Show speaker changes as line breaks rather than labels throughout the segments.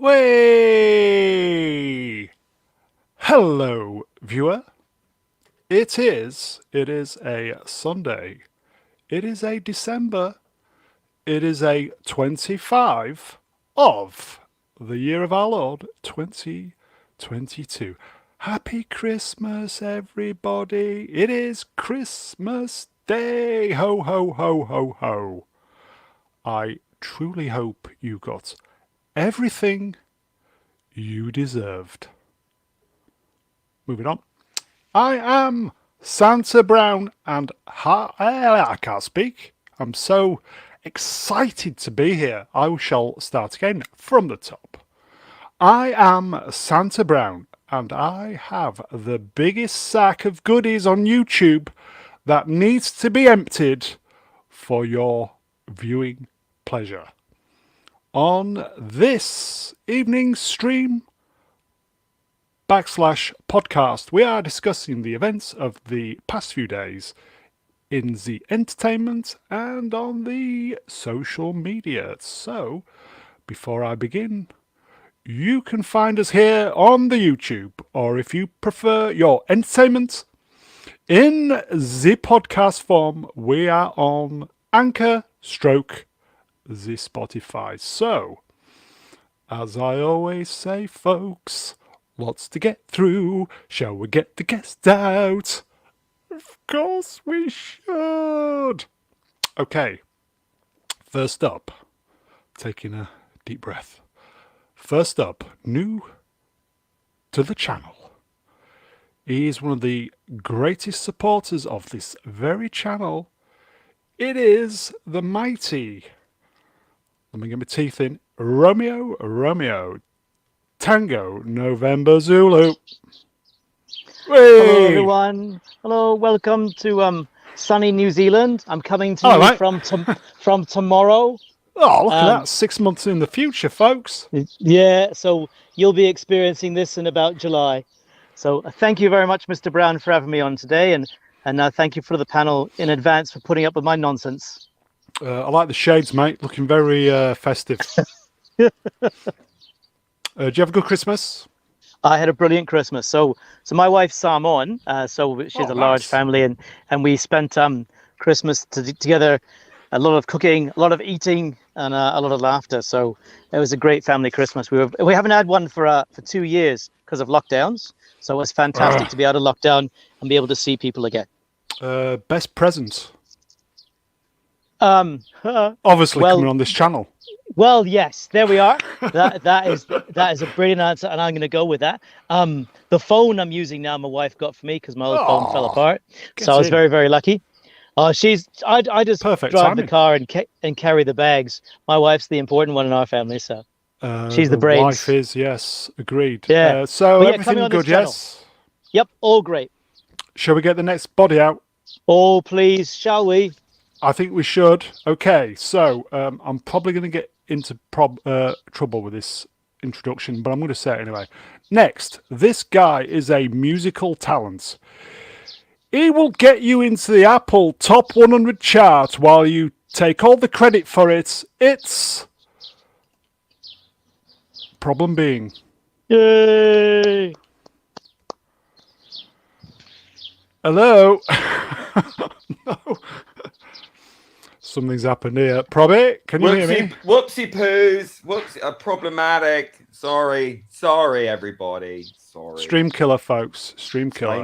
Way! Hello, viewer. It is a Sunday. It is a December. It is a 25 of the year of our Lord 2022. Happy Christmas, everybody. It is Christmas Day. Ho, ho, ho, ho, ho. I truly hope you got everything you deserved. Moving on. I am Santa Brown and I can't speak. I'm so excited to be here. I shall start again from the top. I am Santa Brown and I have the biggest sack of goodies on YouTube that needs to be emptied for your viewing pleasure. On this evening's stream / podcast, we are discussing the events of the past few days in the entertainment and on the social media. So, before I begin, you can find us here on the YouTube, or if you prefer your entertainment in the podcast form, we are on Anchor / the Spotify. So, as I always say, folks, lots to get through. Shall we get the guest out? Of course we should. Okay, first up, taking a deep breath. First up, new to the channel. He is one of the greatest supporters of this very channel. It is the mighty, let me get my teeth in, Romeo, Tango, November Zulu.
Hello everyone. Hello, welcome to sunny New Zealand. I'm coming to you from tomorrow.
Oh, look at that, 6 months in the future, folks.
Yeah, so you'll be experiencing this in about July. So thank you very much, Mr. Brown, for having me on today, and thank you for the panel in advance for putting up with my nonsense.
I like the shades, mate. Looking very festive. Do you have a good Christmas?
I had a brilliant Christmas. So my wife's Samoan, so she's a large family, and we spent Christmas together. A lot of cooking, a lot of eating, and a lot of laughter. So it was a great family Christmas. We haven't had one for 2 years because of lockdowns. So it was fantastic to be out of lockdown and be able to see people again.
Best present? Obviously coming on this channel.
Well, yes, there we are. That is a brilliant answer, and I'm going to go with that. The phone I'm using now, my wife got for me because my old phone fell apart. So I was very, very lucky. I just
perfect
drive
timing.
The car and carry the bags. My wife's the important one in our family, so she's the brains.
Wife is, yes, agreed.
Yeah.
So everything good, yes?
Yep, all great.
Shall we get the next body out?
Oh, please, shall we?
I think we should. Okay, so I'm probably going to get into trouble with this introduction, but I'm going to say it anyway. Next, this guy is a musical talent. He will get you into the Apple Top 100 chart while you take all the credit for it. It's Problem Being.
Yay!
Hello? No. Something's happened here. Probby, can you hear me?
Whoopsie poos. Whoopsie. Problematic. Sorry, everybody. Sorry.
Stream killer, folks. Stream killer.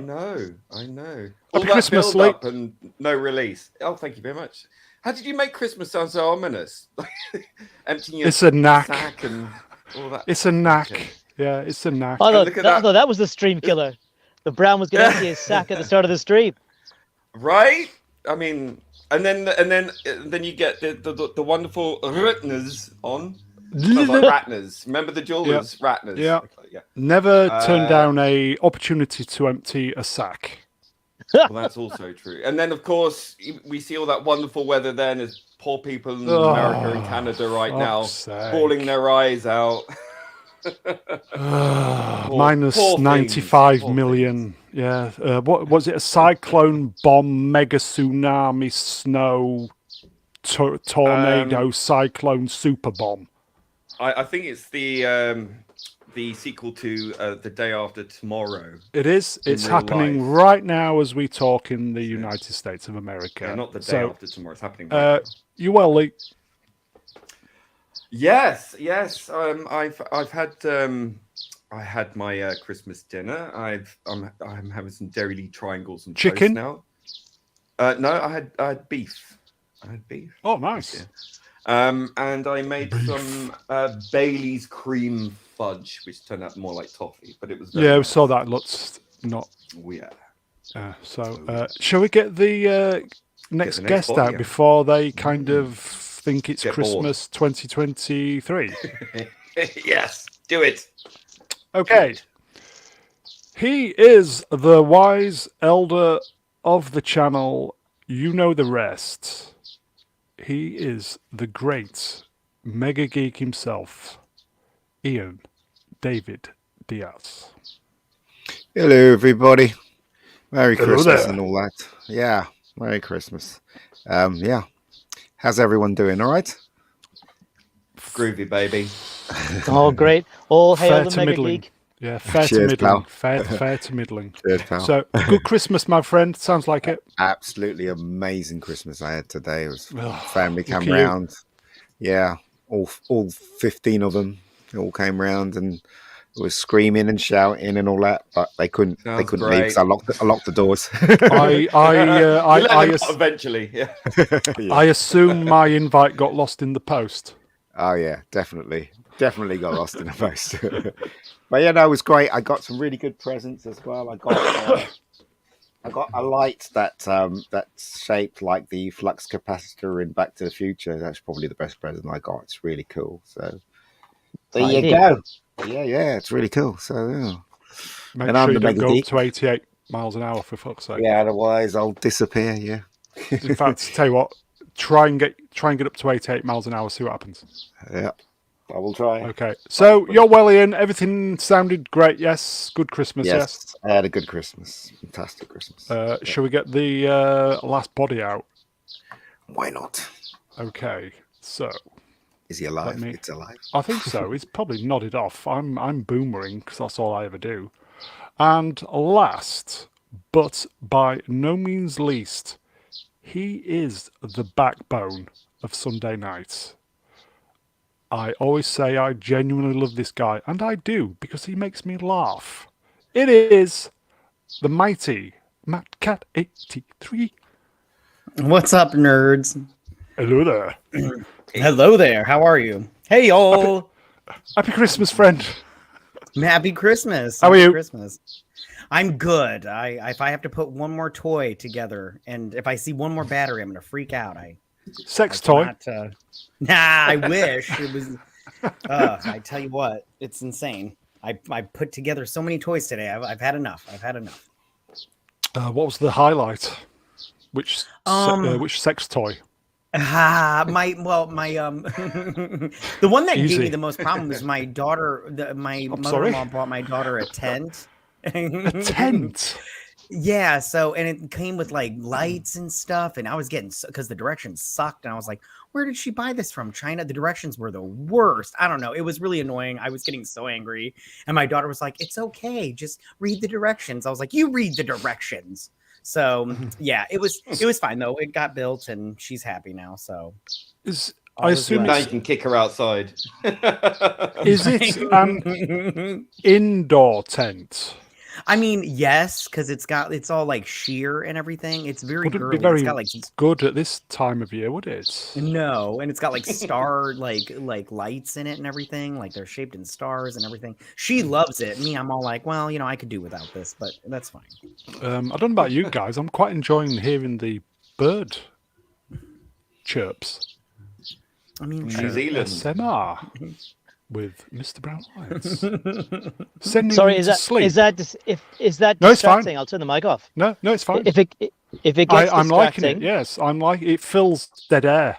I know.
Happy Christmas, Lee.
Up and no release. Oh, thank you very much. How did you make Christmas sound so ominous? Emptying
it's a knack.
Sack and all that.
It's a knack. Okay. Yeah, it's a knack.
I thought that was the stream killer. The Brown was going to empty his sack at the start of the stream.
Right? I mean, and then you get the wonderful Ratners on. Like Ratners. Remember the jewelers? Yep. Ratners.
Yeah. Okay, yeah. Never turn down a opportunity to empty a sack.
Well, that's also true. And then, of course, we see all that wonderful weather then as poor people in America and Canada right now bawling their eyes out.
Minus 95 million. Yeah. What was it? A cyclone, bomb, mega tsunami, snow, tornado, cyclone, super bomb.
I think it's the sequel to The Day After Tomorrow.
It is.
In
It's
real
happening
life.
right now as we talk in the United States of America.
Yeah, not The Day After Tomorrow. It's happening right now.
You well, Lee?
Yes. I've had I had my Christmas dinner. I'm having some dairy triangles and
Chicken
toast now. No, I had beef.
Oh, nice.
Yeah. And I made some Bailey's cream fudge, which turned out more like toffee, but it was very
Yeah, we
nice.
saw that. Looks not.
Oh, yeah.
Shall we get the next guest
body
out
out.
before they kind of think it's
Get
Christmas 2023?
Yes, do it.
Okay. He is the wise elder of the channel. You know the rest. He is the great mega geek himself, Ian David Diaz.
Hello, everybody. Merry
Hello
Christmas
there.
and all that. Yeah, Merry Christmas. Yeah. How's everyone doing? All right?
Groovy, baby.
Oh, great. All hail
Fair
the
to
Mega
middling.
Geek.
Yeah, fair to
Cheers,
middling.
pal.
Fair to middling.
Cheers, pal.
So, good Christmas, my friend. Sounds like it.
Absolutely amazing Christmas I had today. It was
Oh,
family
look
came
at you.
round. Yeah, all 15 of them. They all came round and was screaming and shouting and all that, but they couldn't
Sounds
leave
great.
because I locked the doors.
You let them out eventually. Yeah.
Yeah.
I assume my invite got lost in the post.
Oh yeah, definitely got lost in the post. But yeah, no, it was great. I got some really good presents as well. I got a light that's shaped like the flux capacitor in Back to the Future. That's probably the best present I got. It's really cool. So there you
Tidy.
go. Yeah, it's really cool. So yeah.
Make
And I'm
sure you
the
don't
mega
go up
geek.
to 88 miles an hour, for fuck's sake.
Yeah, otherwise I'll disappear. Yeah.
In fact, tell you what, try and get up to 88 miles an hour, see what happens.
Yeah. I will try.
Okay. So, you're well, Ian. Everything sounded great, yes? Good Christmas, yes?
I had a good Christmas. Fantastic Christmas.
Shall we get the last body out?
Why not?
Okay. So,
Is he alive?
me-
It's alive.
I think so. He's probably nodded off. I'm boomering because that's all I ever do. And last, but by no means least, he is the backbone of Sunday nights. I always say I genuinely love this guy, and I do, because he makes me laugh. It is the mighty Matt Cat 83.
What's up, nerds?
Hello there.
Hello there. How are you? Hey, y'all.
Happy Christmas, friend.
Happy Christmas.
How are
Happy
you?
Christmas. I'm good. If I have to put one more toy together, and if I see one more battery, I'm gonna freak out.
Sex toy.
Nah, I wish it was. I tell you what, it's insane. I put together so many toys today. I've had enough.
What was the highlight? Which sex toy?
My the one that gave
Easy.
me the most problem was my daughter. My mother-in-law bought my daughter a tent.
A tent.
Yeah, so and it came with like lights and stuff, and I was getting because the directions sucked, and I was like, "Where did she buy this from? China?" The directions were the worst. I don't know. It was really annoying. I was getting so angry, and my daughter was like, "It's okay, just read the directions." I was like, "You read the directions." So yeah, it was fine though. It got built, and she's happy now. So
I assume
Now you
it's,
can kick her outside.
is it an indoor tent?
I mean, yes, because it's all like sheer and everything. It's very
Wouldn't
girly.
be very
It's got like
good at this time of year, would it?
no, and it's got like star like lights in it and everything. Like they're shaped in stars and everything. She loves it. Me, I'm all like, well, I could do without this, but that's fine.
I don't know about you guys. I'm quite enjoying hearing the bird chirps.
I mean,
New
sure.
Zealand.
SMR with Mr. Brown Lights. Sending
Sorry,
him
is
to
that
sleep.
is that
No, it's fine.
distracting? I'll turn the mic off.
No, it's fine.
If it gets
I'm liking it.
distracting,
Yes, I'm like it fills dead air.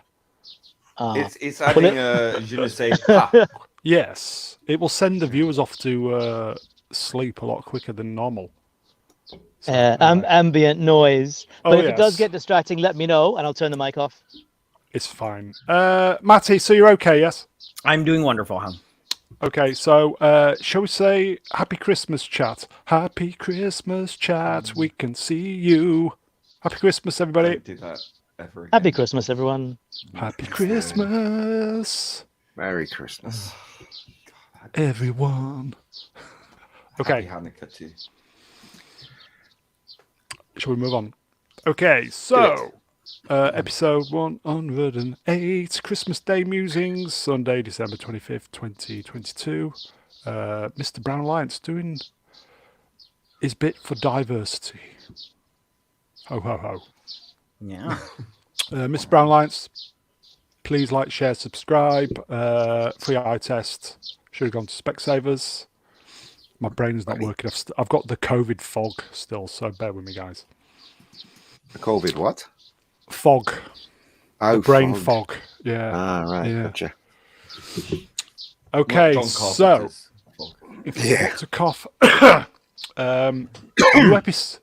It's adding a je ne sais pas.
Yes, it will send the viewers off to sleep a lot quicker than normal. So,
ambient noise.
Oh,
But if it does
yes.
get distracting, let me know and I'll turn the mic off.
It's fine. Matty, so you're okay, yes?
I'm doing wonderful, huh?
Okay, so shall we say Happy Christmas, chat? Happy Christmas, chat. We can see you. Happy Christmas, everybody.
Don't do that ever again.
Happy Christmas, everyone.
Happy Christmas,
Merry Christmas.
everyone. Okay,
Happy Hanukkah too.
shall we move on? Okay, so episode 108, Christmas Day Musings, Sunday, December 25th, 2022. Mr. Brown Alliance doing his bit for diversity. Ho, ho, ho.
Yeah.
Mr. Brown Alliance, please like, share, subscribe. Free eye test. Should have gone to Specsavers. My brain's not working. I've got the COVID fog still, so bear with me, guys.
The COVID what?
Fog.
Oh,
Brain fog. Yeah.
Ah, right.
Yeah.
Gotcha.
Okay,
John
so
Carpenter's fog.
if you want to cough, new episode.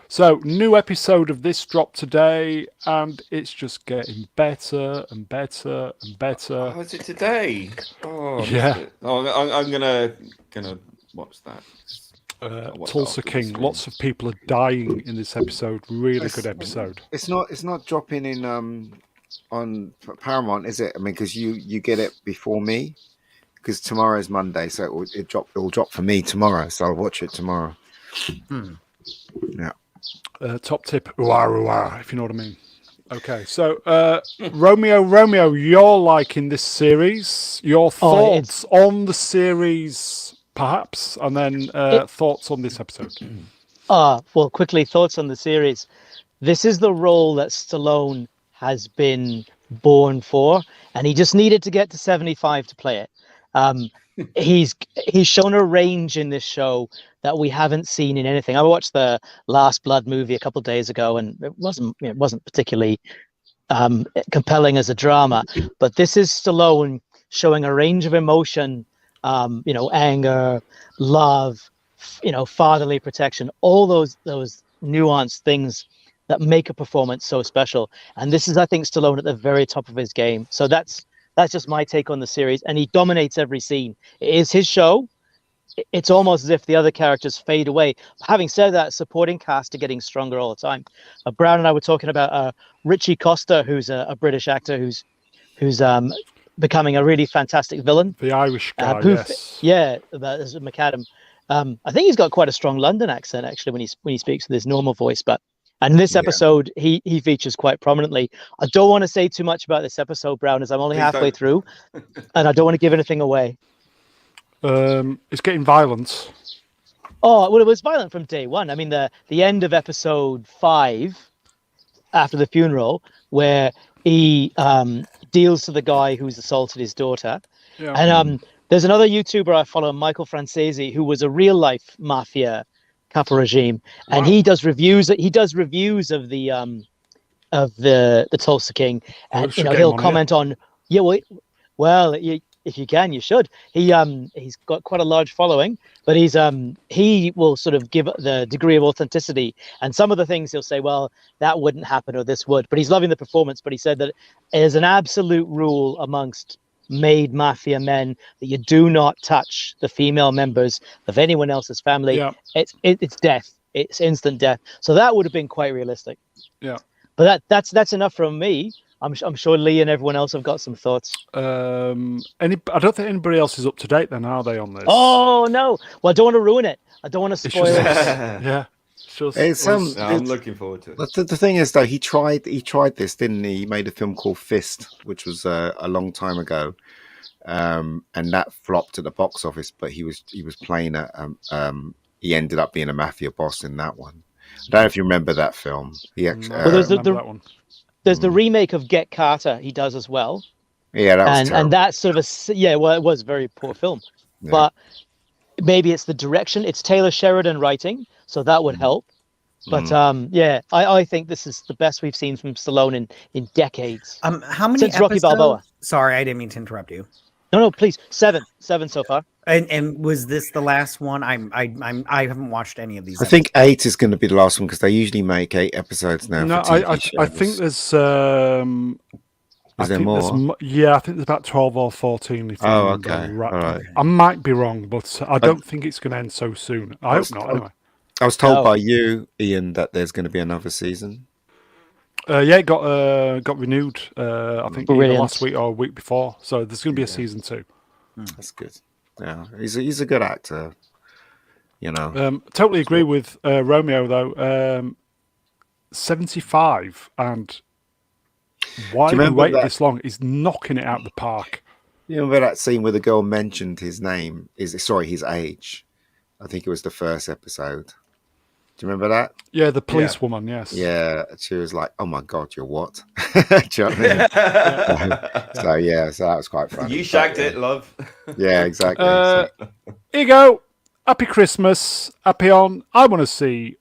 So new episode of this dropped today, and it's just getting better and better and better.
Oh, is it today? Oh, I
Yeah.
missed it. Oh, I'm gonna watch that. I'll watch
Tulsa
it after the
King. Lots of people are dying in this episode. Really good episode.
It's not dropping in on Paramount, is it? I mean, because you get it before me. Because tomorrow's Monday, so it'll drop for me tomorrow. So I'll watch it tomorrow. Yeah.
Top tip, if you know what I mean. Okay, so Romeo, you're liking this series. Your thoughts on the series, perhaps, and then thoughts on this episode.
Well, quickly, thoughts on the series. This is the role that Stallone has been born for, and he just needed to get to 75 to play it. He's shown a range in this show that we haven't seen in anything. I watched the Last Blood movie a couple of days ago, and it wasn't particularly compelling as a drama. But this is Stallone showing a range of emotion, anger, love, fatherly protection, all those nuanced things that make a performance so special. And this is, I think, Stallone at the very top of his game. So that's just my take on the series, and he dominates every scene. It is his show. It's almost as if the other characters fade away. Having said that, supporting cast are getting stronger all the time. Brown and I were talking about Richie Costa, who's a British actor who's becoming a really fantastic villain.
The Irish guy, yes.
Yeah, that's McAdam. I think he's got quite a strong London accent actually when he speaks with his normal voice, and in this episode, he features quite prominently. I don't want to say too much about this episode, Brown, as I'm only halfway through, and I don't want to give anything away.
It's getting violent.
Oh, well, it was violent from day one. I mean, the end of episode 5, after the funeral, where he deals to the guy who's assaulted his daughter. Yeah. And there's another YouTuber I follow, Michael Francesi, who was a real-life mafia capo regime, and he does reviews of the Tulsa King, and he'll comment on if you can, you should. He's got quite a large following, but he will sort of give the degree of authenticity, and some of the things he'll say, well, that wouldn't happen or this would, but he's loving the performance. But he said that as an absolute rule amongst made mafia men that you do not touch the female members of anyone else's family. Yeah. It's death. It's instant death. So that would have been quite realistic.
Yeah.
But that's enough from me. I'm sure Lee and everyone else have got some thoughts.
I don't think anybody else is up to date then, are they, on this?
Oh no. Well, I don't want to ruin it. I don't want to spoil it.
Yeah.
I'm looking forward to it.
The thing is, though, he tried this, didn't he? He made a film called Fist, which was a long time ago, and that flopped at the box office. But he was playing he ended up being a mafia boss in that one. I don't know if you remember that film.
There's the remake of Get Carter. He does as well.
Yeah, that was terrible.
And that's sort of it was a very poor film, but maybe it's the direction. It's Taylor Sheridan writing, so that would help. But I think this is the best we've seen from Stallone in decades.
How many
since Rocky Balboa?
Sorry, I didn't mean to interrupt you.
No, please. 7 so far.
And was this the last one? I haven't watched any of these.
I think 8 is going to be the last one because they usually make 8 episodes now.
No, I think there's
Is there
think there's
more?
yeah, I think there's about 12 or 14. If I
Oh,
remember
okay.
right.
All right.
I might be wrong, but I don't think it's going to end so soon. I hope not. Anyway.
I was told
No.
by you, Ian, that there's going to be another season.
Yeah, it got renewed. I think either
Brilliant.
last week or a week before. So there's going to be a season 2.
That's good. Yeah, he's a good actor. You know.
Totally agree with Romeo though. 75 and why we
remember
waited
that-
this long is knocking it out of the park.
You remember that scene where the girl mentioned his name? His age. I think it was the first episode. Do you remember that?
Yeah, the policewoman. Yes.
Yeah, she was like, "Oh my god, you're what?" Do you know what I mean? So that was quite funny.
You shagged
But,
it, love.
Yeah, exactly.
Here you go. Happy Christmas. Happy on. I want to see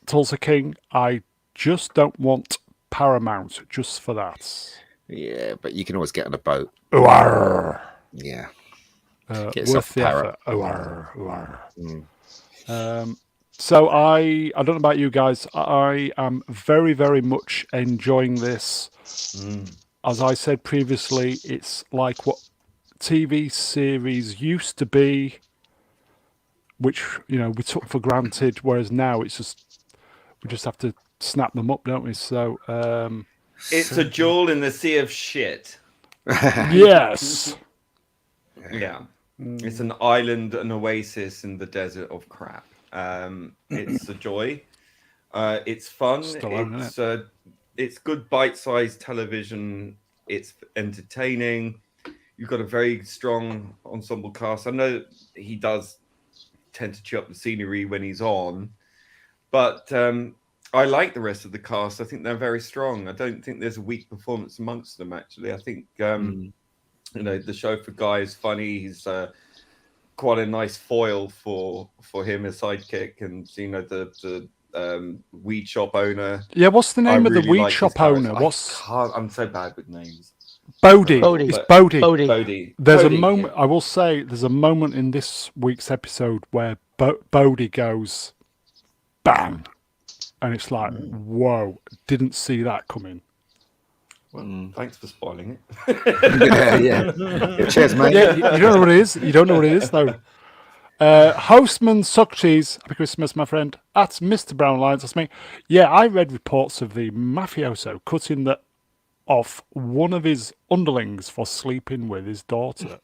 Tulsa King. I just don't want Paramount just for that.
Yeah, but you can always get on a boat.
Ooh-arr.
Yeah.
Worth
yourself
the
a
effort. Ooh-arr, ooh-arr. So I don't know about you guys. I am very, very much enjoying this. As I said previously, it's like what TV series used to be, which we took for granted. Whereas now it's just we just have to snap them up, don't we? So
It's a jewel in the sea of shit.
yes,
Yeah. It's an island, an oasis in the desert of crap. It's a joy. It's fun.
Stallone,
It's good bite-sized television. It's entertaining. You've got a very strong ensemble cast. I know he does tend to chew up the scenery when he's on, but I like the rest of the cast. I think they're very strong. I don't think there's a weak performance amongst them, actually. I think the chauffeur guy is funny. He's quite a nice foil for him, a sidekick, and the weed shop owner.
yeah. What's the name of the
really
weed
like his
shop
character.
owner? What's
I'm so bad with names.
Bodie?
Bodie.
It's Bodie.
Bodie.
Bodie.
There's
Bodie,
a moment.
yeah.
I will say there's a moment in this week's episode where Bodie goes, bang, and it's like, whoa! Didn't see that coming.
Well, thanks for spoiling it.
yeah. Cheers, mate.
Yeah, you don't know what it is. You don't know what it is, though. Hostman Suckcheese, happy Christmas, my friend. That's Mr. Brown Lines. That's me. Yeah, I read reports of the mafioso cutting off one of his underlings for sleeping with his daughter.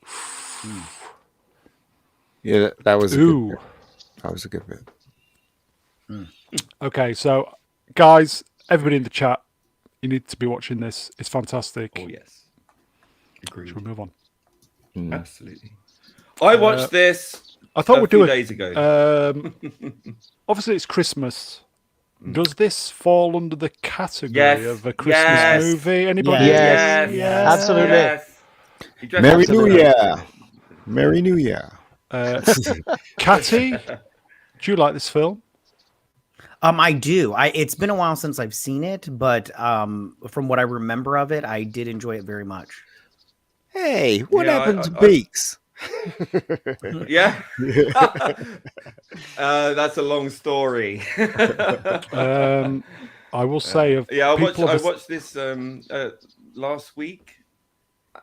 Yeah, that was a
Ooh.
good bit. That was a good bit.
Okay, so guys, everybody in the chat, you need to be watching this. It's fantastic.
Oh yes, agreed.
Should we move on?
Absolutely. I watched this.
I thought we'd do it
days ago.
Obviously, it's Christmas. Does this fall under the category
Yes,
of a Christmas
yes.
movie? Anybody?
Yes.
Yes,
Absolutely.
yes. You dress
Merry
up
New
to the-
Year. Merry New Year.
Catty, do you like this film?
I do. It's been a while since I've seen it, but from what I remember of it, I did enjoy it very much.
Hey, what
Yeah,
happened to
I-
Beaks?
Yeah. That's a long story.
I will say,
Yeah, I
people
watched this last week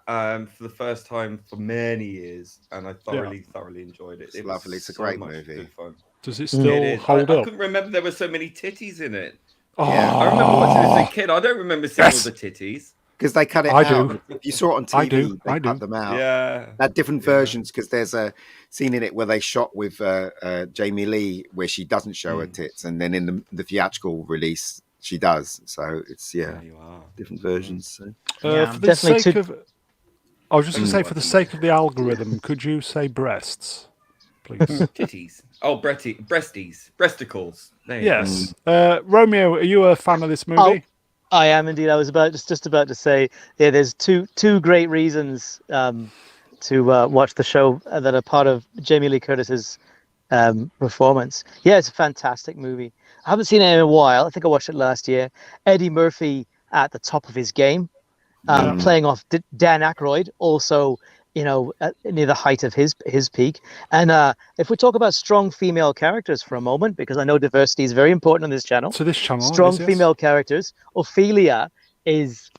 for the first time for many years, and I thoroughly enjoyed it.
It's
It was
lovely. It's a
so
great
much
movie.
good fun.
does it
It
still
is.
hold
I
up?
couldn't remember there were so many titties in it.
Oh,
I remember watching this as a kid. I don't remember seeing
Yes.
all the titties.
Because they cut it
I
out.
do.
If you saw it on TV,
I do.
they
I
cut
do.
them out.
Yeah.
Had different versions because there's a scene in it where they shot with Jamie Lee where she doesn't show her tits, and then in the theatrical release she does. So it's
There you are.
different versions. So.
Yeah,
for the
definitely
sake
two-
of, I was just going to say, for the sake of the algorithm, could you say breasts, please?
Titties. Oh, breasties. Breasticles. There you
Yes. Romeo, are you a fan of this movie?
Oh, I am indeed. I was just about to say, yeah, there's two great reasons to watch the show that are part of Jamie Lee Curtis's performance. Yeah, it's a fantastic movie. I haven't seen it in a while. I think I watched it last year. Eddie Murphy at the top of his game, playing off Dan Aykroyd, also near the height of his peak. And if we talk about strong female characters for a moment, because I know diversity is very important on this channel.
To this channel,
Strong
it is, yes.
female characters. Ophelia is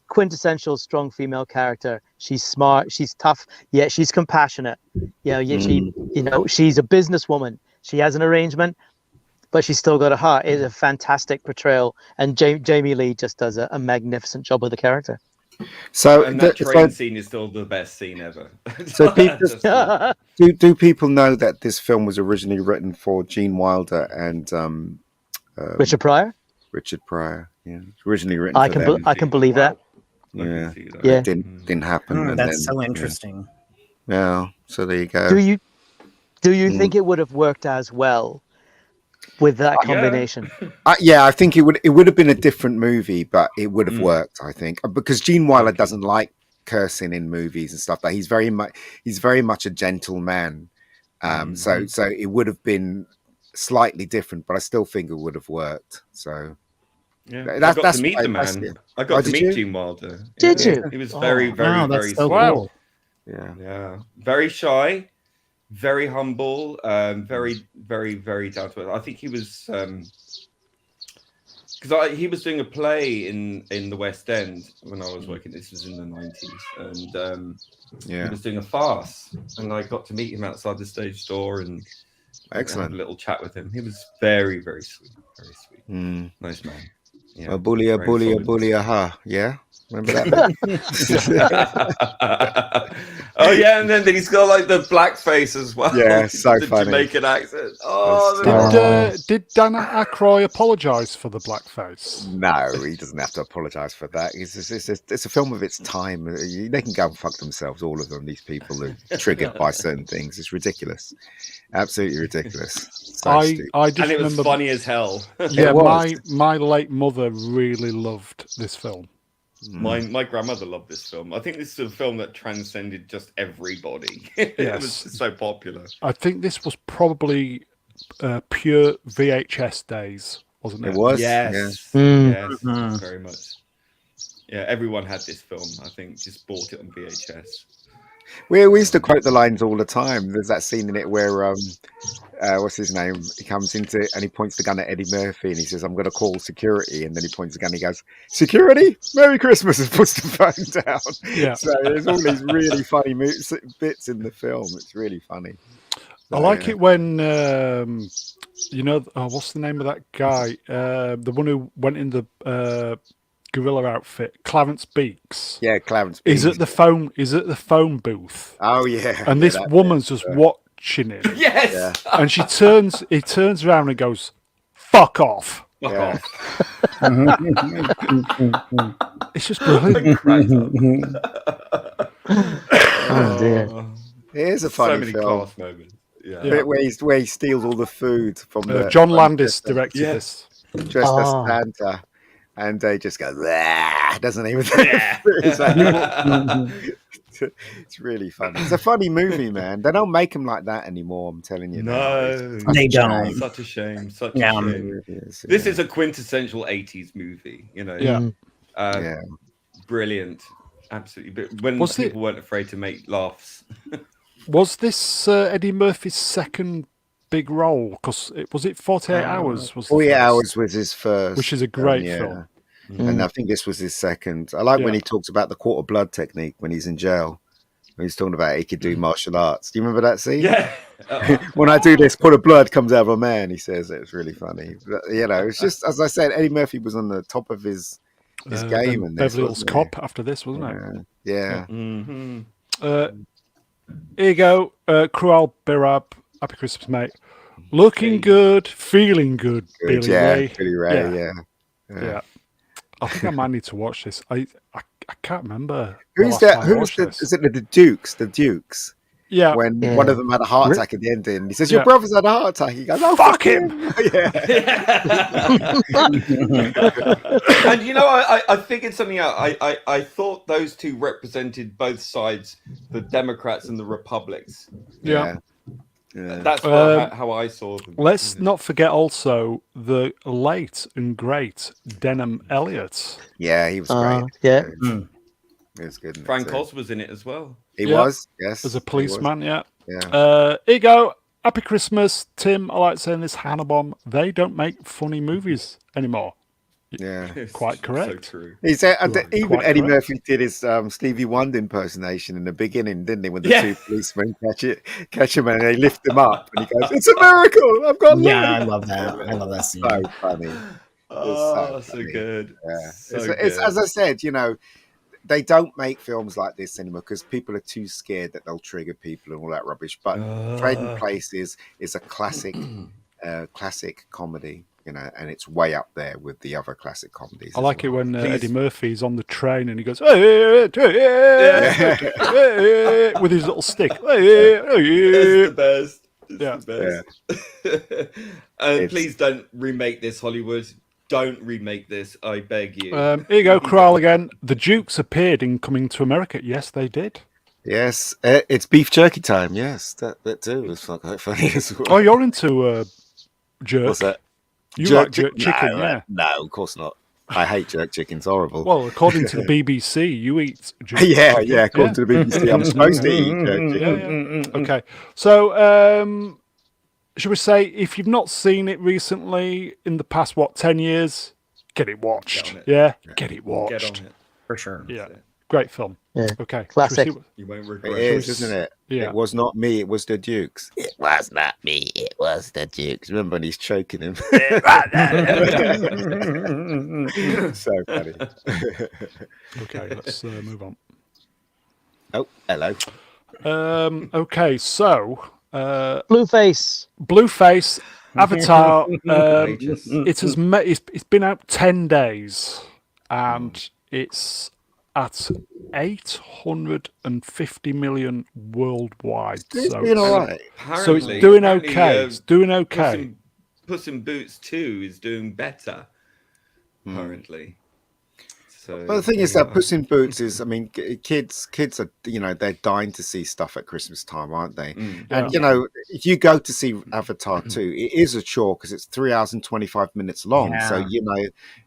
quintessential strong female character. She's smart, she's tough, yet she's compassionate. She's a businesswoman. She has an arrangement, but she's still got a heart. It's a fantastic portrayal, and Jamie Lee just does a magnificent job with the character.
So
and that train scene is still the best scene ever.
So do people know that this film was originally written for Gene Wilder and
Richard Pryor?
Richard Pryor, yeah, it's originally written.
I can believe that.
Yeah,
yeah.
It didn't happen.
That's so interesting.
Yeah. So there you go.
Do you think it would have worked as well with that combination?
Yeah, I think it would have been a different movie, but it would have worked. I think because Gene Wilder doesn't like cursing in movies and stuff. But he's very much a gentleman. So it would have been slightly different, but I still think it would have worked. So
I got to meet the man. I got to meet Gene Wilder.
Did you?
He was very, very, very
so
sweet.
cool.
Yeah, very shy. Very humble, very, very, very down to earth. I think he was because he was doing a play in the West End when I was working. This was in the 90s, and he was doing a farce, and I got to meet him outside the stage door and
excellent
had a little chat with him. He was very, very sweet, very sweet, nice man. Yeah, bully, ha. Yeah, remember that? Oh yeah, and then he's got like the blackface as well.
Yeah, so
the
funny.
Jamaican accent.
Did Dan Aykroyd apologise for the blackface?
No, he doesn't have to apologise for that. It's a film of its time. They can go and fuck themselves, all of them. These people who are triggered by certain things. It's ridiculous, absolutely ridiculous. So
I just
and it was
remember,
funny as hell.
Yeah, my late mother really loved this film.
My grandmother loved this film. I think this is a film that transcended just everybody. It was so popular.
I think this was probably pure VHS days, wasn't it?
It was.
Yes, very much. Yeah, everyone had this film. I think just bought it on VHS.
We used to quote the lines all the time. There's that scene in it where what's his name? He comes into and he points the gun at Eddie Murphy and he says, "I'm going to call security." And then he points the gun and he goes, "Security, Merry Christmas," and puts the phone down.
Yeah.
So there's all these really funny bits in the film. It's really funny.
I like it when what's the name of that guy? The one who went in the gorilla outfit, Clarence Beeks.
Yeah, Clarence Beeks.
Is at the phone booth.
Oh yeah.
And this woman's just watching him.
Yes.
Yeah.
And he turns around and goes, "Fuck off."
Yeah.
It's just brilliant.
Oh dear.
It is a funny
so many
film.
class moments. Yeah.
Bit where he steals all the food from
John Landis directed this.
Dressed as Santa. And they just go, doesn't even think it's really funny. It's a funny movie, man. They don't make them like that anymore, I'm telling you.
No,
they don't.
Such a shame. Such a shame. This is a quintessential 80s movie, you know.
Yeah.
Brilliant. Absolutely. But when people weren't afraid to make laughs.
Was this Eddie Murphy's second big role? Because was it 48 Hours?
48 Hours was his first,
which is a great film.
And I think this was his second. I like when he talks about the quarter blood technique when he's in jail. When he's talking about he could do martial arts. Do you remember that scene?
Yeah.
When I do this, quarter blood comes out of a man. He says it was really funny. But, it's just as I said, Eddie Murphy was on the top of his game. And
Beverly Hills Cop after this, wasn't it?
Yeah.
Mm-hmm.
Here you go, Cruel Birab. Happy Christmas, mate. Looking good, feeling good, Billy Ray.
Billy Ray,
yeah. I think I might need to watch this. I can't remember.
Who's that? Is it the Dukes? The Dukes.
Yeah.
When one of them had a heart attack at the end, and he says, "Your brother's had a heart attack." He goes, "Oh, fuck him!"
And I figured something out. I thought those two represented both sides, the Democrats and the Republicans.
Yeah.
That's how I saw them.
Let's not forget also the late and great Denham Elliott.
Yeah, he was great.
Yeah.
It was good.
Frank Oz was in it as well.
He was, yes.
As a policeman,
Yeah.
Here you go. Happy Christmas, Tim. I like saying this, Hannah Bomb. They don't make funny movies anymore.
Yeah.
It's
Quite correct.
So true.
He said, even
Quite
Eddie
correct.
Murphy did his Stevie Wonder impersonation in the beginning, didn't he? When the
Yeah.
two policemen catch him and they lift him up, and he goes, "It's a miracle! I've got
Yeah, I
legs."
love that. I love that scene.
So funny.
Oh, so
funny.
good.
Yeah.
So
It's
good.
as I said, they don't make films like this anymore because people are too scared that they'll trigger people and all that rubbish. But Trading Places is a classic comedy, and it's way up there with the other classic comedies.
I like it when
Please.
Eddie Murphy's on the train and he goes with his little stick.
It's the best. It's
Yeah.
the best. And
It's-
please don't remake this, Hollywood. Don't remake this. I beg you.
Here you go, Kral again. The Dukes appeared in Coming to America. Yes, they did.
Yes, it's beef jerky time. Yes, that too was quite funny as well.
Oh, you're into jerk.
What's that?
You like jerk chicken,
no,
yeah.
No, of course not. I hate jerk chicken. It's horrible.
Well, according to the BBC, you eat jerk
yeah,
chicken.
yeah. According to the BBC, I'm supposed to eat jerk chicken.
Yeah. Okay. So, should we say, if you've not seen it recently in the past, 10 years, get it watched.
Get on it.
Yeah, get it
Get
watched.
on it.
For sure.
Yeah,
That's it.
great film.
Yeah.
Okay.
Classic.
Should we see
You won't
It
regret
is,
it.
isn't it?
Yeah.
It was not me. It was the Dukes. It was not me. It was the Dukes. Remember when he's choking him? So funny.
Okay, let's move on.
Oh, hello.
Okay, so
Blueface.
Blueface, Avatar.
Outrageous.
It has it's been out 10 days, and it's at 850 million worldwide.
It's
So
been all right.
So it's
Apparently-
doing
apparently,
okay. It's doing okay.
Puss in Boots 2 is doing better,
Hmm.
apparently. So,
But the thing is
there
that
you
Puss in Boots is, I mean, kids are, they're dying to see stuff at Christmas time, aren't they?
are. Mm.
And, if you go to see Avatar 2, it is a chore because it's 3 hours and 25 minutes long. So,
Yeah.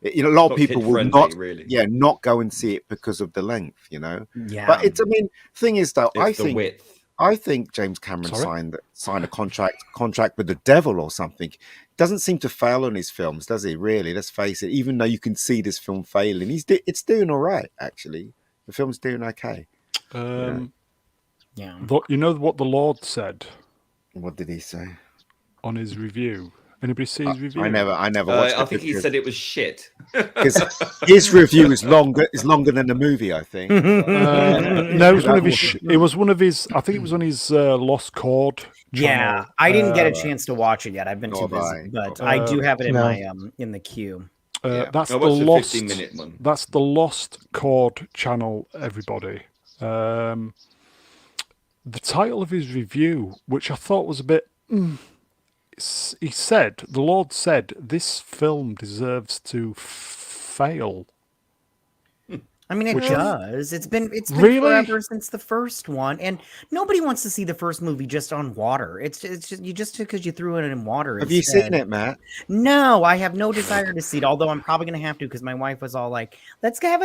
a lot of
Not
people will
kid-friendly,
not,
really.
not go and see it because of the length,
Yeah.
But it's, I mean, thing is though,
It's the width.
I think James Cameron
Sorry?
signed a contract with the devil or something. Doesn't seem to fail on his films, does he? Really, let's face it. Even though you can see this film failing, it's doing all right. Actually, the film's doing okay.
Yeah.
You know what the Lord said
What did he say?
on his review? Anybody see his review?
I never watched.
I think he said it was shit.
because his review is longer than the movie. I think.
No, it was one of his. It was one of his. I think it was on his Lost Chord.
Yeah.
channel.
I didn't get a chance to watch it yet. I've been too
Nor have I.
busy, but I do have it in
No.
my in the queue.
Yeah.
That's
I
the
watched the
Lost.
15-minute one.
That's the Lost Chord channel. Everybody. The title of his review, which I thought was a bit. He said, the Lord said, this film deserves to fail.
I mean, it
Which-
does. It's been
Really?
forever since the first one, and nobody wants to see the first movie just on water. It's just because you threw it in water.
Have you
instead.
seen it, Matt?
No, I have no desire to see it. Although I'm probably gonna have to because my wife was all like, let's have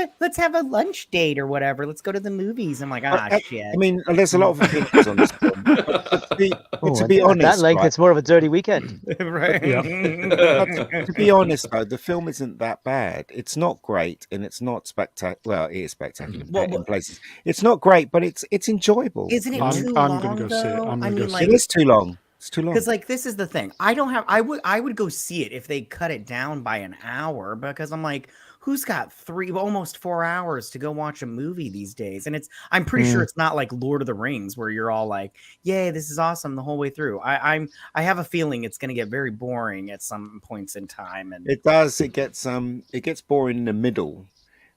a lunch date or whatever. Let's go to the movies." I'm like, shit.
I mean, there's a lot of opinions on this film. But to be
At
honest,
that length,
right,
it's more of a dirty weekend.
Right.
to be honest though, the film isn't that bad. It's not great, and it's not spectacular. Well, it is spectacular in places. It's not great, but it's enjoyable.
Isn't it
I'm
too
gonna
long?
go see it.
though?
I'm
I
gonna go
mean,
see
like,
It is too long. It's too long.
because like this is the thing. I would go see it if they cut it down by an hour because I'm like, who's got almost 4 hours to go watch a movie these days? And I'm pretty sure it's not like Lord of the Rings where you're all like, yay, this is awesome the whole way through. I have a feeling it's gonna get very boring at some points in time. And
It does. It gets boring in the middle.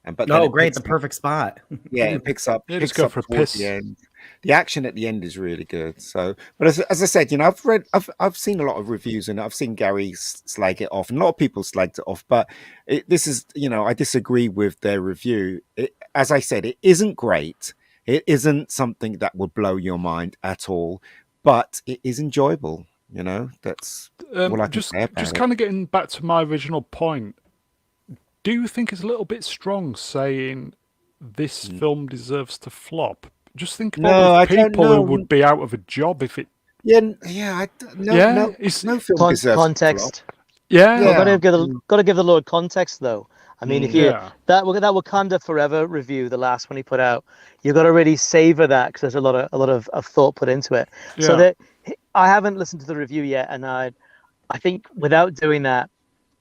But then
oh,
it
great,
picks
the perfect spot.
Yeah, it picks up.
Yeah,
Picks
just go
up
for a
towards
piss.
the end. The action at the end is really good. So, but as I said, I've seen a lot of reviews and I've seen Gary slag it off, and a lot of people slagged it off. But this is, I disagree with their review. As I said, it isn't great. It isn't something that will blow your mind at all, but it is enjoyable. That's all I can say about
just
it.
kind of getting back to my original point. Do you think it's a little bit strong saying this film deserves to flop? Just think
No,
about
I
the
don't
people who
know.
would be out of a job if it.
Yeah.
Yeah,
No film
it's-
deserves to flop.
Context.
Yeah.
Well, got to give the Lord context though. I mean, if you
Yeah.
that Wakanda Forever review, the last one he put out, you got to really savor that because there's a lot of thought put into it. So
Yeah.
that I haven't listened to the review yet, and I think without doing that,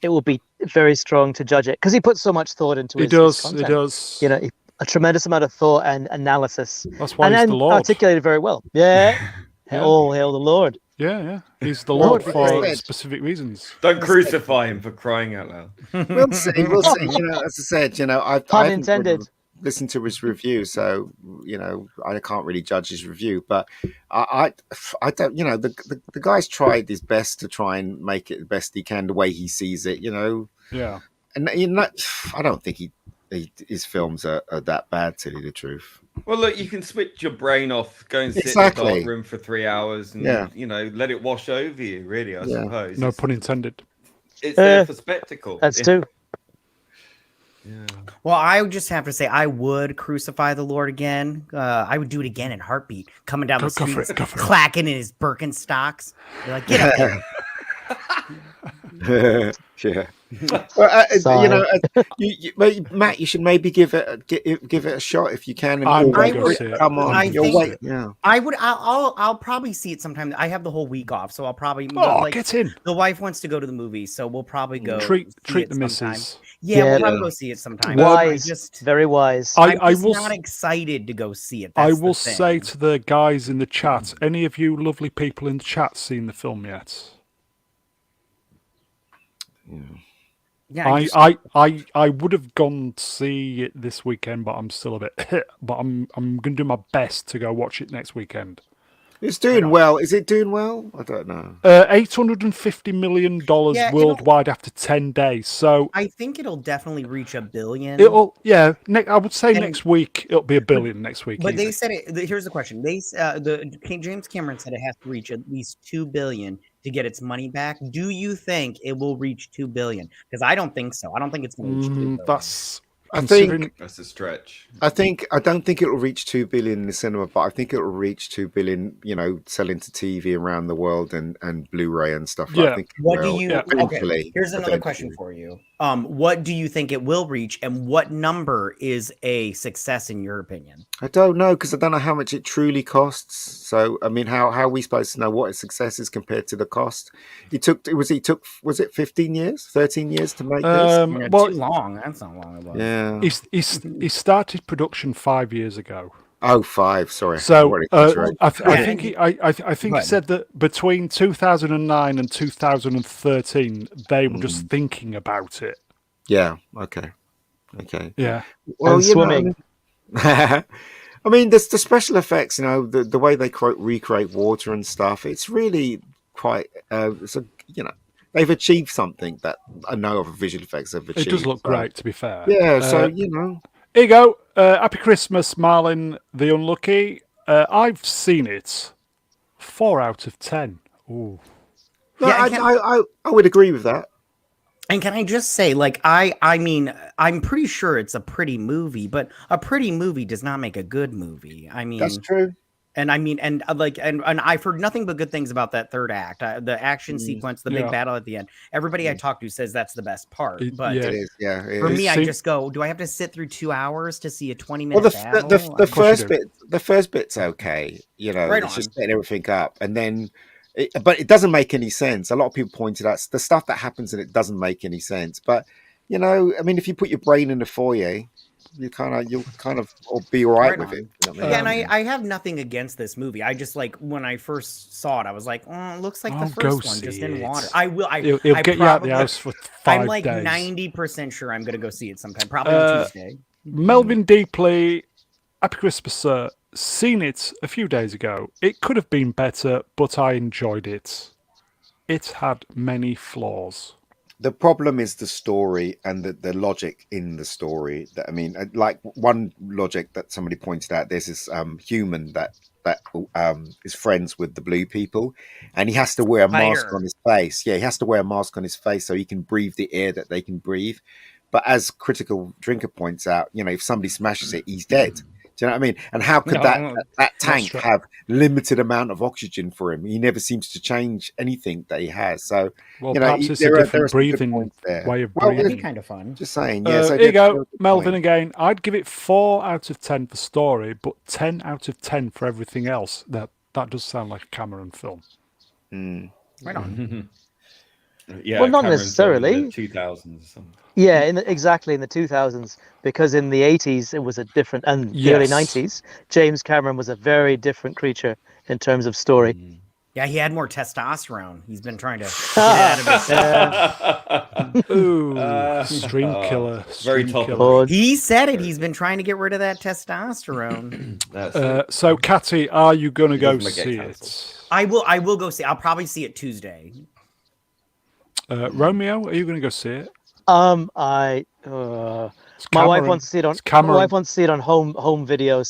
it will be very strong to judge it because he puts so much thought into
It
his
does.
content.
It does.
You know, a tremendous amount of thought and analysis,
That's why
and
he's
then
the Lord.
articulated very well. Yeah.
Yeah.
All hail the Lord.
Yeah. He's the
Lord
Lord
be
for
praised.
specific reasons.
Don't crucify him for crying out loud.
We'll see. We'll see. You know, as I said, you know, I
Pun
haven't
intended.
listened to his review, so you know, I can't really judge his review. But I don't. You know, the guy's tried his best to try and make it the best he can, the way he sees it. You know,
Yeah.
and you know, I don't think his films are that bad, to tell you the truth.
Well, look, you can switch your brain off, go and sit in
Exactly.
a dark room for 3 hours, and you know, let it wash over you. Really, I suppose.
No pun intended.
It's there for spectacle.
That's true.
Yeah.
Well, I would just have to say I would crucify the Lord again. I would do it again in heartbeat, coming down the
Go for
streets,
it, go for it.
clacking in his Birkenstocks. You're like, get up there.
Yeah. Well,
Sigh.
you know, Matt, you should maybe give it a shot if you can.
I'm
gonna
go see it.
Come on,
I
you'll
think-
wait. Yeah.
I'll probably see it sometime. I have the whole week off, so I'll probably
Oh, get in.
the wife wants to go to the movie, so we'll probably go
Treat
see it
the
sometime.
missus.
Yeah, we'll
Yeah.
probably go see it sometime.
Wise. Very wise.
I'm
I
just
will.
not excited to go see it.
I
That's the
will
thing.
say to the guys in the chat, any of you lovely people in the chat seen the film yet?
Yeah,
I would have gone to see it this weekend, but I'm still a bit but I'm gonna do my best to go watch it next weekend.
It's doing well. Is it doing well? I don't know.
$850 million
Yeah,
worldwide after 10 days. So
I think it'll definitely reach $1 billion.
I would say
And-
next week it'll be $1 billion next week.
But they
easy.
said it. Here's the question: James Cameron said it has to reach at least $2 billion to get its money back. Do you think it will reach $2 billion? Because I don't think so. I don't think it's going to reach $2 billion.
That's
I
considering
think
That's a stretch.
I don't think it'll reach 2 billion in the cinema, but I think it'll reach 2 billion. You know, selling to TV around the world and Blu-ray and stuff.
Yeah.
I think it
What do
will,
you?
eventually,
Okay, here's another question
eventually.
for you. What do you think it will reach, and what number is a success in your opinion?
I don't know because I don't know how much it truly costs. So I mean, how are we supposed to know what a success is compared to the cost? Was it 15 years, 13 years to make this?
Yeah,
well,
too long. That's not long enough.
Yeah.
he started production 5 years ago.
Oh, 5. Sorry.
So
What is right?
I think he said that between 2009 and 2013 they were just thinking about it.
Yeah. Okay.
Yeah.
Well,
And swimming.
I mean, the special effects. You know, the way they recreate water and stuff. It's really quite. They've achieved something that I know of visual effects have achieved.
It does look
so-
great, to be fair.
Yeah. So you know.
Here you go. Happy Christmas, Marlin the Unlucky. I've seen it. 4 out of 10. Ooh.
No,
Yeah,
I would agree with that.
And can I just say, like, I mean, I'm pretty sure it's a pretty movie, but a pretty movie does not make a good movie. I mean,
That's true.
and I mean, and I've heard nothing but good things about that third act, the action sequence, the big
Yeah.
battle at the end. Everybody I talk to says that's the best part. But
yeah.
It is. Yeah. It
for
is.
me, I
seem-
just go, do I have to sit through 2 hours to see a 20-minute
Well,
battle?
the
course you
the first bit's okay. You know,
Right
it's
on.
just setting everything up, and then, but it doesn't make any sense. A lot of people pointed out the stuff that happens and it doesn't make any sense. But you know, I mean, if you put your brain in the foyer, you'll kind of be all right
Right
with
on.
it. You know what I
Yeah,
mean?
and I have nothing against this movie. I just like when I first saw it, I was like, oh, it looks like
Oh,
the
go
first one,
see
just in
it.
water. I will.
It'll
I
get you out of the
probably-
house for 5
I'm like
days.
90% sure I'm gonna go see it sometime, probably on Tuesday.
Melvin Deeply, Happy Christmas, sir. Seen it a few days ago. It could have been better, but I enjoyed it. It had many flaws.
The problem is the story and the logic in the story. That I mean, like one logic that somebody pointed out. There's this human that is friends with the blue people, and he has to wear a mask
Spider.
on his face. Yeah, he has to wear a mask on his face so he can breathe the air that they can breathe. But as Critical Drinker points out, you know, if somebody smashes it, he's dead. Do you know what I mean? And how could
No,
that tank
straight.
have limited amount of oxygen for him? He never seems to change anything that he has. So
Well,
you know,
perhaps it's a
there are
different
some good
breathing
points there.
way of
Well,
That'd be
breathing.
kind of fun.
just saying, yeah. So
Here you
there are
go,
good
Melvin
points.
again. I'd give it 4 out of 10 for story, but 10 out of 10 for everything else. That does sound like a Cameron film.
Mm.
Right on.
Yeah,
Well, not
Cameron film in
necessarily.
the 2000s or something.
Yeah, exactly in the 2000s, because in the 80s it was a different, and the early
Yes.
90s, James Cameron was a very different creature in terms of story.
Yeah, he had more testosterone. He's been trying to get out of his.
Ooh, Stream Killer.
Very
Stream
topical.
Killer.
He said it. He's been trying to get rid of that testosterone.
That's it.
So, Catty, are you going to
It
go
doesn't get
see
cancelled.
it?
I will go see. I'll probably see it Tuesday.
Romeo, are you going to go see it?
I
It's
my wife
Cameron.
wants to see it on
It's Cameron.
my wife wants to see it on home video,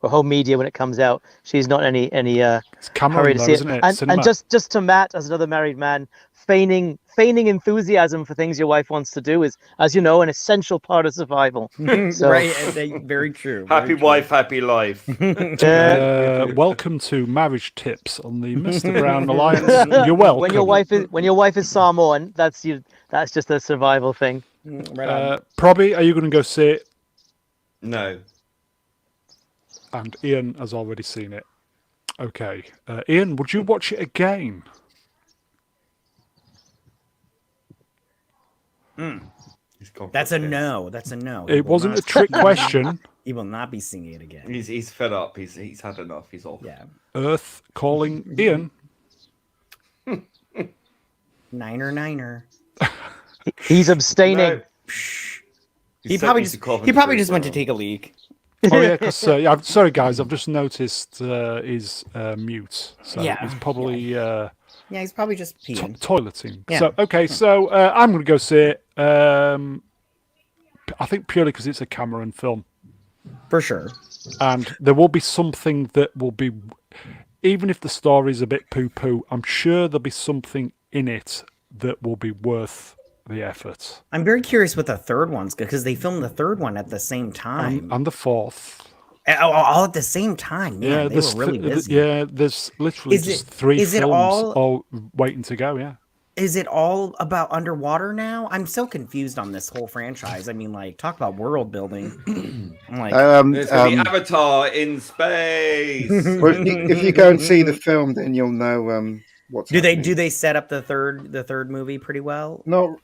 or home media when it comes out. She's not any
It's Cameron,
hurry to
though,
see
isn't it?
And
Cinema.
just to Matt, as another married man, feigning enthusiasm for things your wife wants to do is, as you know, an essential part of survival. So,
Right, very true.
Happy wife, happy life.
Welcome to Marriage Tips on the Mr. Brown Alliance. You're welcome.
when your wife is Samoan, that's just a survival thing.
Right on.
Probby, are you going to go see it?
No.
And Ian has already seen it. Okay. Ian, would you watch it again?
He's gone
That's
for
a
piss.
no. That's a no. He
It
will
wasn't
not-
a trick question.
He will not be seeing it again.
He's fed up. He's had enough. He's off.
Yeah.
Earth calling Ian.
Niner.
He's abstaining.
No.
He probably just went to take a leak.
Oh yeah, because I'm sorry guys, I've just noticed he's mute, so
Yeah.
he's probably
Yeah, he's probably just peeing.
toileting.
Yeah.
So okay, so I'm going to go see it. I think purely because it's a Cameron film,
For sure.
and there will be something that will be, even if the story's a bit poo-poo, I'm sure there'll be something in it that will be worth the effort.
I'm very curious what the third one's because they filmed the third one at the same time.
And the fourth.
All at the same time. Man,
Yeah,
they were really busy.
there's literally
Is
just
it-
3
is it
films
all-
waiting to go. Yeah.
Is it all about underwater now? I'm so confused on this whole franchise. I mean, like, talk about world building. I'm like,
There's gonna be Avatar in space.
well, if you go and see the film, then you'll know what's.
do
happening.
they set up the third movie pretty well?
No,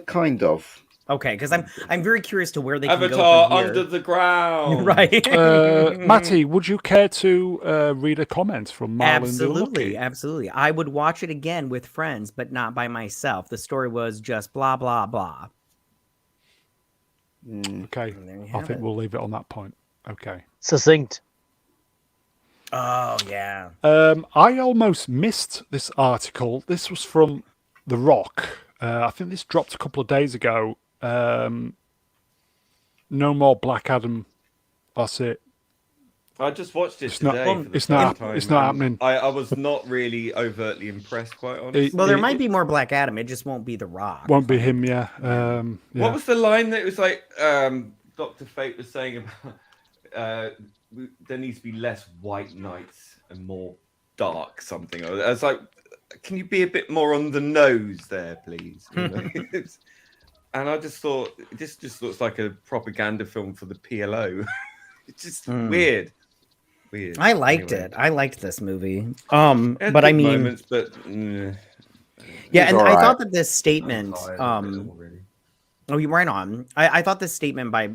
kind of.
Okay, because I'm very curious to where they can
Avatar
go from
under
here.
the ground.
Right.
Matty, would you care to read a comment from Marlon
Absolutely,
Delucky?
absolutely. I would watch it again with friends, but not by myself. The story was just blah blah blah.
Okay,
There you
I
have
think
it.
we'll leave it on that point. Okay.
Succinct.
Oh yeah.
I almost missed this article. This was from The Rock. I think this dropped a couple of days ago. No more Black Adam. That's it.
I just watched it
It's not-
today. for the
it's not-
first time,
it's not
and
happening.
I was not really overtly impressed, quite honestly.
It-
Well, there
it-
might be more Black Adam. It just won't be The Rock.
Won't be him, yeah. Yeah.
What was the line that it was like Dr. Fate was saying about there needs to be less white nights and more dark something? I was like, can you be a bit more on the nose there, please? You know? And I just thought, this just looks like a propaganda film for the PLO. It's just weird.
I liked
Anyway.
it. I liked this movie.
It had
But I
good
mean,
moments, but
yeah, and
all
I
right.
thought that this statement,
tired of it already.
oh, you right on. I thought this statement by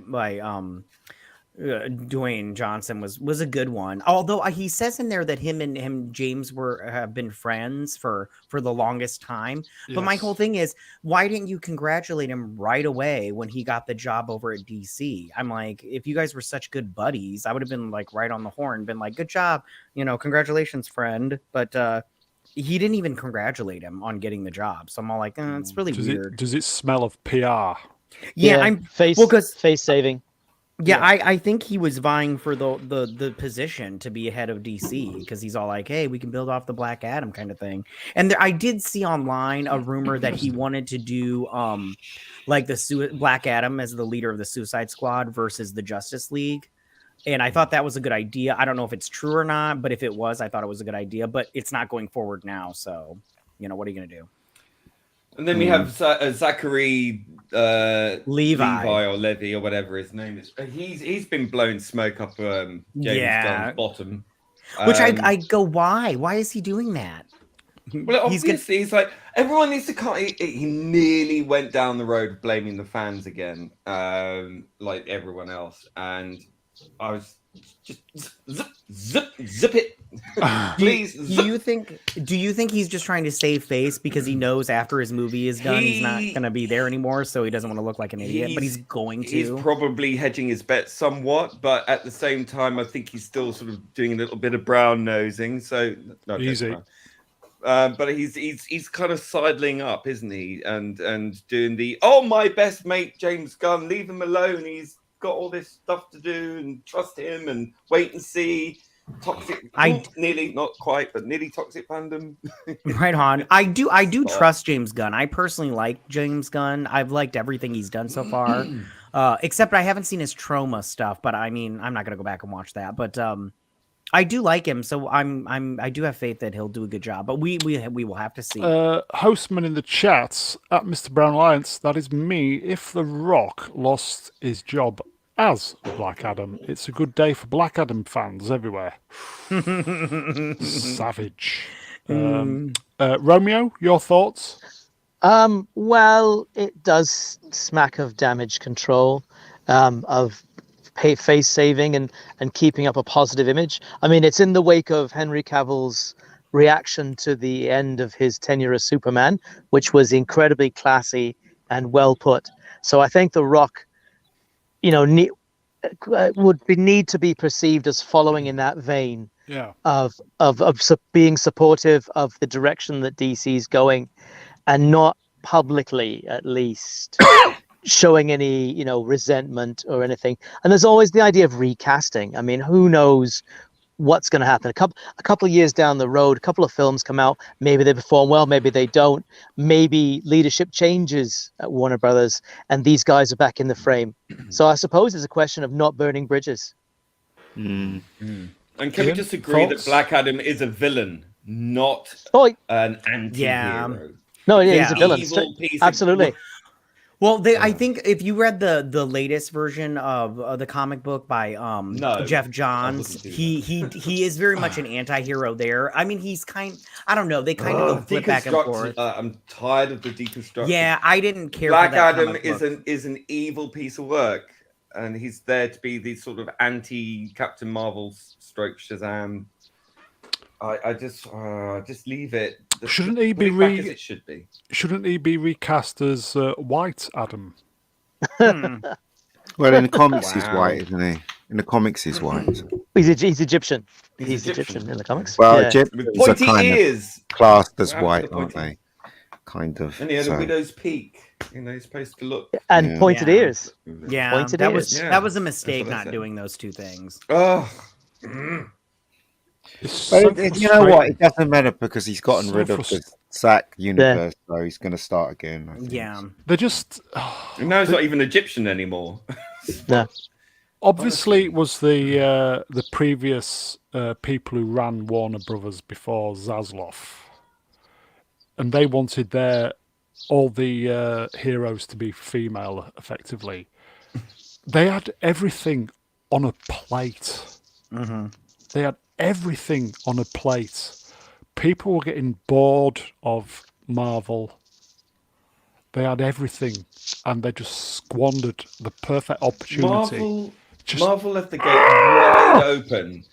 Dwayne Johnson was a good one. Although he says in there that him and James have been friends for the longest time. But my
Yes.
whole thing is, why didn't you congratulate him right away when he got the job over at DC? I'm like, if you guys were such good buddies, I would have been like right on the horn, been like, good job, congratulations, friend. But he didn't even congratulate him on getting the job. So I'm all like, it's really weird.
Does it smell of PR?
Yeah, I'm
face
well, 'cause-
face saving.
Yeah, I think he was vying for the position to be ahead of DC because he's all like, hey, we can build off the Black Adam kind of thing. And I did see online a rumor that he wanted to do like Black Adam as the leader of the Suicide Squad versus the Justice League. And I thought that was a good idea. I don't know if it's true or not, but if it was, I thought it was a good idea. But it's not going forward now. So, what are you going to do?
And then we have Zachary
Levi
or Levy or whatever his name is. He's been blowing smoke up James Gunn's bottom.
Which I go, why? Why is he doing that?
Well, obviously, he's like, everyone needs to he nearly went down the road blaming the fans again, like everyone else. And I was just zip it, please.
Do you think he's just trying to save face because he knows after his movie is done, he's not going to be there anymore, so he doesn't want to look like an idiot, but he's going to.
He's probably hedging his bets somewhat, but at the same time, I think he's still sort of doing a little bit of brown nosing. So
easy.
But he's kind of sidling up, isn't he? And doing the my best mate James Gunn, leave him alone. He's got all this stuff to do, and trust him, and wait and see. Toxic, nearly, not quite, but nearly toxic fandom.
Right on. I do trust James Gunn. I personally like James Gunn. I've liked everything he's done so far, except I haven't seen his Trauma stuff. But I mean, I'm not gonna go back and watch that. But I do like him, so I do have faith that he'll do a good job. But we will have to see.
Hostman in the chat at Mr. Brown Alliance. That is me. If The Rock lost his job as Black Adam, it's a good day for Black Adam fans everywhere. Savage. Romeo, your thoughts?
Well, it does smack of damage control, of face saving and keeping up a positive image. I mean, it's in the wake of Henry Cavill's reaction to the end of his tenure as Superman, which was incredibly classy and well put. So I think The Rock, would need to be perceived as following in that vein of being supportive of the direction that DC is going, and not publicly, at least, showing any resentment or anything. And there's always the idea of recasting. I mean, who knows what's going to happen? A couple of years down the road, a couple of films come out, maybe they perform well, maybe they don't, maybe leadership changes at Warner Brothers and these guys are back in the frame. So I suppose it's a question of not burning bridges.
And can we just agree that Black Adam is a villain, not an anti-hero?
No, he's a villain. Absolutely.
Well, I think if you read the latest version of the comic book by Jeff Johns, he is very much an anti-hero there. I mean, he's I don't know, they kind of flip back and forth.
I'm tired of the deconstruction.
Yeah, I didn't care.
Black Adam is an evil piece of work, and he's there to be the sort of anti-Captain Marvel stroke Shazam. I just leave it.
Shouldn't he be
as it should be?
Shouldn't he be recast as White Adam?
Well, in the comics he's white, isn't he? In the comics he's white.
He's Egyptian. He's Egyptian in the comics.
Well,
yeah.
Egyptians
With
are
pointy
kind
ears,
of classed as white, aren't they? Kind of.
And he had a widow's peak. He's supposed to look
and pointed ears.
Yeah,
pointed
that
ears.
that was a mistake not doing those two things.
Oh.
But you know what? It doesn't matter because he's gotten rid of the Zack universe, so he's going to start again. I think.
Yeah,
they're just.
Now he's not even Egyptian anymore.
No.
Obviously, it was the previous people who ran Warner Brothers before Zaslav, and they wanted all the heroes to be female. Effectively, they had everything on a plate.
Mm-hmm.
They had everything on a plate. People were getting bored of Marvel. They had everything, and they just squandered the perfect opportunity.
Marvel left the gate wide open.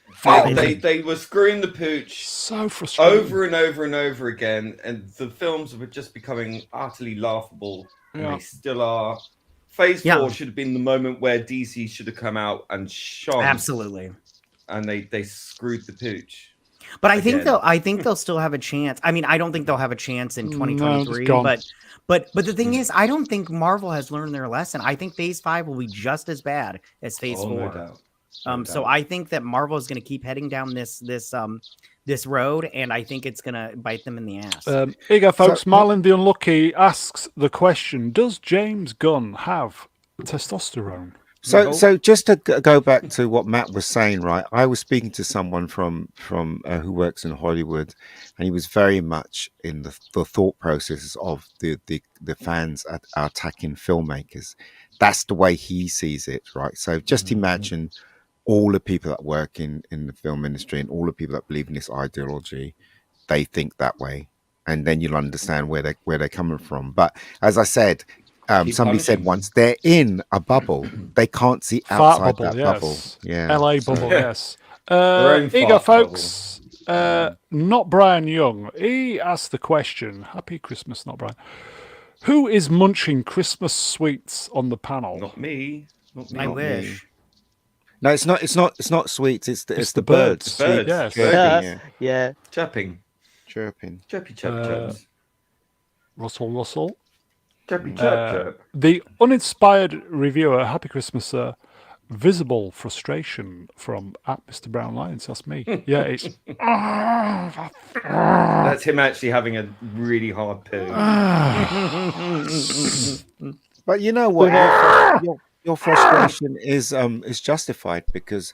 They were screwing the pooch
so frustrating
over and over and over again, and the films were just becoming utterly laughable, and they still are. Phase 4 should have been the moment where DC should have come out and shone.
Absolutely.
And they screwed the pooch.
But I think they'll still have a chance. I mean, I don't think they'll have a chance in 2023. But the thing is, I don't think Marvel has learned their lesson. I think Phase 5 will be just as bad as Phase 4.
No doubt.
So I think that Marvel is going to keep heading down this road, and I think it's going to bite them in the ass.
Here you go, folks. Marlon the Unlucky asks the question: does James Gunn have testosterone?
So just to go back to what Matt was saying, right? I was speaking to someone from who works in Hollywood, and he was very much in the thought processes of the fans are attacking filmmakers. That's the way he sees it, right? So just imagine all the people that work in the film industry and all the people that believe in this ideology, they think that way, and then you'll understand where they're coming from. But as I said, somebody said once, they're in a bubble. They can't see outside that bubble. Yeah,
LA bubble. Yes.
Their own
Here you go,
fart
folks. Not Brian Young. He asked the question. Happy Christmas, not Brian. Who is munching Christmas sweets on the panel?
Not me. Not me.
I wish.
no, it's not sweets. It's the birds.
The birds.
Yes.
Chirping,
Yeah.
Chirping.
chirping.
Chirpy chirp chirps.
Russell.
Chirpy chirp chirp.
The uninspired reviewer, Happy Christmas, sir. Visible frustration from at Mr. Brown Lions. That's me. Yeah, it's.
That's him actually having a really hard poo.
But you know what? Your frustration is justified because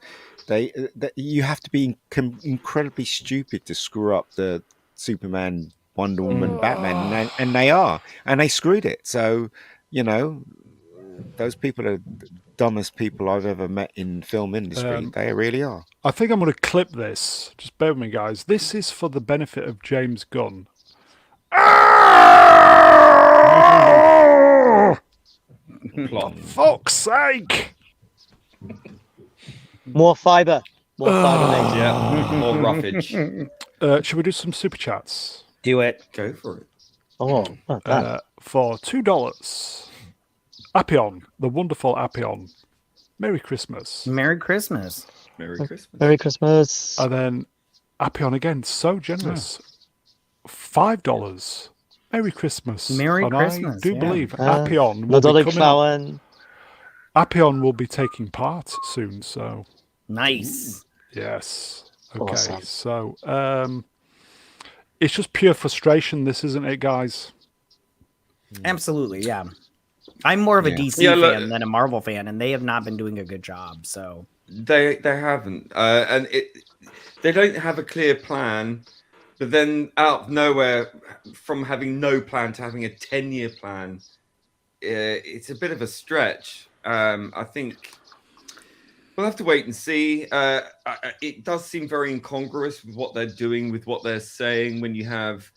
you have to be incredibly stupid to screw up the Superman, Wonder Woman, Batman, and they are, and they screwed it. So you know, those people are the dumbest people I've ever met in film industry. They really are.
I think I'm going to clip this. Just bear with me, guys. This is for the benefit of James Gunn.
Plot.
Fuck's sake!
More fiber. More fiber, mate.
Yeah. More roughage.
Should we do some super chats?
Do it.
Go for it.
Oh, not bad.
For $2. Appion, the wonderful Appion. Merry Christmas.
Merry Christmas.
Merry Christmas.
Merry Christmas.
And then Appion again, so generous. $5. Merry Christmas.
Merry
and
Christmas,
I do
yeah.
believe Appion will
Nadoli
be coming up.
Clowen.
Appion will be taking part soon, so
Nice.
yes. Okay,
Awesome.
so it's just pure frustration, this, isn't it, guys?
Absolutely, yeah. I'm more of a
Yeah.
DC
Yeah, look-
fan than a Marvel fan, and they have not been doing a good job. So
They haven't, and they don't have a clear plan. But then, out of nowhere, from having no plan to having a 10-year plan, it's a bit of a stretch. I think we'll have to wait and see. It does seem very incongruous with what they're doing, with what they're saying. When you have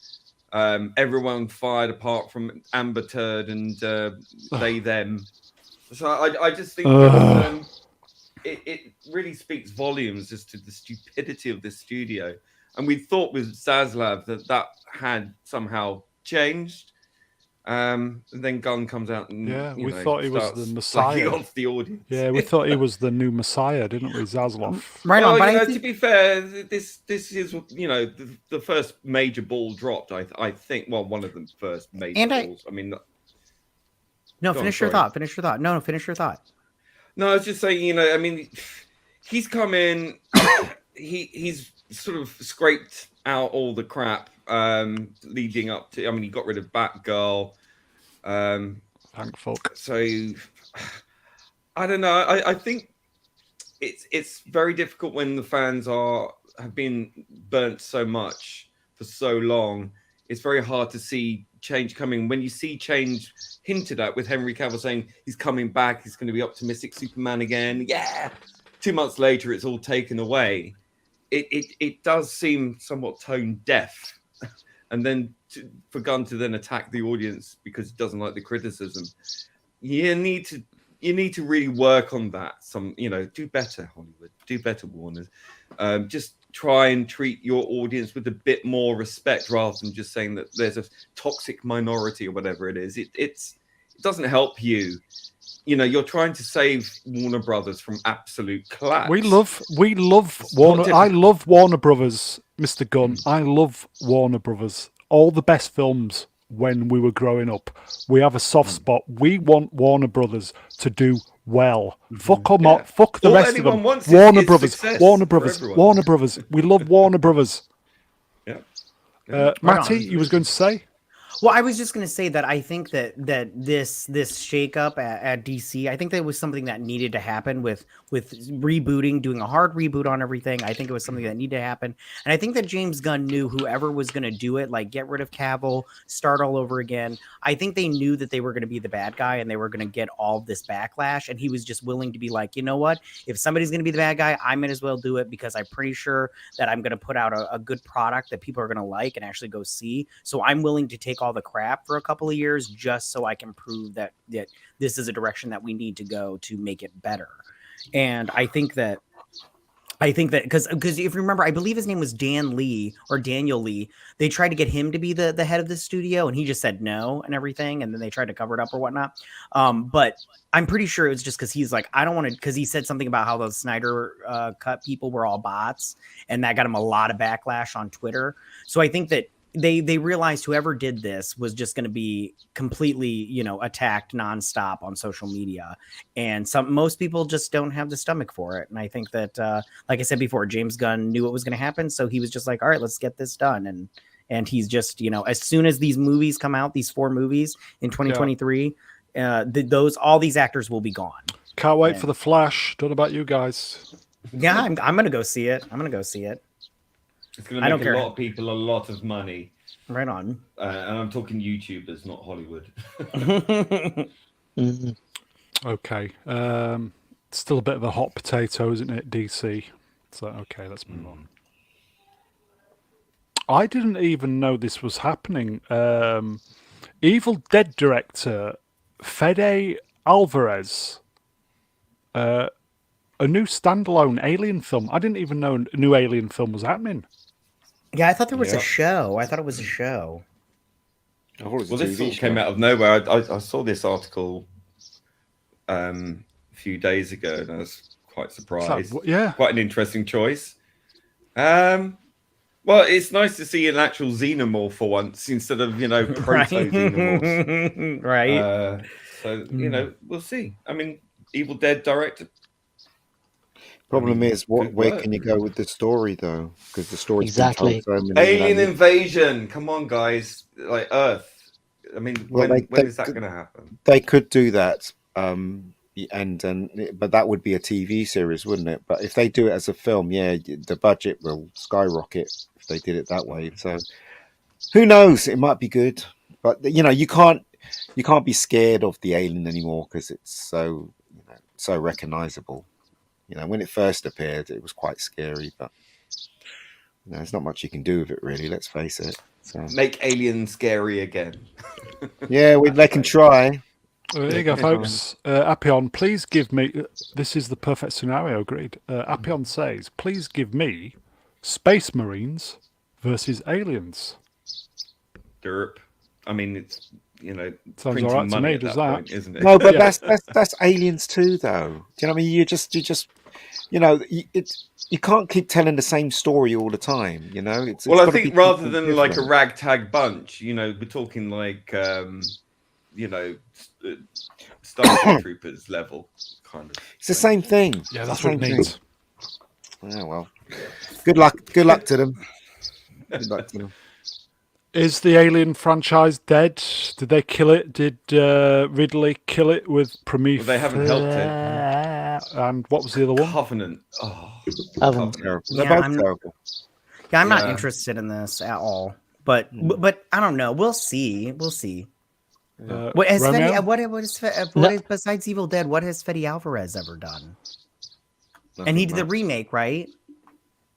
everyone fired apart from Amber Turd and they them, so I just think it really speaks volumes as to the stupidity of this studio. And we thought with Zaslav that had somehow changed. And then Gunn comes out and
we thought he was
starts
the Messiah.
slagging off the audience.
Yeah, we thought he was the new Messiah, didn't we, Zaslav?
right
Well,
on. But
you know,
I
to
think,
be fair, this is the first major ball dropped. I think. Well, one of the first major balls. I mean,
no,
Go
finish
on,
your
sorry.
thought. Finish your thought. No, finish your thought.
no, I was just saying. I mean, he's come in. He's sort of scraped out all the crap leading up to. I mean, he got rid of Batgirl.
Thank fuck.
So I don't know. I think it's very difficult when the fans have been burnt so much for so long. It's very hard to see change coming. When you see change hinted at with Henry Cavill saying he's coming back, he's going to be optimistic Superman again. Yeah. 2 months later, it's all taken away. It does seem somewhat tone deaf. And then for Gunn to then attack the audience because he doesn't like the criticism, you need to really work on that. Do better, Hollywood. Do better, Warner. Just try and treat your audience with a bit more respect rather than just saying that there's a toxic minority or whatever it is. It doesn't help you. You're trying to save Warner Brothers from absolute collapse.
We love Warner. I love Warner Brothers, Mr. Gunn. I love Warner Brothers. All the best films when we were growing up. We have a soft spot. We want Warner Brothers to do well. Fuck them up. Fuck the
All
rest of
anyone
them.
wants
Warner
is
Brothers.
success
Warner
for
Brothers.
everyone.
Warner Brothers. We love Warner Brothers.
Yeah.
Matty,
on.
you was going to say?
Well, I was just going to say that I think that this shakeup at DC, I think that was something that needed to happen with rebooting, doing a hard reboot on everything. I think it was something that needed to happen, and I think that James Gunn knew whoever was going to do it, like get rid of Cavill, start all over again. I think they knew that they were going to be the bad guy and they were going to get all of this backlash, and he was just willing to be like, you know what? If somebody's going to be the bad guy, I might as well do it because I'm pretty sure that I'm going to put out a good product that people are going to like and actually go see. So I'm willing to take all the crap for a couple of years just so I can prove that this is a direction that we need to go to make it better. And I think that because if you remember, I believe his name was Dan Lee or Daniel Lee. They tried to get him to be the head of the studio, and he just said no and everything. And then they tried to cover it up or whatnot. But I'm pretty sure it was just because he's like, I don't want to, because he said something about how those Snyder cut people were all bots, and that got him a lot of backlash on Twitter. So I think that they realized whoever did this was just going to be completely, attacked nonstop on social media. And most people just don't have the stomach for it. And I think that, like I said before, James Gunn knew what was going to happen. So he was just like, all right, let's get this done. And he's just, as soon as these movies come out, these 4 movies in 2023, all these actors will be gone.
Can't wait for The Flash. Don't know about you guys.
Yeah, I'm going to go see it.
It's going to make a lot of people a lot of money.
Right on.
And I'm talking YouTubers, not Hollywood.
Okay. Still a bit of a hot potato, isn't it, DC? So, okay, let's move on. I didn't even know this was happening. Evil Dead director Fede Alvarez, a new standalone Alien film. I didn't even know a new Alien film was happening.
Yeah, I thought there was a show. I thought it was a show.
Well, this sort of came out of nowhere. I saw this article a few days ago, and I was quite surprised.
Yeah,
quite an interesting choice. Well, it's nice to see an actual xenomorph for once instead of proto xenomorphs.
Right.
So we'll see. I mean, Evil Dead director.
Problem is, where can you go with the story though? Because the story's
exactly
been told so many
Alien invasion. Come on, guys! Like Earth. I mean, when is that going to happen?
They could do that, but that would be a TV series, wouldn't it? But if they do it as a film, yeah, the budget will skyrocket if they did it that way. So who knows? It might be good, but you can't be scared of the alien anymore because it's so recognizable. When it first appeared, it was quite scary, but there's not much you can do with it, really. Let's face it. So.
Make aliens scary again.
Yeah, they can try.
There you go, folks. Appion, please give me... This is the perfect scenario, agreed. Appion says, please give me Space Marines versus aliens.
Derp. I mean, it's...
sounds all right to me, does that?
point, isn't it?
No, but that's aliens too, though. Do you know what I mean? You just you can't keep telling the same story all the time. It's
I think rather than like a ragtag bunch, we're talking like Starship Troopers level kind of.
It's the same thing.
Yeah, that's what it needs.
Yeah, well, good luck to them. Good luck to them.
Is the Alien franchise dead? Did they kill it? Did Ridley kill it with Prometheus?
Well, they haven't helped it.
And what was the other one?
Covenant. Oh,
Covenant.
Terrible.
Yeah,
They're both terrible.
Yeah, I'm not interested in this at all. But I don't know. We'll see. What is besides Evil Dead? What has Fede Alvarez ever done? And he did the remake, right?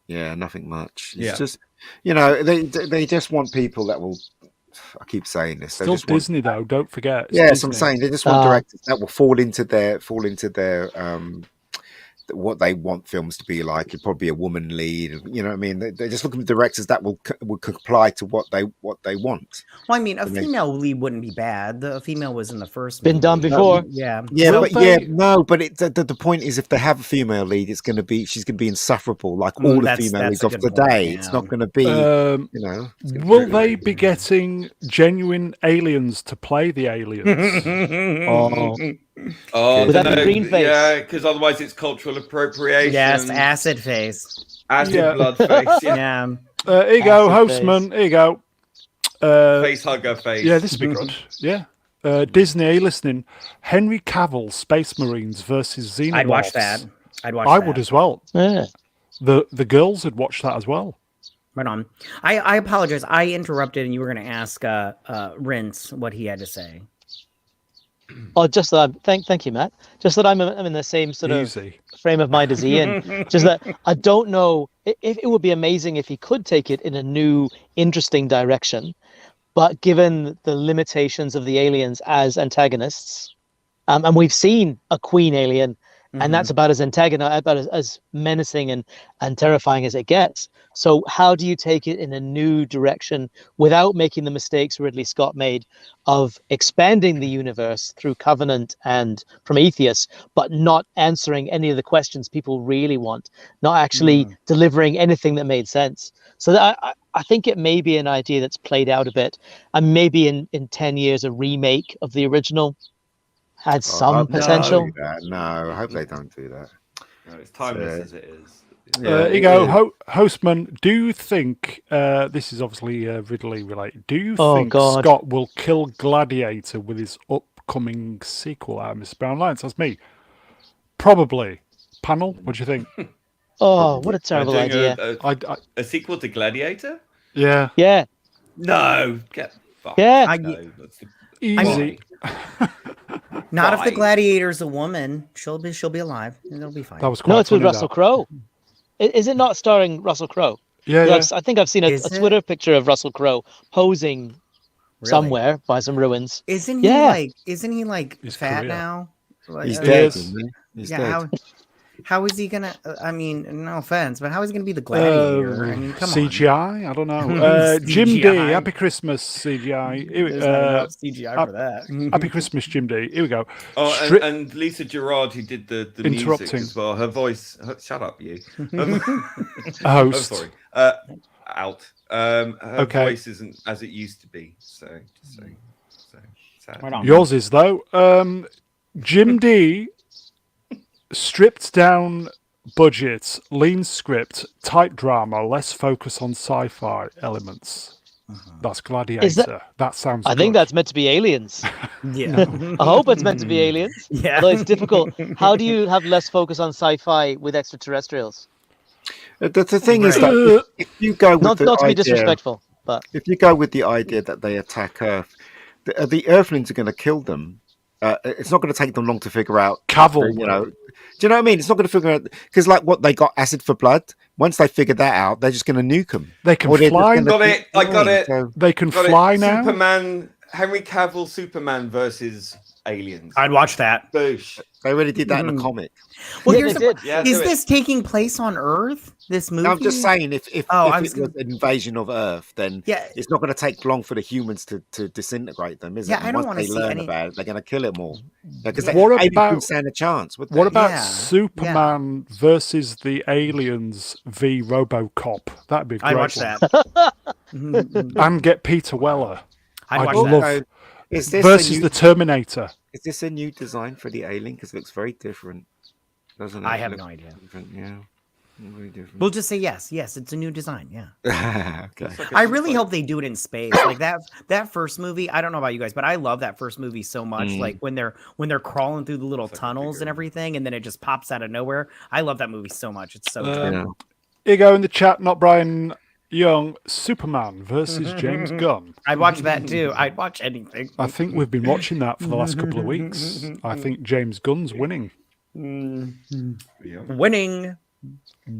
Yeah, nothing much. It's just they just want people that will. I keep saying this.
Still Disney though. Don't forget.
Yeah, that's what I'm saying. They just want directors that will fall into their what they want films to be like. It'd probably be a woman lead. You know what I mean? They're just looking for directors that will comply to what they want.
Well, I mean, a female lead wouldn't be bad. The female was in the first.
Been done before.
But
the point is, if they have a female lead, she's going to be insufferable, like all the female leads of the day. It's not going to be,
Will they be getting genuine aliens to play the aliens?
Would that be green face?
Yeah, because otherwise it's cultural appropriation.
Yes, acid face.
Acid blood face.
Yeah.
Here you go, Hostman. Here you go.
Face hugger face.
Yeah, this would be good. Yeah. Disney, are you listening? Henry Cavill, Space Marines versus Xenomorphs.
I'd watch that.
I would as well.
Yeah.
The girls would watch that as well.
Right on. I apologize. I interrupted, and you were going to ask Rince what he had to say.
Oh, just that. Thank you, Matt. Just that I'm in the same sort
Easy.
of frame of mind as Ian. Just that I don't know if it would be amazing if he could take it in a new, interesting direction, but given the limitations of the aliens as antagonists, and we've seen a queen alien, and that's about as as menacing and terrifying as it gets. So how do you take it in a new direction without making the mistakes Ridley Scott made of expanding the universe through Covenant and Prometheus, but not answering any of the questions people really want, not actually delivering anything that made sense? So that I think it may be an idea that's played out a bit, and maybe in 10 years a remake of the original had some potential.
No, I hope they don't do that.
No, it's timeless as it is.
Here you go, Hostman. Do you think this is obviously Ridley related? Do you think Scott will kill Gladiator with his upcoming sequel out of Mr. Brown Lions? That's me. Probably. Panel, what do you think?
Oh, what a terrible idea!
A sequel to Gladiator?
Yeah.
Yeah.
No. Get fucked.
Yeah.
No,
Easy.
Not if the gladiator's a woman. She'll be alive. And it'll be fine.
That was quite
No, it's with
funny,
Russell Crowe. Is it not starring Russell Crowe?
Yeah.
I think I've seen a Twitter picture of Russell Crowe posing somewhere by some ruins.
Isn't he like
His
fat
career.
now? Like,
He's dead. He's dead.
How is he gonna? I mean, no offense, but how is he gonna be the gladiator? I mean, come
CGI? I don't know. Jim D.
CGI.
Happy Christmas, CGI.
There's not enough CGI for that.
Happy Christmas, Jim D. Here we go.
Oh, and Lisa Gerard, who did the music
Interrupting.
as well. Her voice. Shut up, you.
Host.
Oh, sorry. Out. Her voice isn't as it used to be. So sad.
Right on.
Yours is though. Jim D. Stripped down budget, lean script, tight drama, less focus on sci-fi elements. That's Gladiator. That sounds.
I think that's meant to be aliens.
Yeah.
I hope it's meant to be aliens.
Yeah.
Although it's difficult. How do you have less focus on sci-fi with extraterrestrials?
The thing is that if you go with
Not
the
to be
idea,
disrespectful, but
if you go with the idea that they attack Earth, the Earthlings are going to kill them. It's not going to take them long to figure out.
Cavill,
do you know what I mean? It's not going to figure out because, like, what they got acid for blood. Once they figure that out, they're just going to nuke them.
They can fly.
I got it.
So,
they can fly now.
Superman, Henry Cavill, Superman versus aliens.
I'd watch that.
Boosh.
they already did that in the comic.
Well,
Yeah,
here's
they
the,
did.
Yeah,
is
do it.
this taking place on Earth? This movie?
No, I'm just saying, if it was an invasion of Earth, then it's not going to take long for the humans to disintegrate them, is it?
Yeah, I don't
Once
want
they
to see
learn
any.
about it, they're going to kill them all. Because
What
they
about-
wouldn't stand a chance? Would they?
What about
Yeah,
Superman versus the aliens v RoboCop? That'd be great.
I'd watch
one.
that.
And get Peter Weller.
I'd watch
love
that.
Is this
versus the Terminator.
Is this a new design for the alien? Because it looks very different, doesn't it?
I
It
have
looks
no idea.
different, yeah, very different.
We'll just say yes. Yes, it's a new design. Yeah.
Okay.
I really hope they do it in space. Like that first movie. I don't know about you guys, but I love that first movie so much. Like when they're crawling through the little tunnels and everything, and then it just pops out of nowhere. I love that movie so much. It's so good.
Yeah.
Here you go in the chat, not Brian Young. Superman versus James Gunn.
I'd watch that too. I'd watch anything.
I think we've been watching that for the last couple of weeks. I think James Gunn's winning.
Winning.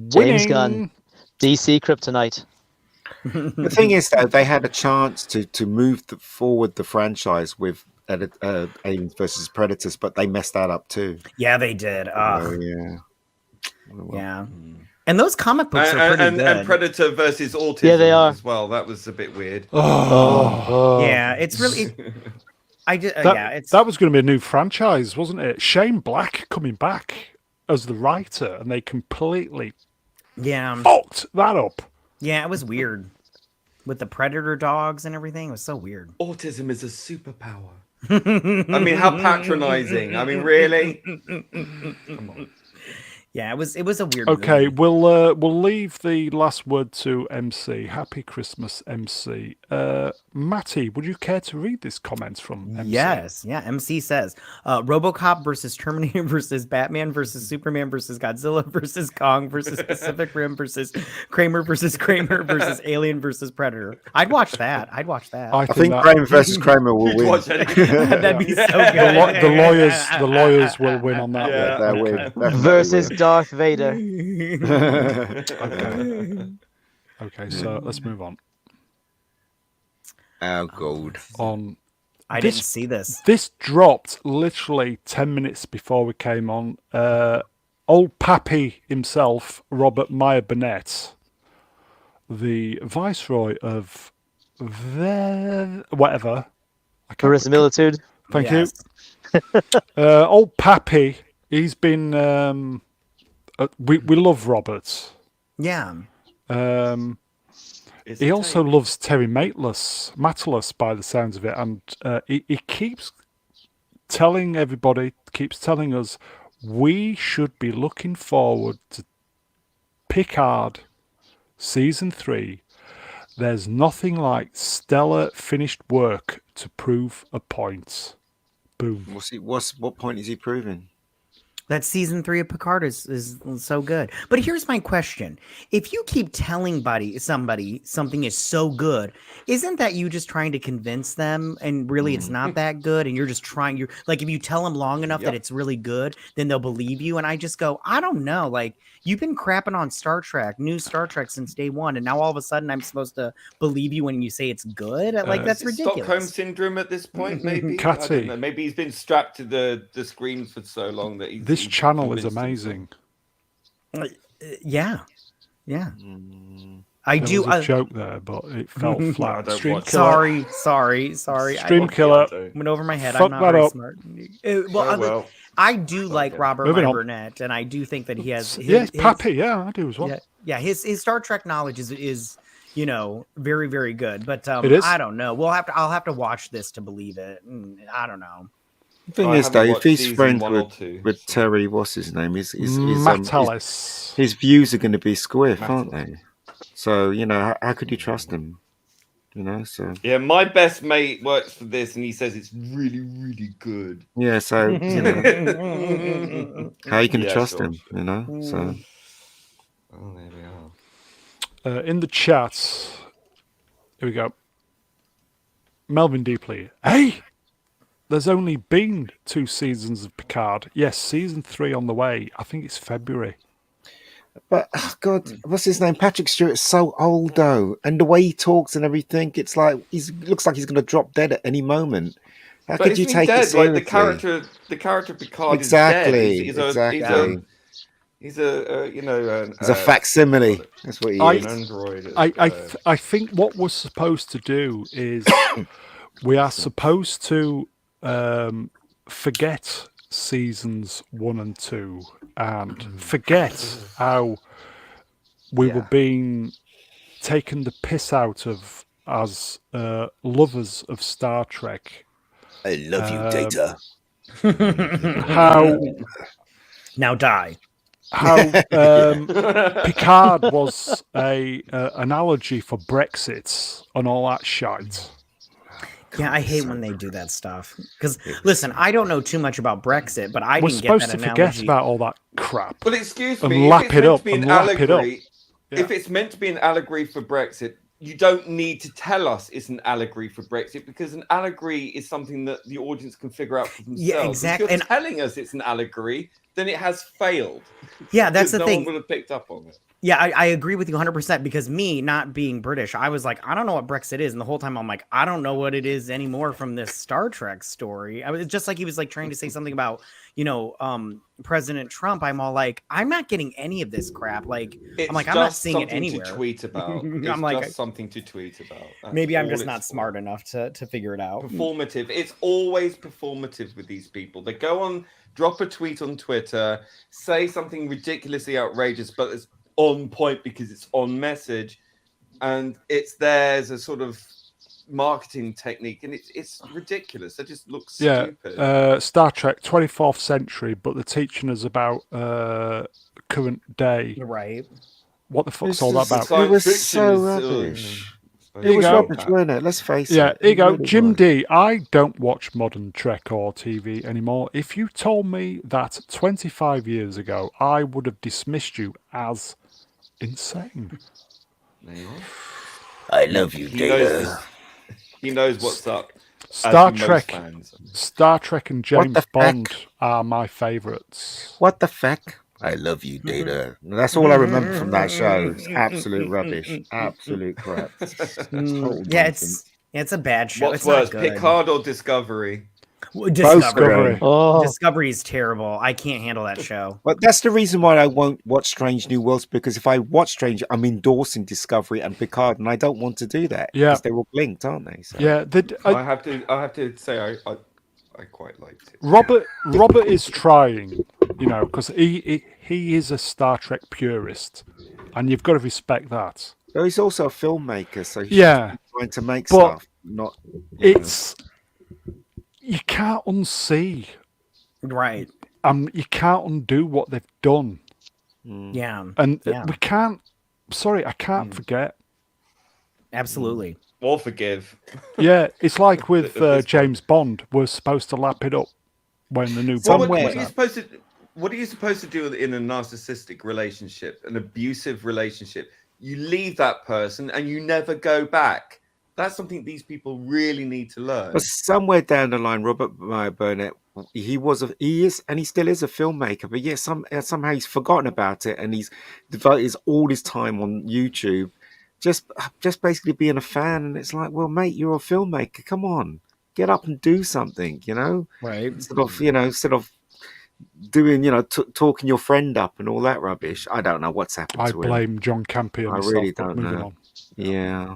James Gunn, DC Kryptonite.
The thing is, though, they had a chance to move forward the franchise with Aliens versus Predators, but they messed that up too.
Yeah, they did.
Oh, yeah.
Yeah. And those comic books are pretty good.
And Predator versus Autism
they are.
as well. That was a bit weird.
Yeah, it's really.
That was going to be a new franchise, wasn't it? Shane Black coming back as the writer, and they completely fucked that up.
Yeah, it was weird with the predator dogs and everything. It was so weird.
Autism is a superpower. I mean, how patronizing. I mean, really? Come on.
Yeah, it was a weird
Okay,
movie.
we'll leave the last word to MC. Happy Christmas, MC. Matty, would you care to read this comment from MC?
Yes, yeah. MC says, RoboCop versus Terminator versus Batman versus Superman versus Godzilla versus Kong versus Pacific Rim versus Kramer versus Alien versus Predator. I'd watch that.
I
I think
that
Kramer versus Kramer will
You'd
win.
watch anything.
That'd be so
the,
good.
the lawyers will win on that
Yeah.
one.
They'll win.
Okay.
Definitely
Versus
win.
Darth Vader.
Okay, so let's move on.
Oh, God.
On
I
This-
didn't see this.
This dropped literally 10 minutes before we came on. Old Pappy himself, Robert Meyer Burnett, the Viceroy of whatever. I can't-
Verisimilitude.
Thank
Yes.
you. Old Pappy, he's been. We love Robert.
Yeah.
It's
He
a
also
tape.
loves Terry Mateless by the sounds of it, and he keeps telling everybody, keeps telling us, we should be looking forward to Picard season 3. There's nothing like stellar finished work to prove a point. Boom.
What point is he proving?
That season 3 of Picard is so good. But here's my question. If you keep telling somebody something is so good, isn't that you just trying to convince them and really it's not that good and you're just trying you're like if you tell them long enough that it's really good, then they'll believe you. And I just go, I don't know. Like you've been crapping on Star Trek, new Star Trek since day one, and now all of a sudden I'm supposed to believe you when you say it's good? Like that's
Is it Stockholm
ridiculous.
syndrome at this point, maybe. I
Catty.
don't know. Maybe he's been strapped to the screen for so long that
This
he's
channel is
convinced
amazing.
Yeah. I
There
do.
was a joke there, but it fell
I
flat.
don't
Stream
watch-
killer.
Sorry.
Stream
I
killer.
went over my head.
Fuck
I'm not
that
very
up.
smart.
Well,
I do like Robert
Moving
Meyer
on.
Burnett, and I do think that he has.
Yes, Pappy. Yeah, I do as well.
Yeah. His Star Trek knowledge is very very good. But
It is.
I don't know. I'll have to watch this to believe it. I don't know.
The thing
I
is, though,
haven't
if
watched
he's
season
friends
1 or 2,
with
so-
Terry, what's his name? His
Matalis.
his views are going to be squiff, aren't they? So, how could you trust him? So
Yeah, my best mate works for this, and he says it's really, really good.
yeah, so how you can
Yeah,
trust
sure.
him? So
Oh, there we are.
In the chat, here we go. Melvin Deeply. Hey, there's only been 2 seasons of Picard. Yes, season 3 on the way. I think it's February.
But God, what's his name? Patrick Stewart's so old though, and the way he talks and everything, it's like looks like he's going to drop dead at any moment. How
But
could you
isn't he
take
dead?
it seriously?
Like the character Picard
Exactly,
is dead.
exactly.
He's a
He's a facsimile. That's what he
I-
is.
an android.
I think what we're supposed to do is we are supposed to forget seasons 1 and 2 and forget how we were being taken the piss out of as lovers of Star Trek.
I love you, Data.
How
Now die.
Picard was a analogy for Brexit and all that shite.
Yeah, I hate when they do that stuff. Because listen, I don't know too much about Brexit, but I
We're
didn't get
supposed
that
to
analogy.
forget about all that crap.
But excuse
And
me,
lap
if it's
it
meant
up,
to be an
and lap it up.
allegory, if it's meant to be an allegory for Brexit, you don't need to tell us it's an allegory for Brexit, because an allegory is something that the audience can figure out for themselves.
Yeah, exactly.
If you're
And-
telling us it's an allegory, then it has failed.
Yeah, that's
Because
the
no
thing.
one would have picked up on it.
Yeah, I agree with you 100% because me not being British, I was like, I don't know what Brexit is. And the whole time I'm like, I don't know what it is anymore from this Star Trek story. I was just like, he was like trying to say something about, President Trump. I'm all like, I'm not getting any of this crap. Like,
It's
I'm like, I'm not
just
seeing it
something
anywhere.
to tweet about. It's
I'm like,
just something to tweet about. That's
Maybe I'm
all
just
it's
not
for.
smart enough to figure it out.
Performative. It's always performative with these people. They go on, drop a tweet on Twitter, say something ridiculously outrageous, but it's on point because it's on message, and it's there as a sort of marketing technique, and it's ridiculous. It just looks stupid.
Star Trek 24th century, but they're teaching us about current day.
Right.
What the fuck's
This
all that
is-
about?
Science
It was
fiction
so
is,
rubbish.
Here
It
you
was
go.
rubbish, wasn't it? Let's face
Yeah,
it.
here you go.
It really
Jim
was.
D, I don't watch modern Trek or TV anymore. If you told me that 25 years ago, I would have dismissed you as insane.
There you are.
I love you,
He knows, he knows what's up.
Star
as do most
Trek,
fans.
Star Trek and
What
James
the
Bond
heck?
are my favourites.
What the feck? I love you, Data. That's all I remember from that show. It's absolute rubbish. Absolute crap. Total
Yeah,
nonsense.
it's a bad show.
What's
it's
worse,
not good.
Picard or Discovery?
Discovery.
Discovery.
Oh,
Discovery is terrible. I can't handle that show.
But that's the reason why I won't watch Strange New Worlds, because if I watch Strange, I'm endorsing Discovery and Picard, and I don't want to do that.
Yeah.
Because they're all linked, aren't they? So.
Yeah,
I have to say I quite liked it.
Robert is trying, because he is a Star Trek purist, and you've got to respect that.
Though he's also a filmmaker, so he's
Yeah,
trying to make
but
stuff. Not
it's you can't unsee,
Right.
you can't undo what they've done,
Yeah.
and
Yeah.
we can't. Sorry, I can't forget.
Absolutely.
Or forgive.
Yeah, it's like with
At this
James Bond. We're supposed to lap it up when the new
So
Bond
what
comes
are you
out.
supposed to? What are you supposed to do in a narcissistic relationship, an abusive relationship? You leave that person and you never go back. That's something these people really need to learn.
But somewhere down the line, Robert Burnett, he is, and he still is a filmmaker. But yeah, somehow he's forgotten about it, and he's devoted all his time on YouTube, just basically being a fan. And it's like, well, mate, you're a filmmaker. Come on, get up and do something.
Right.
Instead of doing, talking your friend up and all that rubbish. I don't know what's happened
I
to him.
blame John Campion.
I
himself,
really
but
don't
moving
know.
on.
Yeah.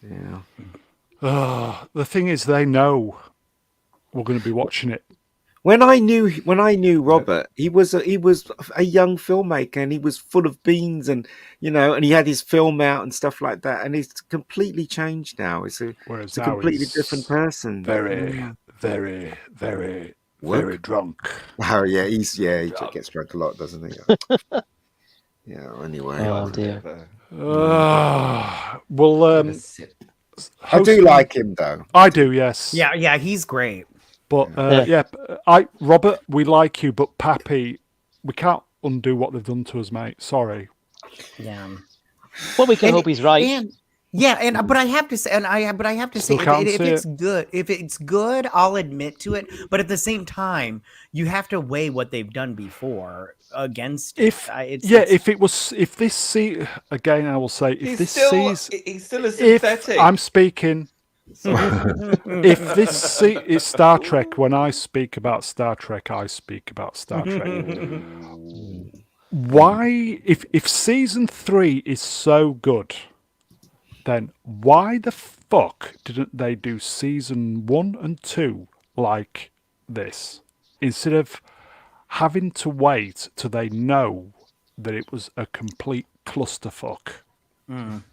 Yeah.
The thing is, they know we're going to be watching it.
When I knew Robert, he was a young filmmaker, and he was full of beans, and and he had his film out and stuff like that, and he's completely changed now.
Whereas
It's a
now
completely
he's
different person.
Very,
Yeah.
very, very,
Work?
very drunk.
Oh yeah, he gets drunk a lot, doesn't he? Yeah. Anyway,
oh dear.
Well,
Sip.
I do like him though.
I do, yes.
Yeah, yeah, he's great.
But Robert, we like you, but Pappy, we can't undo what they've done to us, mate. Sorry.
Yeah.
Well, we can
And-
hope he's right.
And but I have to say,
Still can't
if
see
it's good, I'll admit to it. But at the same time, you have to weigh what they've done before against it.
If this season, again, I will say, if
He's still a synthetic.
if I'm speaking, if this is Star Trek, when I speak about Star Trek, I speak about Star Trek. Why, if season 3 is so good, then why the fuck didn't they do season 1 and 2 like this, instead of having to wait till they know that it was a complete clusterfuck, and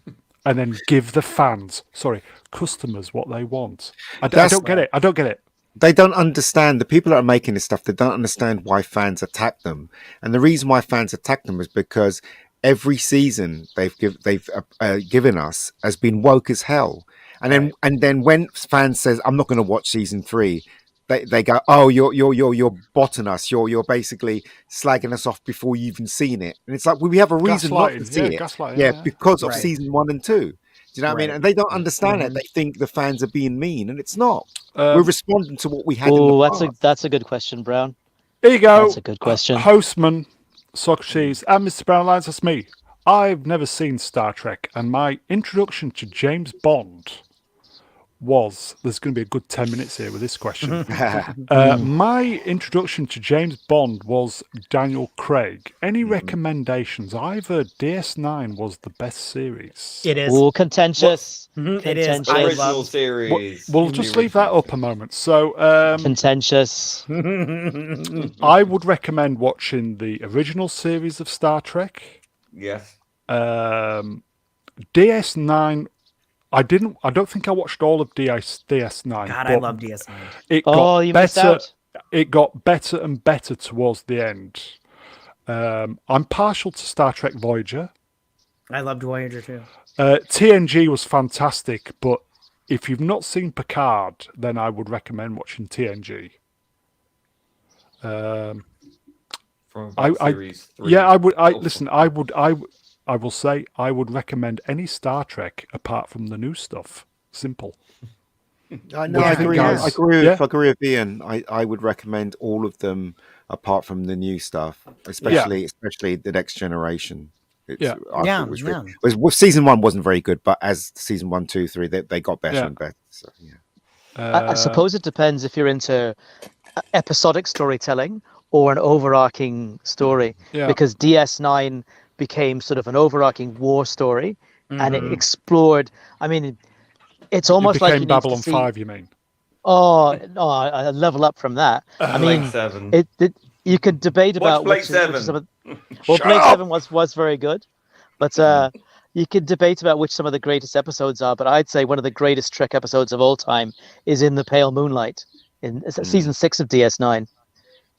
then give the customers what they want? I don't get it. I don't get it.
They don't understand. The people that are making this stuff, they don't understand why fans attack them. And the reason why fans attack them is because every season they've given us has been woke as hell. And then when fans says, "I'm not going to watch season 3," they go, "Oh, you're botting us. You're basically slagging us off before you've even seen it." And it's like, well, we have a reason not to see it.
Gaslighting,
Because of
Right.
season 1 and 2. Do you know what I mean?
Right.
And they don't understand it. They think the fans are being mean, and it's not.
Um,
We're responding to what we had in
Oh,
the
that's
past.
that's a good question, Brown.
Here you go.
That's a good question.
Hostman, Socrates, and Mr. Brown Lines, that's me. I've never seen Star Trek, and my introduction to James Bond was, there's going to be a good 10 minutes here with this question. My introduction to James Bond was Daniel Craig. Any recommendations? I've heard DS9 was the best series.
It is.
Oh, contentious.
It is.
Contentious.
I
Original
love.
series.
We'll just leave that up a moment. So,
Contentious.
I would recommend watching the original series of Star Trek.
Yes.
DS9, I don't think I watched all of DS9.
God,
but
I love DS9.
It
Oh,
got
you missed
better.
out.
It got better and better towards the end. I'm partial to Star Trek Voyager.
I loved Voyager too.
TNG was fantastic, but if you've not seen Picard, then I would recommend watching TNG.
From series 3.
Yeah, I would. Listen. I will say I would recommend any Star Trek apart from the new stuff. Simple.
I
What do you think, guys?
I agree
Yeah?
with Ian. I would recommend all of them apart from the new stuff, especially the Next Generation. I thought it was really, season 1 wasn't very good, but as season 1, 2, 3, they got better and better. So,
I suppose it depends if you're into episodic storytelling or an overarching story, because DS9 became sort of an overarching war story, and it explored. I mean, it's almost like you need
Babylon
to see,
5. You mean?
Oh no, I level up from that. I mean,
Blake 7.
You could debate about
Blake
which
7.
some of, well, Blake 7 was very good, but you could debate about which some of the greatest episodes are. But I'd say one of the greatest Trek episodes of all time is in the Pale Moonlight in season 6 of DS9,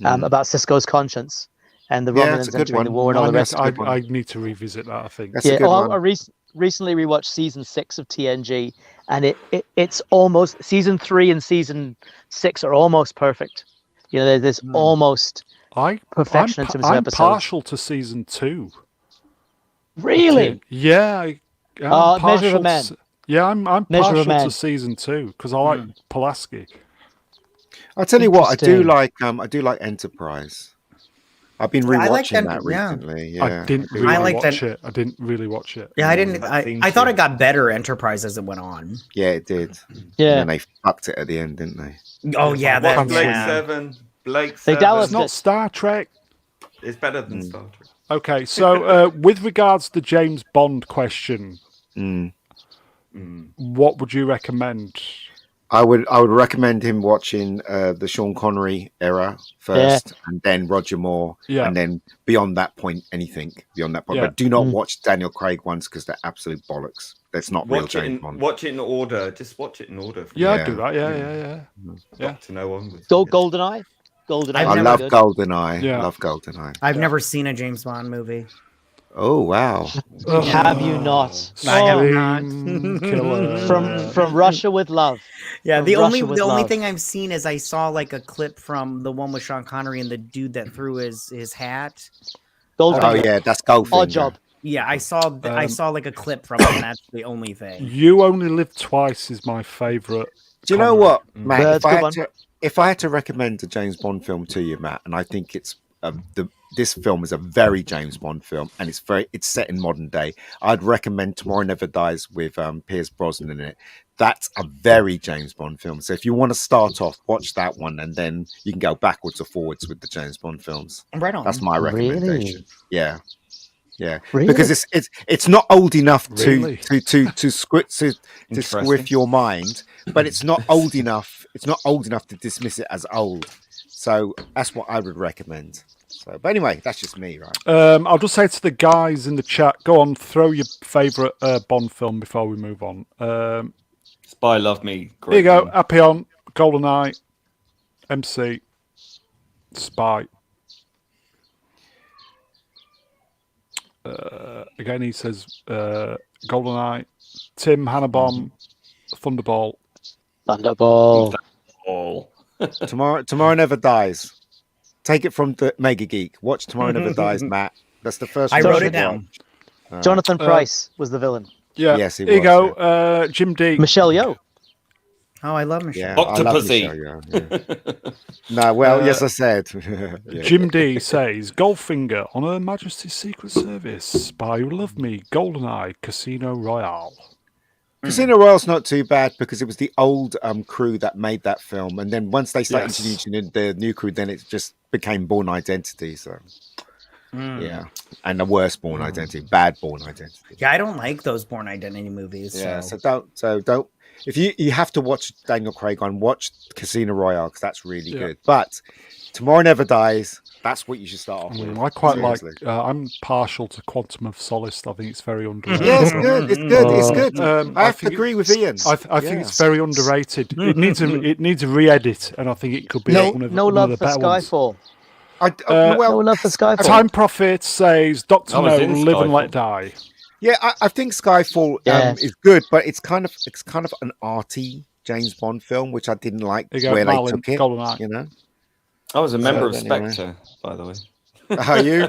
about Sisko's conscience and the Romulans entering the war and all the rest.
I need to revisit that. I think.
That's a good one.
I recently rewatched season 6 of TNG, and it's almost season 3 and season 6 are almost perfect. You know, there's almost perfection in terms of episodes.
I'm partial to season 2.
Really?
Yeah. I'm
Measure of a Man.
I'm partial to season 2 because I like Pulaski.
I'll tell you what, I do like Enterprise. I've been rewatching that recently. Yeah,
I didn't really watch it. I didn't really watch it.
Yeah, I didn't. I thought it got better Enterprise as it went on.
Yeah, it did.
Yeah,
and they fucked it at the end, didn't they?
Oh yeah, that's
Blake 7. Blake 7.
It's not Star Trek.
It's better than Star Trek.
Okay, so with regards to the James Bond question, what would you recommend?
I would recommend him watching the Sean Connery era first, and then Roger Moore, and then beyond that point, anything beyond that point.
Yeah.
But do not watch Daniel Craig ones because they're absolute bollocks. That's not real James Bond.
Watch it in order. Just watch it in order.
I'd do that. Yeah.
To know on.
GoldenEye.
I love GoldenEye.
Yeah.
Love GoldenEye.
I've never seen a James Bond movie.
Oh wow!
Have you not?
I have not.
From Russia with Love.
Yeah,
From
the
Russia
only
with Love.
thing I've seen is I saw like a clip from the one with Sean Connery and the dude that threw his hat.
Goldfinger.
Oh yeah, that's Goldfinger.
Odd Job.
Yeah, I saw like a clip from it, and that's the only thing.
You Only Live Twice is my favourite.
Do you know what, Matt?
That's
If I had to recommend a James Bond film to you, Matt, and I think it's this film is a very James Bond film, and it's set in modern day. I'd recommend Tomorrow Never Dies with Pierce Brosnan in it. That's a very James Bond film. So if you want to start off, watch that one, and then you can go backwards or forwards with the James Bond films.
Right on.
That's my recommendation.
Really?
Yeah.
Really?
Because it's not old enough
Really?
to squiff your mind, but it's not old enough. It's not old enough to dismiss it as old. So that's what I would recommend. So, but anyway, that's just me, right?
I'll just say to the guys in the chat, go on, throw your favourite Bond film before we move on.
Spy Love Me.
Here you go. Happy on. GoldenEye. MC. Spy. Again, he says GoldenEye. Tim Hannabom. Thunderball.
Tomorrow Never Dies. Take it from the Mega Geek. Watch Tomorrow Never Dies, Matt. That's the first
I
one
wrote
you
it down.
watch.
Jonathan Price was the villain.
Yeah.
Yes, he
Here you
was,
go. Jim D.
Michelle Yeoh.
Oh, I love Michelle.
Yeah, I love
Octopussy.
Michelle Yeoh, yeah. No, well, yes, I said. Yeah.
Jim D says Goldfinger on Her Majesty's Secret Service. Spy Who Loved Me. GoldenEye. Casino Royale.
Casino Royale's not too bad because it was the old crew that made that film, and then once they started introducing the new crew, then it just became Bourne Identity. So, yeah, and the worst Bourne Identity, bad Bourne Identity.
Yeah, I don't like those Bourne Identity movies.
Yeah, so don't. If you have to watch Daniel Craig on, watch Casino Royale because that's really good. But Tomorrow Never Dies. That's what you should start off with.
I quite
seriously.
like. I'm partial to Quantum of Solace. I think it's very underrated.
Yeah, it's good. It's good. It's good. I have to agree with Ian.
I think it's very underrated. It needs a re-edit, and I think it could be one of
No
the
Love for
better ones.
Skyfall. No love for Skyfall.
Time Prophet says Doctor
I
No,
was in
Live and
Skyfall.
Let Die.
Yeah, I think Skyfall
Yes.
is good, but it's kind of an arty James Bond film, which I didn't like
There you go,
where
Marlon,
they took it.
GoldenEye.
You know,
I was a member of
anyway.
Spectre, by the way.
Are you?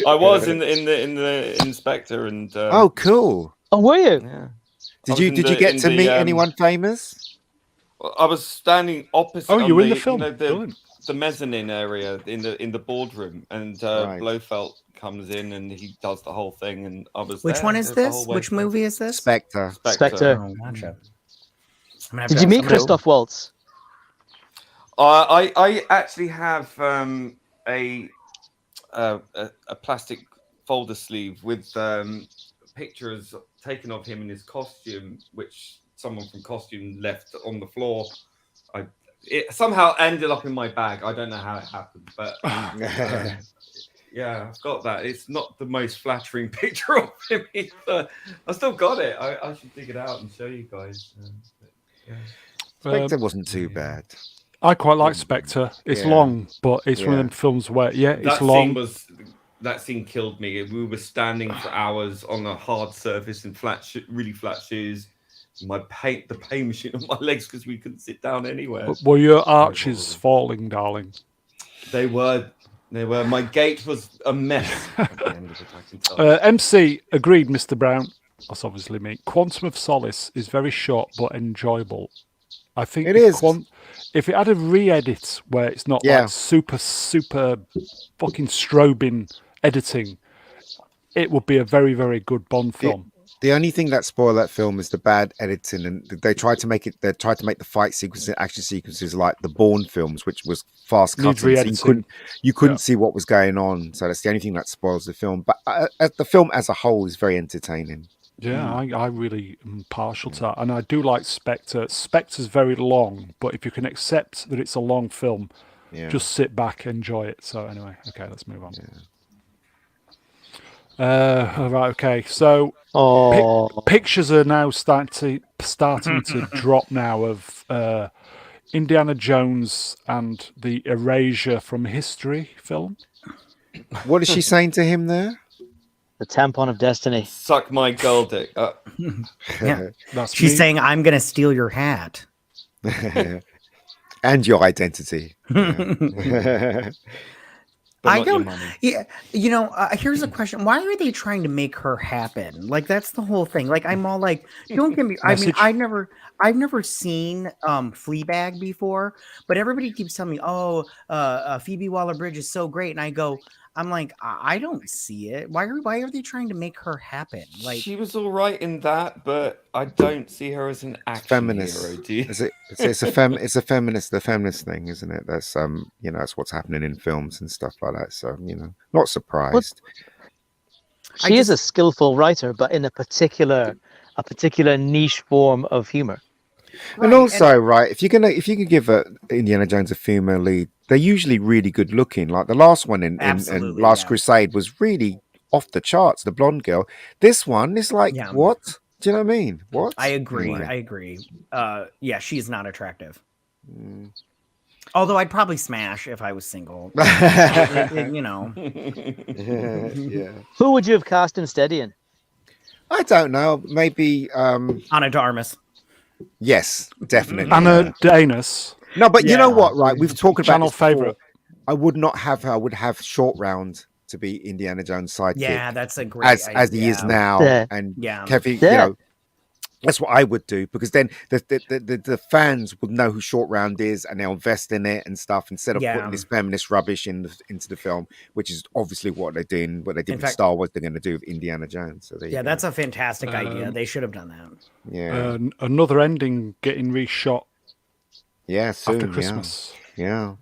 I was in the Inspector, and
Oh, cool.
Oh, were you?
yeah.
Did you get to meet anyone famous?
I was standing opposite.
Oh, you were in the
You
film.
know,
Brilliant.
the mezzanine area in the boardroom, and
Right.
Blofeld comes in and he does the whole thing, and I was.
Which
there
one is
the
this?
whole way
Which
through.
movie is this?
Spectre.
Spectre.
Oh, gotcha.
Did you meet Christoph Waltz?
I actually have a plastic folder sleeve with pictures taken of him in his costume, which someone from costume left on the floor. It somehow ended up in my bag. I don't know how it happened, but yeah, I've got that. It's not the most flattering picture of him either. I still got it. I should dig it out and show you guys. Yeah.
Spectre wasn't too bad.
I quite like Spectre. It's
Yeah.
long, but it's one of
Yeah.
them films where, it's
That
long.
that scene killed me. We were standing for hours on a hard surface in really flat shoes. The pain machine on my legs because we couldn't sit down anywhere.
Were your arches falling, darling?
They were. My gait was a mess. At the end of it, I can tell.
MC agreed, Mr. Brown. That's obviously me. Quantum of Solace is very short but enjoyable. I think
It is.
If it had a re-edit where it's not
Yeah.
like super fucking strobing editing, it would be a very, very good Bond film.
The only thing that spoiled that film is the bad editing, and they tried to make the fight sequences, action sequences like the Bourne films, which was fast
Needs
cutting. So
re-editing.
you couldn't see what was going on. So that's the only thing that spoils the film. But the film as a whole is very entertaining.
Yeah, I really am partial to that. And I do like Spectre. Spectre's very long, but if you can accept that it's a long film,
Yeah.
just sit back, enjoy it. So anyway, okay, let's move on. All right, okay. So pictures are now starting to drop now of Indiana Jones and the Erasure from History film.
What is she saying to him there?
The tampon of destiny.
Suck my girl dick.
Yeah.
That's
She's
me.
saying, "I'm gonna steal your hat."
And your identity.
But
I
not your
don't.
money.
Yeah, here's a question: why are they trying to make her happen? Like that's the whole thing. Like I'm all like, don't get me. I mean,
Message.
I've never seen Fleabag before, but everybody keeps telling me, "Oh, Phoebe Waller-Bridge is so great," and I'm like, I don't see it. Why are they trying to make her happen? Like
She was all right in that, but I don't see her as an action
Feminist.
hero. Do you?
It's a feminist thing, isn't it? That's that's what's happening in films and stuff like that. So not surprised.
She is a skillful writer, but in a particular niche form of humor.
And also, right, if you can give Indiana Jones a female lead, they're usually really good looking. Like the last one in
Absolutely,
Last
yeah.
Crusade was really off the charts. The blonde girl. This one is like,
Yeah.
what? Do you know what I mean? What?
I agree.
Anyway.
I agree. Yeah, she's not attractive. Although I'd probably smash if I was single. You know.
yeah.
Who would you have cast instead, Ian?
I don't know. Maybe.
Anna de Armas.
Yes, definitely.
Anna Danis.
No, but you know
Yeah.
what? Right, we've talked about
Channel
this before.
favourite.
I would not have her. I would have Short Round to be Indiana Jones' sidekick.
Yeah, that's a great
as he is now,
Yeah.
and
Yeah.
Kevin,
Yeah.
that's what I would do, because then the fans would know who Short Round is, and they'll invest in it and stuff, instead of
Yeah.
putting this feminist rubbish into the film, which is obviously what they're doing. What they did
In
with
fact-
Star Wars, they're going to do with Indiana Jones. So there you
Yeah,
go.
that's a fantastic idea. They should have done that.
yeah,
Another ending getting reshot
yeah. Soon,
after Christmas.
yeah.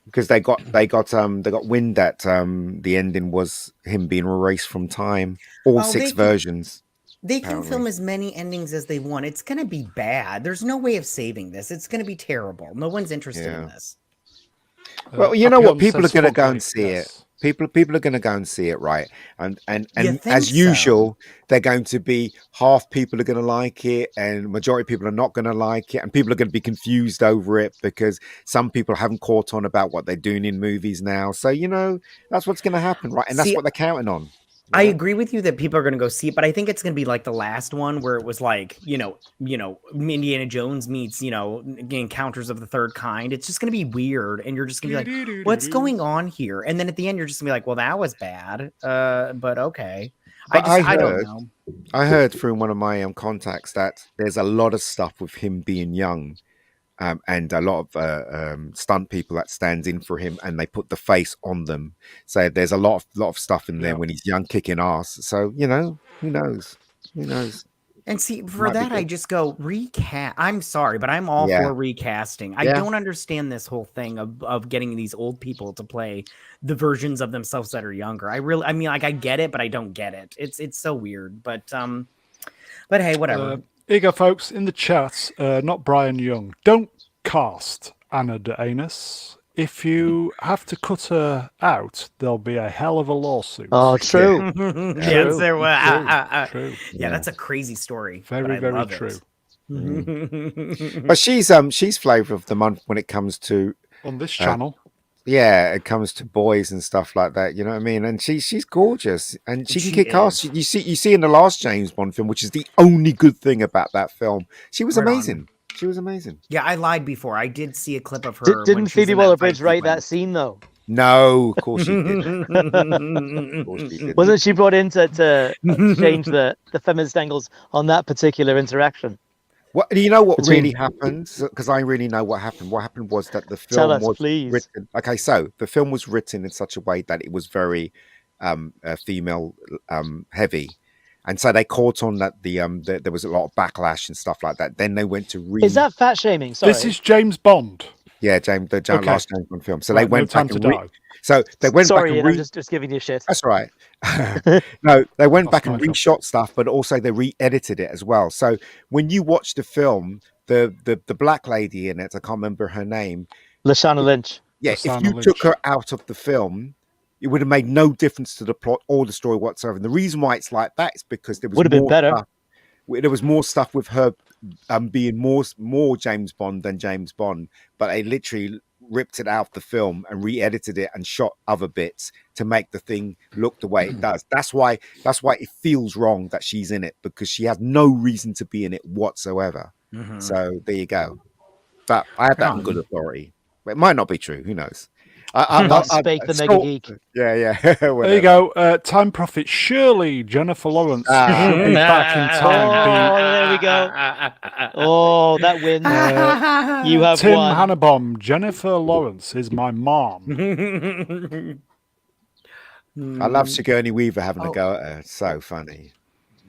Because they got wind that the ending was him being erased from time. All
Oh,
6
they can-
versions.
They can
Apparently.
film as many endings as they want. It's going to be bad. There's no way of saving this. It's going to be terrible. No one's interested in
Yeah.
this.
Well, you know
Happy
what?
on
People are
says
going to go
Foggy,
and see
yes.
People are going to go and see it, right? And
You think
as
so?
usual, they're going to be half people are going to like it, and majority of people are not going to like it, and people are going to be confused over it because some people haven't caught on about what they're doing in movies now. So that's what's going to happen, right? And that's
See,
what they're counting on.
I agree with you that people are going to go see it, but I think it's going to be like the last one where it was like, Indiana Jones meets, Encounters of the Third Kind. It's just going to be weird. And you're just going to be like, what's going on here? And then at the end, you're just gonna be like, well, that was bad. But okay.
But
I don't know.
I heard through one of my contacts that there's a lot of stuff with him being young. And a lot of stunt people that stands in for him, and they put the face on them. So there's a lot of stuff in there when he's young, kicking ass. So who knows? Who knows?
And see, for that, I just go recast. I'm sorry, but I'm all for recasting. I don't understand this whole thing of getting these old people to play the versions of themselves that are younger. I mean, like I get it, but I don't get it. It's so weird. But hey, whatever.
Here you go, folks, in the chat, not Brian Young. Don't cast Anna de Anis. If you have to cut her out, there'll be a hell of a lawsuit.
Oh, true.
Yes, there was.
True.
Yeah, that's a crazy story.
Very, very true.
But she's flavor of the month when it comes to
on this channel.
Yeah, it comes to boys and stuff like that. You know what I mean? And she's gorgeous, and she can kick ass. You see in the last James Bond film, which is the only good thing about that film. She was amazing. She was amazing.
Yeah, I lied before. I did see a clip of her.
Didn't Phoebe Waller-Bridge write that scene though?
No, of course she did. Of course she did.
Wasn't she brought in to change the feminist angles on that particular interaction?
What do you know? What really happened? Because I really know what happened. What happened was that the film was written. Okay, so the film was written in such a way that it was very female heavy, and so they caught on that there was a lot of backlash and stuff like that. Then they went to
Is that fat shaming? Sorry.
This is James Bond.
Yeah, last James Bond film. So they went back and
Sorry, I'm just giving you shit.
That's right. No, they went back and reshot stuff, but also they re-edited it as well. So when you watch the film, the black lady in it, I can't remember her name,
Lashana Lynch.
Yeah, if you took her out of the film, it would have made no difference to the plot or the story whatsoever. And the reason why it's like that is because there was
would have been better.
There was more stuff with her being more James Bond than James Bond, but they literally ripped it out of the film and re-edited it and shot other bits to make the thing look the way it does. That's why it feels wrong that she's in it, because she has no reason to be in it whatsoever. Mm-hmm. So there you go. But I have that on good authority. It might not be true. Who knows?
I'll speak the mega geek.
Yeah.
There you go. Time Prophet. Surely Jennifer Lawrence should be back in time.
Oh, there we go. Oh, that wins. You have
Tim
won.
Hannabom. Jennifer Lawrence is my mom.
I love Sigourney Weaver having a go at her. So funny.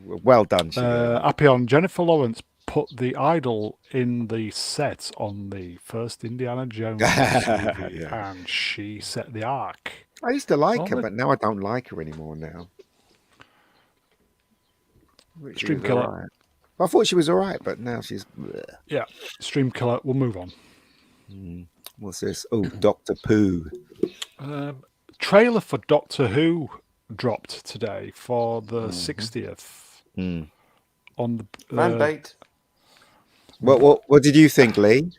Well done, Sigourney.
Appion. Jennifer Lawrence put the idol in the set on the first Indiana Jones movie, and she set the arc.
I used to like her, but now I don't like her anymore now.
Stream Killer.
Right. I thought she was all right, but now she's... Bleh.
Yeah, Stream Killer. We'll move on.
What's this? Oh, Doctor Pooh.
Trailer for Doctor Who dropped today for the 60th. On the
fan bait.
What did you think, Lee?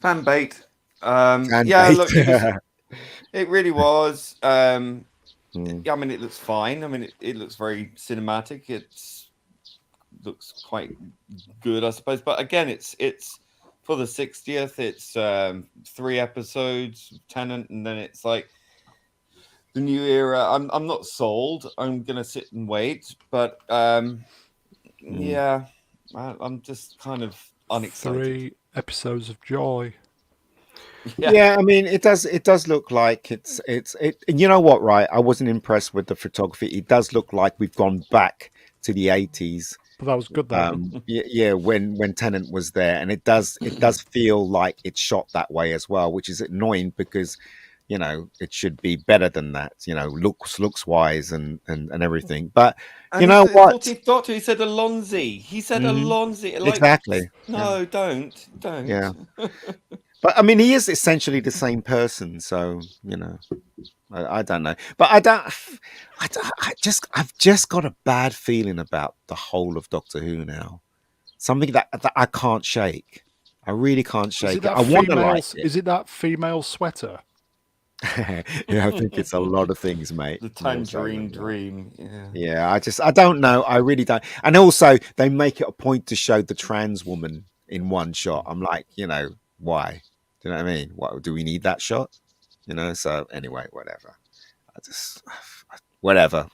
Fan bait. Look, it really was. I mean, it looks fine. I mean, it looks very cinematic. Looks quite good, I suppose. But again, it's for the 60th. It's 3 episodes, Tennant, and then it's like the new era. I'm not sold. I'm gonna sit and wait, but yeah. I'm just kind of unexcited.
3 episodes of joy.
Yeah, I mean, it does look like it's. You know what, right? I wasn't impressed with the photography. It does look like we've gone back to the 80s.
But that was good though.
Yeah, when Tennant was there, and it does feel like it's shot that way as well, which is annoying because, you know, it should be better than that, you know, looks wise and everything. But you know what?
14th Doctor, he said Alonzi. He said Alonzi. Like,
exactly.
No, don't.
Yeah. But I mean, he is essentially the same person, so you know. I don't know, but I've just got a bad feeling about the whole of Doctor Who now. Something that I can't shake. I really can't
Is
shake
it
it.
that
I want to
female?
like it.
Is it that female sweater?
Yeah, I think it's a lot of things, mate.
The
More so
Tangerine
than that.
Dream. Yeah.
Yeah, I don't know. I really don't. And also, they make it a point to show the trans woman in one shot. I'm like, why? Do you know what I mean? What do we need that shot? So anyway, whatever. Whatever.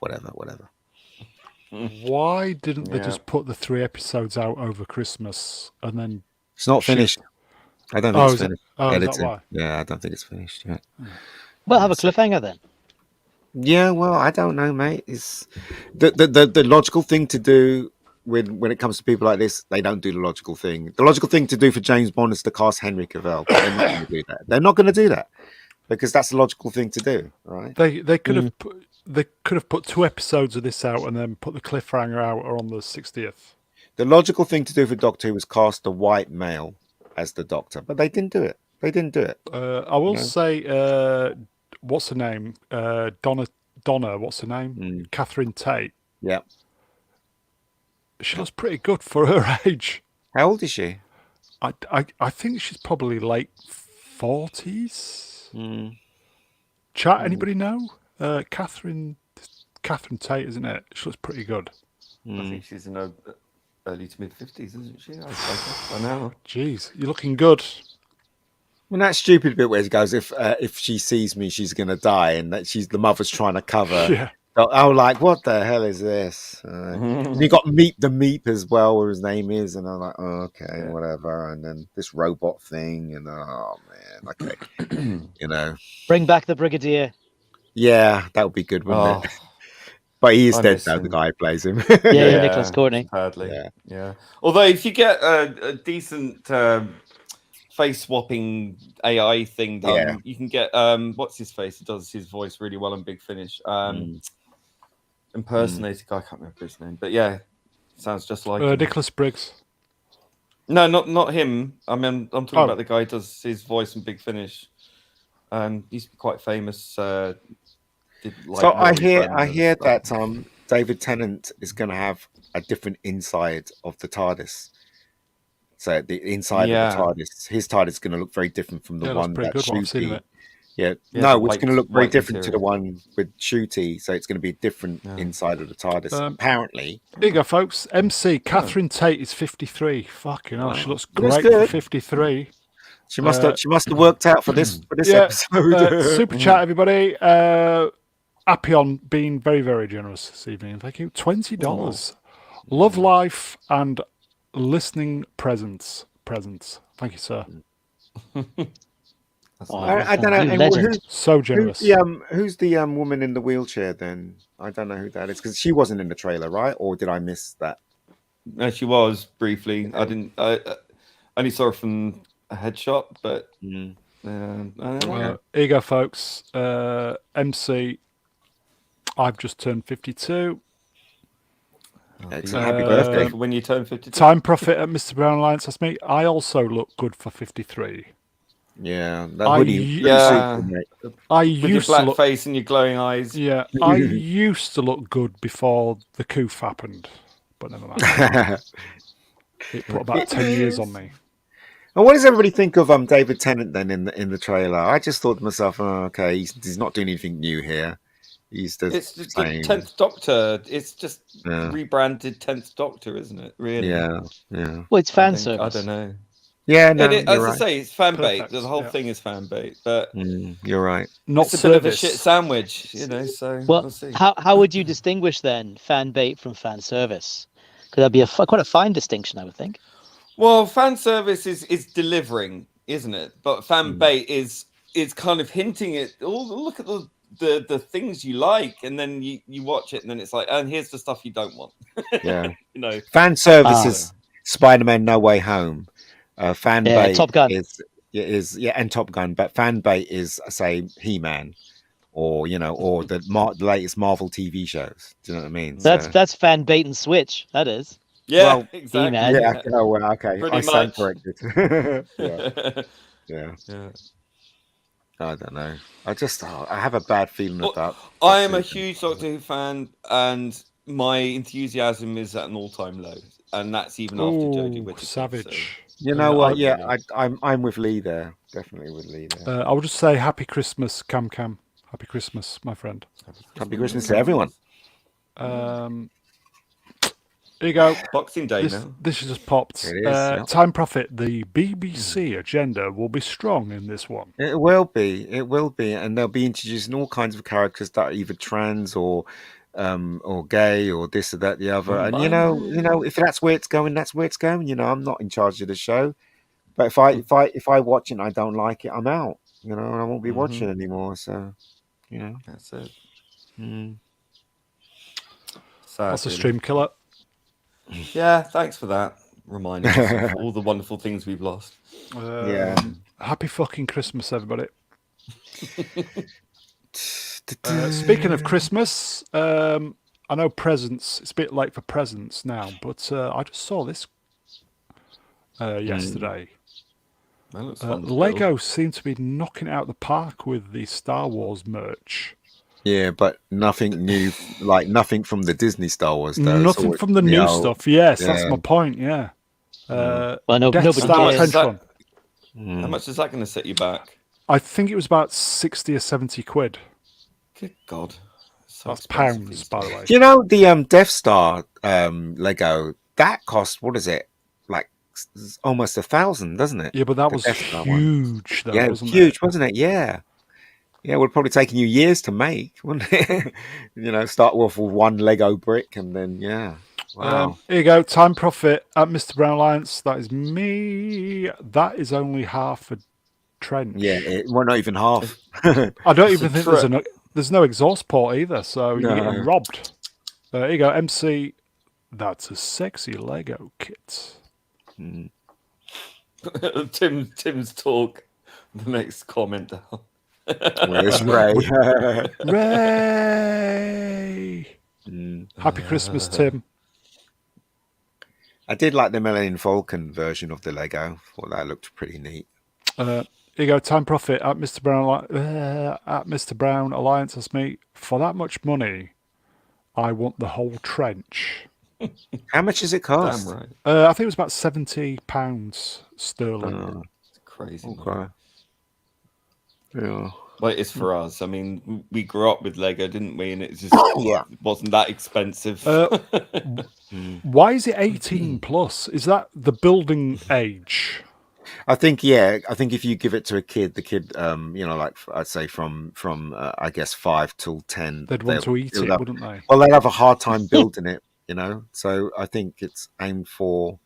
Why didn't they
Yeah.
just put the 3 episodes out over Christmas and then?
It's not
shoot?
finished. I don't think
Oh,
it's finished.
is that
Editing.
why?
Yeah, I don't think it's finished yet.
Well, have a cliffhanger then.
Yeah, well, I don't know, mate. It's the logical thing to do when it comes to people like this. They don't do the logical thing. The logical thing to do for James Bond is to cast Henry Cavill. But they're not going to do that. They're not going to do that because that's the logical thing to do, right?
They could have put 2 episodes of this out and then put the cliffhanger out on the 60th.
The logical thing to do for Doctor Who was cast a white male as the Doctor, but they didn't do it.
I will say, what's her name? Donna. What's her name? Catherine Tate.
Yeah.
She looks pretty good for her age.
How old is she?
I think she's probably late 40s. Chat. Anybody know? Catherine Tate, isn't it? She looks pretty good.
I think she's in her early to mid 50s, isn't she? I know.
Jeez, you're looking good.
Well, that stupid bit where it goes, if she sees me, she's gonna die, and that the mother's trying to cover.
Yeah.
Oh, like what the hell is this? You got the Meep as well, where his name is, and I'm like, oh, okay, whatever. And then this robot thing, and oh man, okay,
Bring back the Brigadier.
yeah, that would be good, wouldn't it? But he is dead now. The guy who plays him.
Yeah, Nicholas Courtney.
Sadly, yeah. Although if you get a decent face swapping AI thing done, you can get what's his face? He does his voice really well in Big Finish. Impersonator guy, I can't remember his name, but yeah, sounds just like him.
Nicholas Briggs.
No, not him. I mean, I'm talking about the guy who does his voice in Big Finish. He's quite famous.
So I hear that David Tennant is going to have a different inside of the TARDIS. So the inside of the TARDIS, his TARDIS is going to look very different from the one that Shooty. Yeah, no, it's going to look very different to the one with Shooty. So it's going to be a different inside of the TARDIS. Apparently,
there you go, folks. MC Catherine Tate is 53. Fucking hell, she looks great for 53.
She must have worked out for this episode.
Super chat, everybody. Appion being very, very generous this evening. Thank you. $20. Love life and listening presents. Thank you, sir.
I don't know.
So generous.
Who's the woman in the wheelchair then? I don't know who that is because she wasn't in the trailer, right? Or did I miss that?
No, she was briefly. I didn't. I only saw her from a headshot, but
here you go, folks. MC, I've just turned 52.
Excellent. Happy birthday.
When you turn 52.
Time
Prophet at Mr. Brown Alliance asked me, I also look good for 53.
Yeah, that hoodie.
I
with your black face and your glowing eyes.
Yeah, I used to look good before the coup happened, but never mind. It put about 10 years on me.
And what does everybody think of David Tennant then in the trailer? I just thought to myself, oh, okay, he's not doing anything new here. It's the
10th Doctor. It's just rebranded 10th Doctor, isn't it? Really?
Yeah.
Well, it's fan service.
I don't know.
Yeah, no,
as
right.
I say, it's fan bait. The whole thing is fan bait, but
you're right.
Not
it's a bit of a shit sandwich, So we'll see.
How would you distinguish then fan bait from fan service? Because that'd be quite a fine distinction, I would think.
Well, fan service is delivering, isn't it? But fan bait is kind of hinting at, look at the things you like, and then you watch it, and then it's like, and here's the stuff you don't want.
Yeah, fan service is Spider-Man: No Way Home. Fan bait
Top Gun
is and Top Gun, but fan bait is say He-Man, or or the latest Marvel TV shows. Do you know what I mean?
That's fan bait and switch. That is.
Yeah, exactly.
He-Man.
Yeah. Oh well, okay.
Pretty
I stand
much.
corrected. Yeah. I don't know. I have a bad feeling
Well,
about.
I am a
Doctor Who.
huge Doctor Who fan, and my enthusiasm is at an all-time low, and that's even after Jodie
Oh,
Whittaker.
savage.
You know
I-
what? Yeah, I'm with Lee there. Definitely with Lee there.
I will just say Happy Christmas, Cam Cam. Happy Christmas, my friend.
Happy Christmas to everyone.
Here you go.
Boxing Day
This,
now.
this has just popped.
It is, yeah.
Time Prophet, the BBC agenda will be strong in this one.
It will be, and they'll be introducing all kinds of characters that are either trans or gay or this or that the other. And you know, if that's where it's going, that's where it's going. You know, I'm not in charge of the show, but if I watch it and I don't like it, I'm out. You know, and I won't be watching anymore. So, you know,
That's it. Sad,
That's a
really.
stream killer.
Yeah, thanks for that. Reminding us of all the wonderful things we've lost.
yeah.
Happy fucking Christmas, everybody. Speaking of Christmas, I know presents. It's a bit late for presents now, but I just saw this yesterday.
That looks fun to build.
Lego seem to be knocking it out the park with the Star Wars merch.
Yeah, but nothing new, like nothing from the Disney Star Wars. Though. It's
Nothing
always,
from the
you
new
know,
stuff. Yes, that's
yeah.
my point. Yeah.
Well,
Death
nobody
Star
cares.
Trench Run.
How much is that going to set you back?
I think it was about 60 or 70 quid.
Good God. So
That's
expensive
pounds,
these
by
days.
the way.
Do you know the Death Star Lego that cost? What is it? Like almost 1,000, doesn't it?
Yeah, but that
The
was
Death Star one.
huge, though,
Yeah, it was
wasn't
huge,
it?
wasn't it? Yeah. Yeah, it would probably taken you years to make, wouldn't it? You know, start off with one Lego brick and then, yeah. Wow.
Here you go. Time Profit at Mr. Brown Alliance. That is me. That is only half a trench.
Yeah, well, not even half.
I don't
It's
even
a
think there's no exhaust port either, so you're
No.
getting robbed. Here you go. MC. That's a sexy Lego kit.
Tim's talk. The next comment down.
Where's Ray?
Ray! Happy Christmas, Tim.
I did like the Millennium Falcon version of the Lego. Thought that looked pretty neat.
Here you go. Time Profit at Mr. Brown Alliance. That's me. For that much money, I want the whole trench.
How much does it cost?
Damn right.
I think it was about £70 sterling.
Oh,
It's crazy. man.
okay. Yeah.
Well, it's for us. I mean, we grew up with Lego, didn't we? And it just
Yeah.
wasn't that expensive.
Why is it 18 plus? Is that the building age?
I think if you give it to a kid, the kid, you know, like I'd say from I guess 5 till 10,
They'd want to eat it, wouldn't they?
Well, they'd have a hard time building it, you know. So I think it's aimed for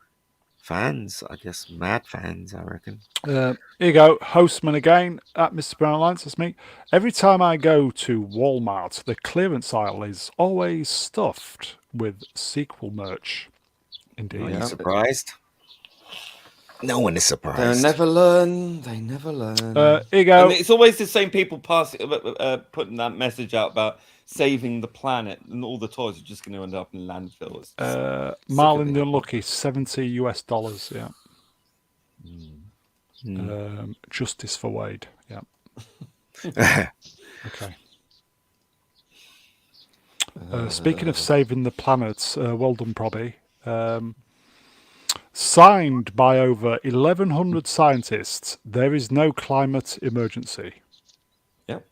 fans, I guess, mad fans, I reckon.
Here you go, Hostman again at Mr. Brown Alliance. That's me. Every time I go to Walmart, the clearance aisle is always stuffed with sequel merch. Indeed.
Are you surprised? No one is
They
surprised.
never learn. They never learn.
Here you go.
And it's always the same people putting that message out about saving the planet, and all the toys are just going to end up in landfills.
Marlin the Unlucky, $70. Yeah. Justice for Wade. Yeah. Okay. Speaking of saving the planet, well done, Probby. Signed by over 1,100 scientists, there is no climate emergency.
Yep.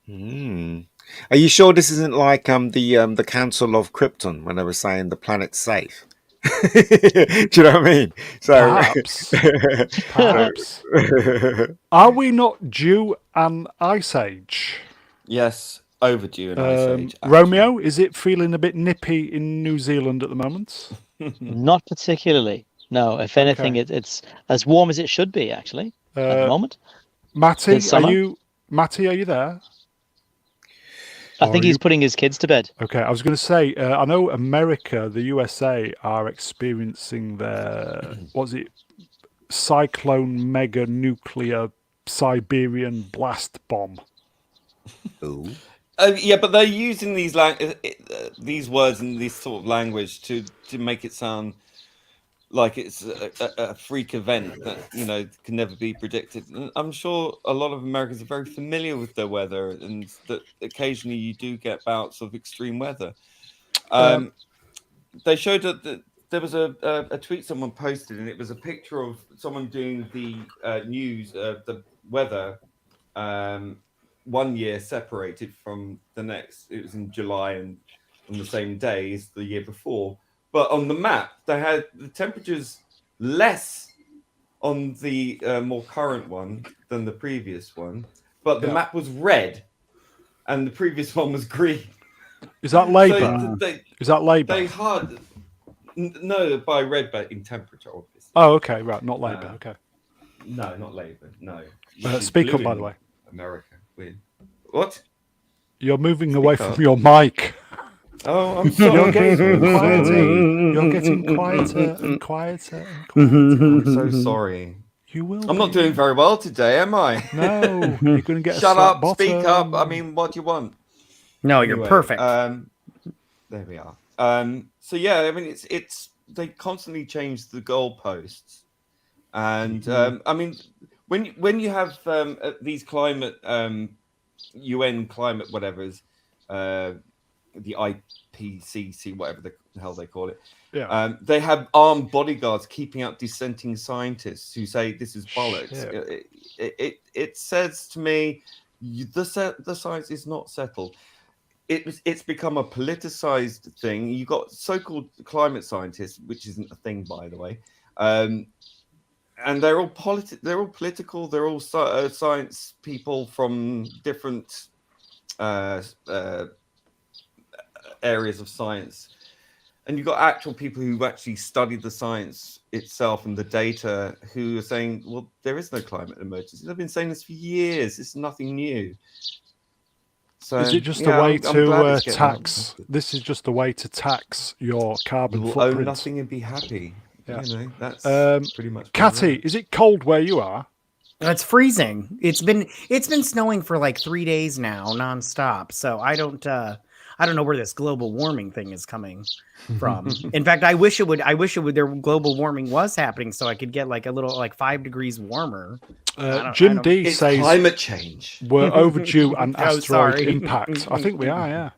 Are you sure this isn't like the Council of Krypton when they were saying the planet's safe? Do you know what I mean? So
Perhaps. Perhaps. Are we not due an ice age?
Yes, overdue in Ice Age. actually.
Romeo, is it feeling a bit nippy in New Zealand at the moment?
Not particularly. No, if anything,
Okay.
it's as warm as it should be, actually, at the moment.
Matty,
It's summer.
are you there?
I think he's putting his kids to bed.
Okay, I was going to say, I know America, the USA, are experiencing their, cyclone mega nuclear Siberian blast bomb.
Ooh.
Yeah, but they're using these words and this sort of language to make it sound like it's a freak event that can never be predicted. And I'm sure a lot of Americans are very familiar with their weather, and that occasionally you do get bouts of extreme weather. They showed that there was a tweet someone posted, and it was a picture of someone doing the news, the weather, 1 year separated from the next. It was in July and on the same day as the year before. But on the map, they had the temperatures less on the more current one than the previous one. But the map was red, and the previous one was green.
Is that Labour? Is that Labour?
They no, by red, but in temperature, obviously.
Oh, okay, right, not Labour. Okay.
No, not Labour. No.
Speak up, by the way.
America. Weird. What?
You're moving away from your mic.
Oh, I'm sorry.
You're getting quieter. You're getting quieter and quieter and quieter.
I'm so sorry.
You will.
I'm not doing very well today, am I?
No, you're going to get.
Shut up.
bottom.
Speak up. I mean, what do you want?
No, you're perfect.
There we are. So yeah, I mean, it's they constantly change the goalposts, and I mean, when you have these climate UN climate whatever's the IPCC, whatever the hell they call it.
Yeah.
They have armed bodyguards keeping out dissenting scientists who say this is bollocks. It says to me, the science is not settled. It's become a politicized thing. You got so-called climate scientists, which isn't a thing, by the way, and they're all political. They're all science people from different areas of science, and you've got actual people who actually studied the science itself and the data who are saying, well, there is no climate emergency. They've been saying this for years. It's nothing new. So
is it just a way to tax? This is just a way to tax your carbon footprint.
Own nothing and be happy.
Yeah.
That's pretty much.
Catty, is it cold where you are?
It's freezing. It's been snowing for like 3 days now, nonstop. So I don't know where this global warming thing is coming from. In fact, I wish it would. Their global warming was happening, so I could get like a little, like 5 degrees warmer.
Jim D
it's
says
climate change.
We're overdue an asteroid
sorry.
impact. I think we are. Yeah.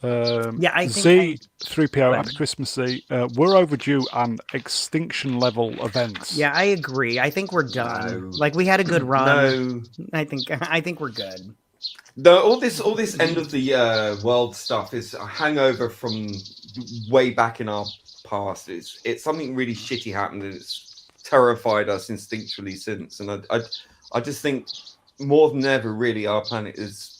I think
Z3PO, Happy Christmas Z. We're overdue an extinction level event.
Yeah, I agree. I think we're done. Like we had a good run.
No.
I think we're good.
No, all this end of the world stuff is a hangover from way back in our past. It's something really shitty happened, and it's terrified us instinctually since. And I just think more than ever, really, our planet is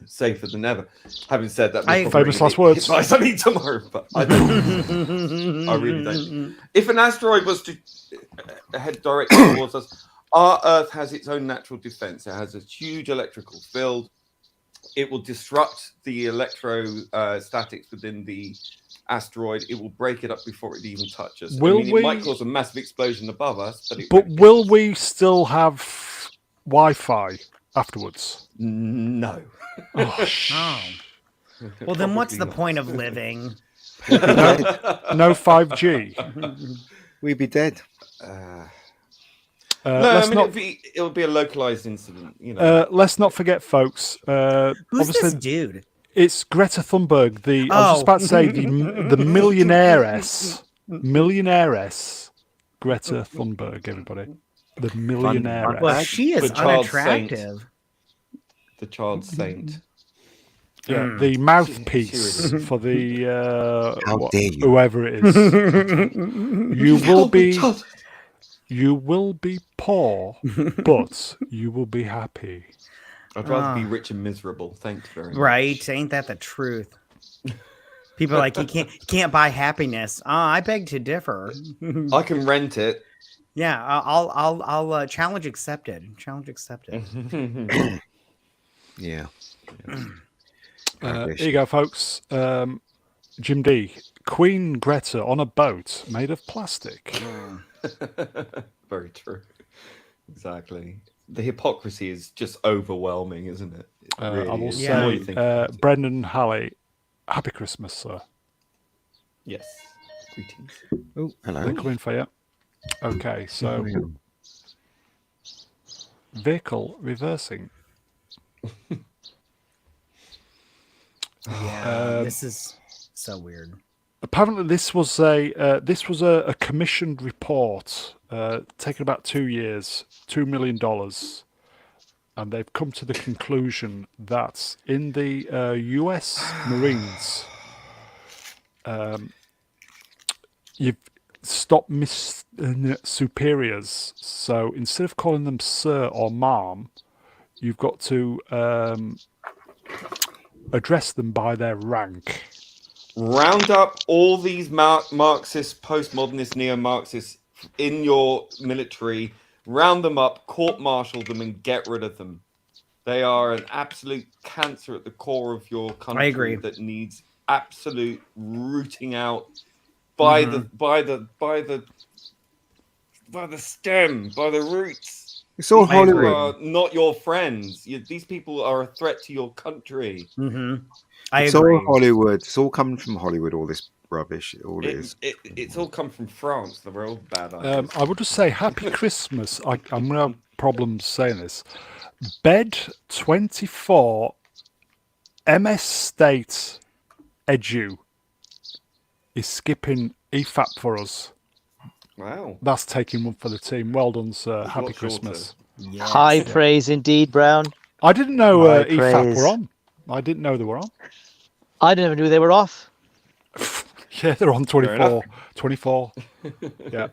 safer than ever. Having said that,
famous last words.
Something tomorrow, but I don't. I really don't. If an asteroid was to head directly towards us, our Earth has its own natural defense. It has a huge electrical field. It will disrupt the electrostatics within the asteroid. It will break it up before it even touches. It might cause a massive explosion above us, but
will we still have Wi-Fi afterwards?
No.
Oh,
Well, then what's the point of living?
No 5G.
We'd be dead.
It'll be a localized incident.
Let's not forget, folks.
Who's this dude?
It's Greta Thunberg. I was just about to say the millionairess, Greta Thunberg. Everybody, the millionairess.
Well, she is unattractive.
The child saint.
Yeah, the mouthpiece for the
How dare you?
whoever it is. You will be poor, but you will be happy.
I'd rather be rich and miserable. Thanks very much.
Right? Ain't that the truth? People are like, you can't buy happiness. I beg to differ.
I can rent it.
Yeah, I'll challenge accepted. Challenge accepted.
Yeah.
Here you go, folks. Jim D. Queen Greta on a boat made of plastic.
Very true. Exactly. The hypocrisy is just overwhelming, isn't it?
I will say, Brendan Halley, Happy Christmas, sir.
Yes.
Greetings.
Oh, hello.
They're coming for you. Okay, so vehicle reversing.
Yeah, this is so weird.
Apparently, this was a commissioned report taken about 2 years, $2 million, and they've come to the conclusion that in the U.S. Marines, you've stopped superiors. So instead of calling them sir or ma'am, you've got to address them by their rank.
Round up all these Marxist, postmodernist, neo-Marxists in your military, round them up, court-martial them, and get rid of them. They are an absolute cancer at the core of your country.
I agree.
That needs absolute rooting out by the stem, by the roots.
It's all
These people
Hollywood.
are not your friends. These people are a threat to your country.
I
It's
agree.
all Hollywood. It's all coming from Hollywood. All this rubbish. All it is.
It's all come from France. They're all bad ideas.
I would just say Happy Christmas. I'm going to have problems saying this. Bed 24 MS State Edu is skipping EFAP for us.
Wow.
That's taking one for the team. Well done, sir.
It's a
Happy
lot
Christmas.
Yes.
High praise indeed, Brown.
I didn't know
High
EFAP
praise.
were on. I didn't know they were on.
I didn't even know they were off.
Yeah, they're on
Fair
24. 24. Yeah.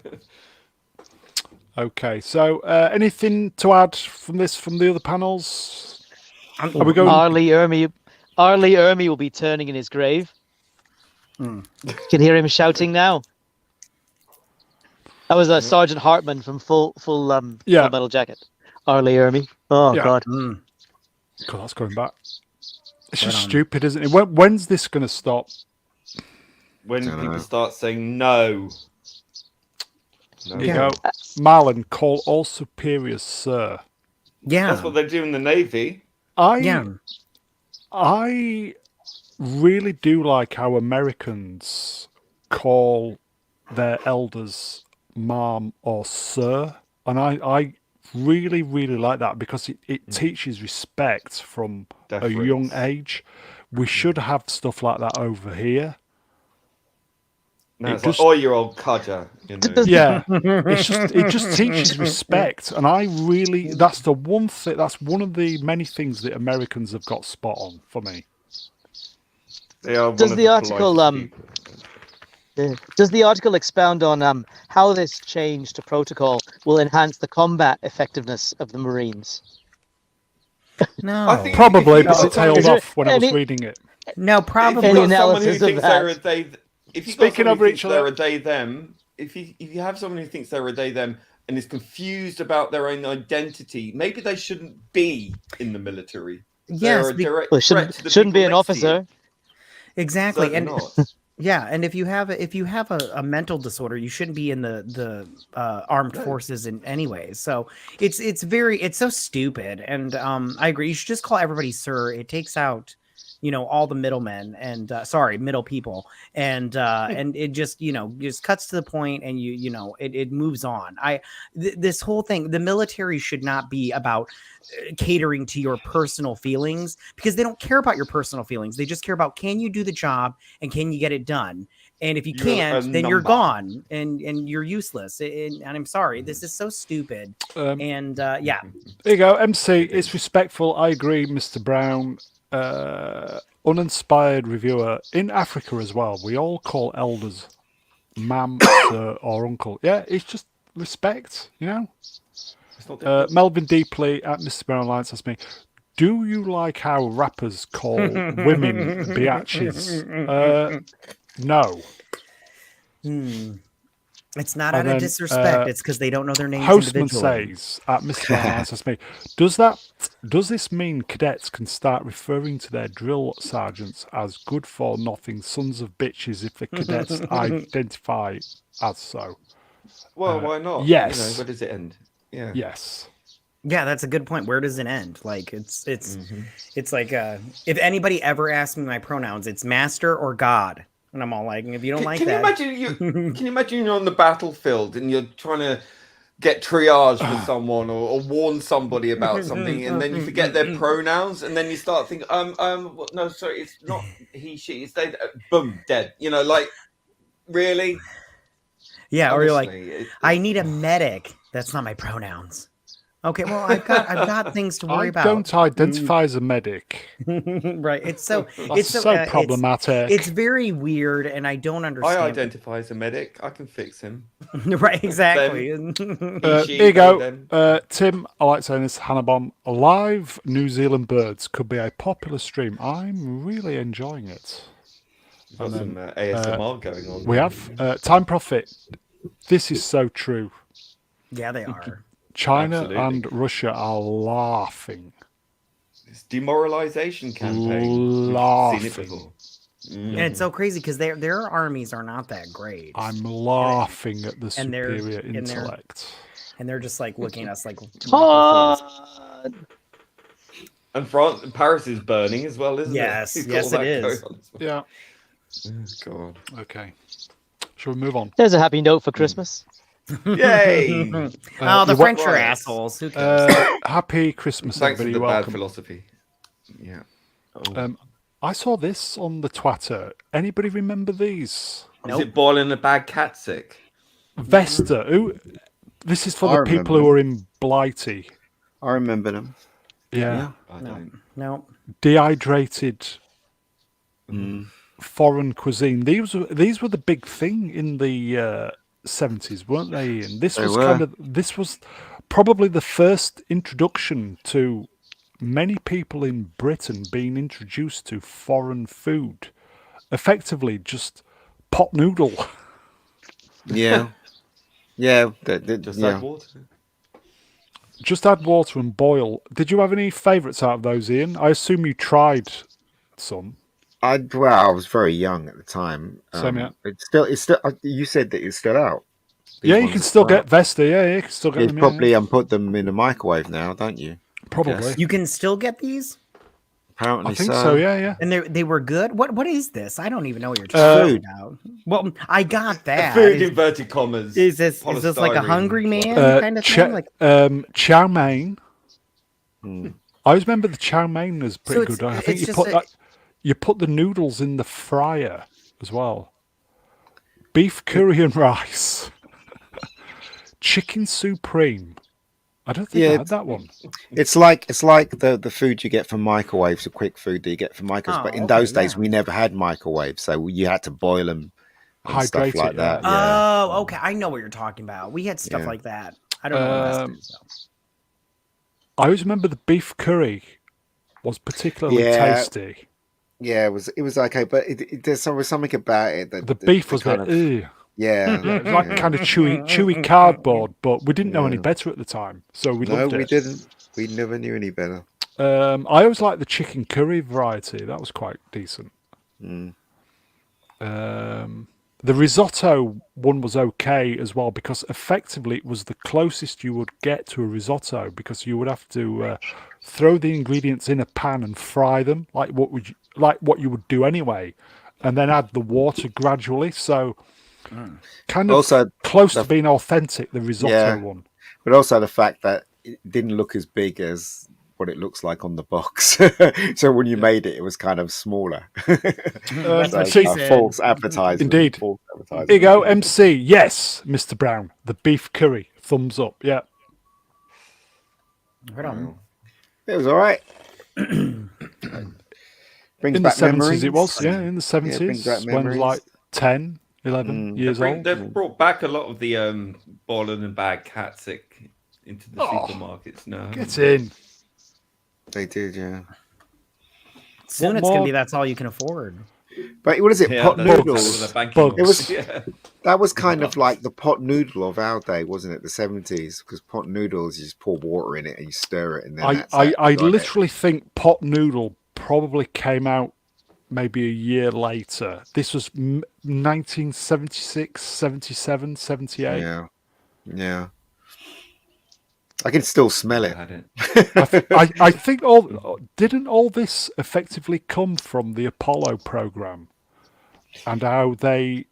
Okay, so anything to add from the other panels? Are we going?
Arlie Ermy will be turning in his grave. You can hear him shouting now. That was Sergeant Hartman from Full Metal Jacket. Arlie Ermy. Oh
Yeah.
God.
God, that's going back. It's
Right
just
on.
stupid, isn't it? When's this going to stop?
When
Dunno.
people start saying no. No.
Here you go. Marlon, call all superiors sir.
Yeah.
That's what they do in the Navy.
I really do like how Americans call their elders ma'am or sir. And I really, really like that because it teaches respect from a young age. We should have stuff like that over here.
No, it's
just-
like, oh, you old codger. You know.
Yeah, it just teaches respect, and that's the one thing. That's one of the many things that Americans have got spot on for me.
They are one
Does
of
the article
politest people.
Does the article expound on how this change to protocol will enhance the combat effectiveness of the Marines?
No.
I think
Probably,
if you
but
got
it tailed
someone-
off when I was
any-
reading it.
No,
If
probably.
you've
Any
got someone who
analysis of
thinks they're a
that?
they, if you've
Speaking
got someone
over
who
each
thinks
other.
they're a they them, if you have someone who thinks they're a they them and is confused about their own identity, maybe they shouldn't be in the military.
Yes,
They're a direct
Well,
threat to the
shouldn't be
people
an
next to you.
officer.
exactly.
Certainly
And
not.
yeah, and if you have a mental disorder, you shouldn't be in the armed forces in anyways. So it's so stupid. And I agree. You should just call everybody sir. It takes out all the middlemen and middle people, and it just just cuts to the point, and it moves on. This whole thing, the military should not be about catering to your personal feelings, because they don't care about your personal feelings. They just care about, can you do the job and can you get it done? And if you
You're a
can't, then you're
number.
gone and you're useless. And I'm sorry, this is so stupid. And yeah,
There you go, MC. It's respectful. I agree, Mr. Brown. Uninspired reviewer. In Africa as well, we all call elders ma'am, sir, or uncle. Yeah, it's just respect,
It's not difficult.
Melvin Deeply at Mr. Brown Alliance asked me, do you like how rappers call women biatches? No.
It's not
And
out of
then,
disrespect. It's because they don't know their names
Hostman
individually.
says at Mr. Brown Alliance asked me, does this mean cadets can start referring to their drill sergeants as good for nothing sons of bitches if the cadets identify as so?
Well, why not?
yes.
Where does it end? Yeah.
Yes.
Yeah, that's a good point. Where does it end? Like it's like if anybody ever asks me my pronouns, it's master or God. And I'm all like, if you don't like
Can you
that,
imagine can you imagine you're on the battlefield and you're trying to get triage for someone or warn somebody about something, and then you forget their pronouns, and then you start thinking, no, sorry, it's not he, she, it's they. Boom, dead. You know, like really.
yeah, or you're like,
Honestly,
I need a medic. That's not my pronouns. Okay, well, I've got things to worry
I
about.
don't identify as a medic.
Right. It's so
That's so problematic.
It's very weird, and I don't
I
understand.
identify as a medic. I can fix him.
Right, exactly.
Here you go. Tim, I like saying this, Hannah live New Zealand birds could be a popular stream. I'm really enjoying it.
We've got some ASMR going on.
We have Time Profit. This is so true.
Yeah, they are.
China
Absolutely.
and Russia are laughing.
It's demoralization campaign.
Laughing.
We've seen it before.
And it's so crazy because their armies are not that great.
I'm laughing at the
and they're-
superior
and they're-
intellect.
And they're just like looking at us like
And Paris is burning as well, isn't
Yes,
it?
yes, it is.
Yeah.
Oh, God.
Okay. Shall we move on?
There's a happy note for Christmas.
Yay!
Oh, the
you
French
want-
are assholes. Who cares?
Happy Christmas,
Thanks for
everybody.
the bad
Welcome.
philosophy. Yeah. Oh.
I saw this on the Twitter. Anybody remember these?
Is it boiling a bad cat sick?
Vesta. This is for
I
the people
remember.
who are in Blighty.
I remember them.
Yeah.
I
No.
don't.
No.
Dehydrated foreign cuisine. These were the big thing in the 70s, weren't they? And this
They
was
were.
this was probably the first introduction to many people in Britain being introduced to foreign food. Effectively just pot noodle.
Yeah. Yeah.
Just
yeah.
add water.
Just add water and boil. Did you have any favourites out of those, Ian? I assume you tried some.
I was very young at the time.
Same here.
It's still. You said that it's still out. These
Yeah, you
ones
can
are
still
out.
get Vesta. Yeah, you can still get
You
them.
probably
Yeah.
put them in the microwave now, don't you?
Probably.
Yes.
You can still get these?
Apparently
I think so. Yeah.
And they were good? What is this? I don't even know what you're
Food.
talking about. Well, I got that.
Food inverted commas.
Is this like a
polystyrene.
hungry man kind of thing? Like
chow mein.
Hmm.
I always remember the chow mein was pretty
it's-
good. I think
it's
you
just
you put the noodles in the fryer as well. Beef curry and rice. Chicken supreme. I don't think I
Yeah,
had that one.
It's like the food you get from microwaves, the quick food that you get from microwaves. But
Oh,
in
okay,
those days,
yeah.
we never had microwaves, so you had to boil them and stuff
Hydrate
like
it,
that.
yeah.
Yeah.
Oh, okay. I know what you're talking about. We had stuff
Yeah.
like that. I don't know what this is, though.
I always remember the beef curry was particularly
Yeah.
tasty.
Yeah, it was okay, but there was something about it that
The beef was
kind
like,
of,
ugh.
yeah,
Yeah, it was like kind of chewy cardboard, but we didn't know any
Yeah.
better at the time, so we
no,
loved it.
we didn't. We never knew any better.
I always liked the chicken curry variety. That was quite decent.
Mm.
The risotto one was okay as well because effectively it was the closest you would get to a risotto because you would have to throw the ingredients in a pan and fry them like what you would do anyway, and then add the water gradually. So kind of
Also,
close to being authentic. The risotto
Yeah.
one.
but also the fact that it didn't look as big as what it looks like on the box. So when you made it, it was kind of smaller.
That's
So
what
it's
she
a
said.
false advertisement.
Indeed.
False advertisement.
Here you go, MC. Yes, Mr. Brown. The beef curry. Thumbs up. Yeah.
Right on.
It was all right. Brings
In the
back
70s
memories.
it was. Yeah, in the
Yeah, brings
70s.
back
when I was
memories.
like 10, 11 years old.
They've brought back a lot of the boiling and bad cat sick into the
Oh,
supermarkets now.
Get in.
They did, yeah.
Soon
What
it's going to
more?
be that's all you can afford.
But what is it?
Yeah,
Pot
that's-
noodles.
that's the banking
Bugs.
lot.
It was-
Yeah.
That was kind of like the pot noodle of our day, wasn't it? The 70s, because pot noodles, you just pour water in it and you stir it, and then
I
that's it.
I
You got it.
literally think pot noodle probably came out maybe a year later. This was 1976, 77, 78.
Yeah, yeah. I can still smell
I
it.
had it.
I think didn't all this effectively come from the Apollo program? and how they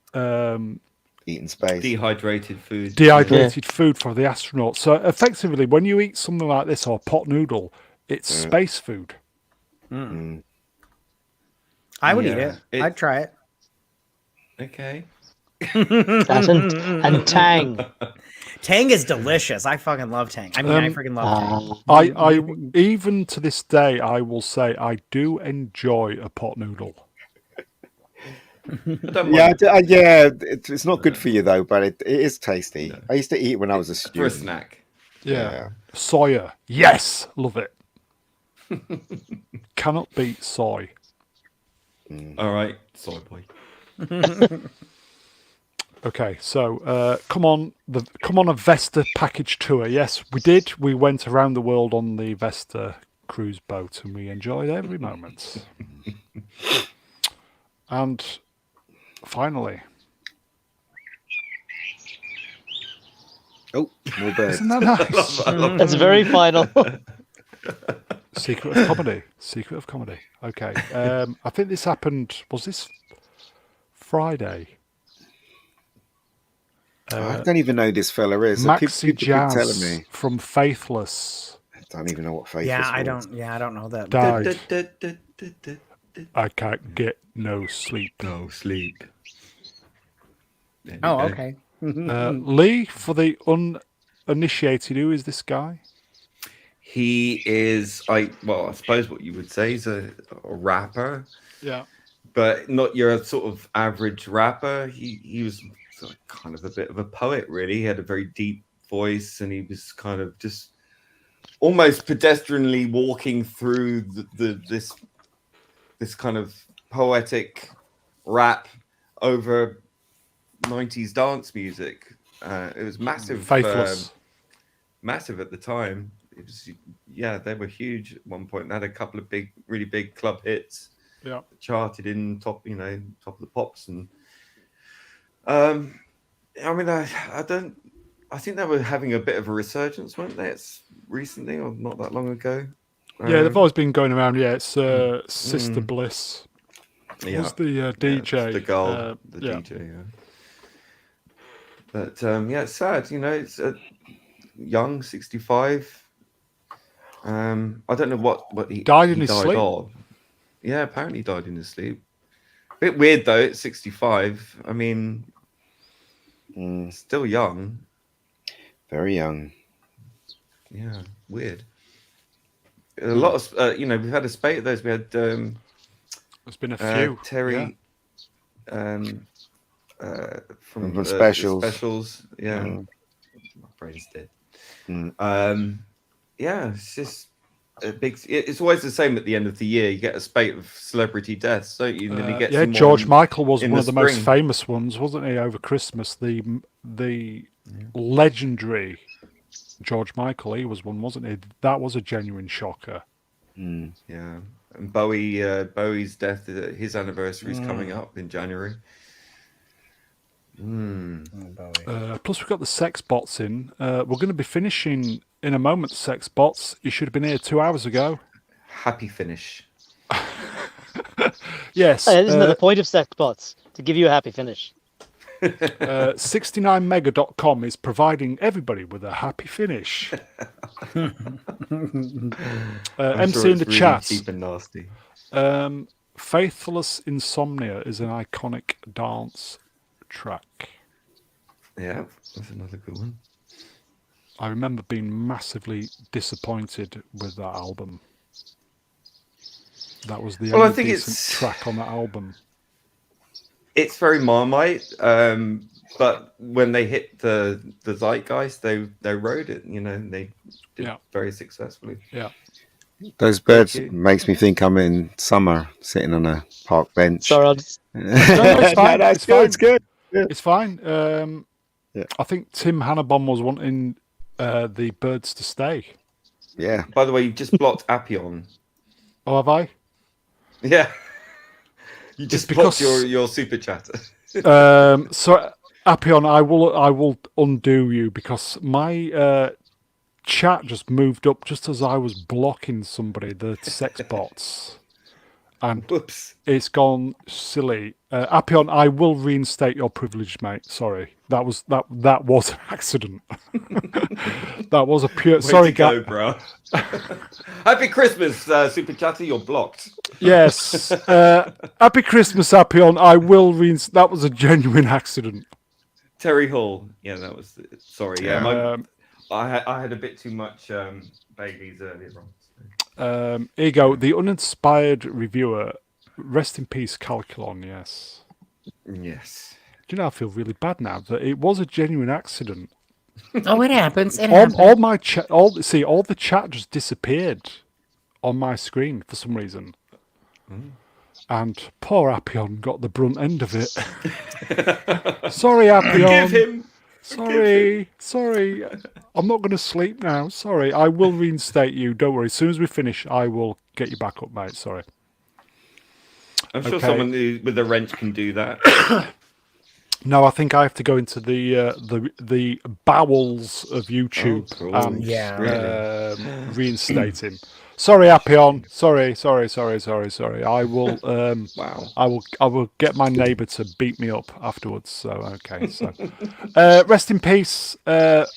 Eating space.
Dehydrated food.
dehydrated food for the astronauts. So effectively, when you eat something like this or pot noodle, it's space food.
I would eat
Yeah,
it. I'd try it.
Okay.
And Tang.
Tang is delicious. I fucking love Tang. I mean, I freaking love Tang.
I even to this day, I will say I do enjoy a pot noodle.
I don't
Yeah,
mind
yeah. It's not good for you though, but it is tasty. I used to eat it when I was a
for a
student.
snack.
Yeah. Soya. Yes, love it. Cannot beat soy.
All right, soy boy.
Okay, so come on a Vesta package tour. Yes, we did. We went around the world on the Vesta cruise boat, and we enjoyed every moment. And finally,
Oh, more birds.
isn't that nice?
That's very final.
Secret of comedy. Secret of comedy. Okay, I think this happened. Was this Friday?
I don't even know who this fella is.
Maxi
People keep telling
Jazz
me.
from Faithless
I don't even know what Faithless
Yeah, I
was.
don't. Yeah, I don't know that.
died. I can't get no sleep.
No sleep. There you
Oh,
go.
okay.
Lee, for the uninitiated, who is this guy?
He is, I suppose what you would say he's a rapper,
Yeah.
but not your sort of average rapper. He was sort of kind of a bit of a poet, really. He had a very deep voice, and he was kind of just almost pedestrianly walking through this kind of poetic rap over 90s dance music. It was massive.
Faithless.
Massive at the time. It was, yeah, they were huge at one point. They had a couple of really big club hits.
Yeah.
Charted in top of the pops, and I mean, I think they were having a bit of a resurgence, weren't they? It's recently or not that long ago.
Yeah, they've always been going around. Yeah, it's Sister Bliss.
Yeah,
Was the DJ.
the girl,
yeah.
DJ. Yeah. But yeah, it's sad. It's a young 65. I don't know what he
Died in
he
his
died
sleep.
of. Yeah, apparently he died in his sleep. Bit weird though. At 65. I mean, still young.
Very young.
Yeah, weird. A lot of we've had a spate of those. We had
There's been a few.
Terry from
From Specials.
Specials. Yeah, my brain's dead. Yeah, it's just a big. It's always the same at the end of the year. You get a spate of celebrity deaths, don't you? And then you get some more
George Michael was
in
one
the
of the most
spring.
famous ones, wasn't he? Over Christmas, the legendary George Michael. He was one, wasn't he? That was a genuine shocker.
Yeah, and Bowie's death. His anniversary is coming up in January.
Plus, we've got the sex bots in. We're going to be finishing in a moment. Sex bots. You should have been here 2 hours ago.
Happy finish.
Yes.
Isn't that the point of sex bots? To give you a happy finish.
69mega.com is providing everybody with a happy finish. MC in the chat.
Cheap and nasty.
Faithless Insomnia is an iconic dance track.
Yeah, that's another good one.
I remember being massively disappointed with that album. That was the only decent track on that album.
It's very Marmite, but when they hit the zeitgeist, they rode it. They did very successfully.
Yeah.
Those birds makes me think I'm in summer, sitting on a park bench.
Sorry, I'll just...
No, it's fine.
No,
it's fine.
It's good. Yeah.
It's fine. I think Tim Hannabon was wanting the birds to stay.
Yeah. By the way, you've just blocked Appion.
Oh, have I?
Yeah. You just blocked your super chat.
So Appion, I will undo you because my chat just moved up just as I was blocking somebody, the sex bots. and
Whoops.
it's gone silly. Appion, I will reinstate your privilege, mate. Sorry, that was an accident. That was a pure.
Way
Sorry,
to go, bro. Happy Christmas, Super Chatty. You're blocked.
Yes. Happy Christmas, Appion. I will reinstate. That was a genuine accident.
Terry Hall. Yeah, that was. Sorry. Yeah, I had a bit too much Baileys earlier on.
Here you go. The uninspired reviewer. Rest in peace, Calculon. Yes.
Yes.
Do you know? I feel really bad now that it was a genuine accident.
Oh, it happens. It happens.
All my chat. All the chat just disappeared on my screen for some reason. And poor Appion got the brunt end of it. Sorry, Appion.
Forgive him.
Sorry. I'm not going to sleep now. Sorry. I will reinstate you. Don't worry. As soon as we finish, I will get you back up, mate. Sorry.
I'm sure
Okay.
someone with a wrench can do that.
No, I think I have to go into the bowels of YouTube
Oh, cool.
and
Yeah.
reinstate him. Sorry, Appion. Sorry. I will.
Wow.
I will get my neighbour to beat me up afterwards. So okay. So rest in peace, Maxi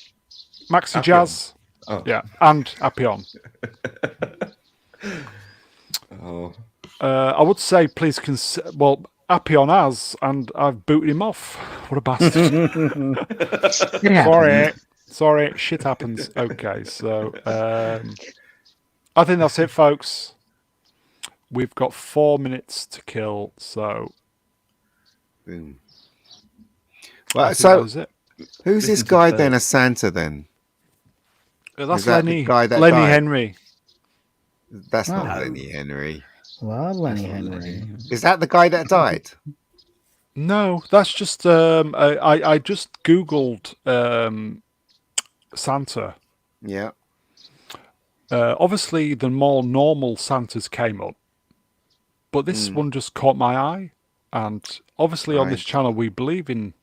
Appion.
Jazz.
Oh.
Yeah, and Appion.
Oh.
I would say please Appion has, and I've booted him off. What a bastard.
It happens.
Sorry, shit happens. Okay, so I think that's it, folks. We've got 4 minutes to kill, so
Boom.
I
Well,
think that
so
was it.
who's this
Listen to
guy
Bert.
then? A Santa then?
That's
Is that the
Lenny.
guy that
Lenny
died?
Henry.
That's not
Oh.
Lenny Henry.
Well, Lenny Henry.
Is that the guy that died?
No, that's just I just googled Santa.
Yeah.
Obviously, the more normal Santas came up, but this one just caught my eye. And obviously, on this
Right.
channel, we believe in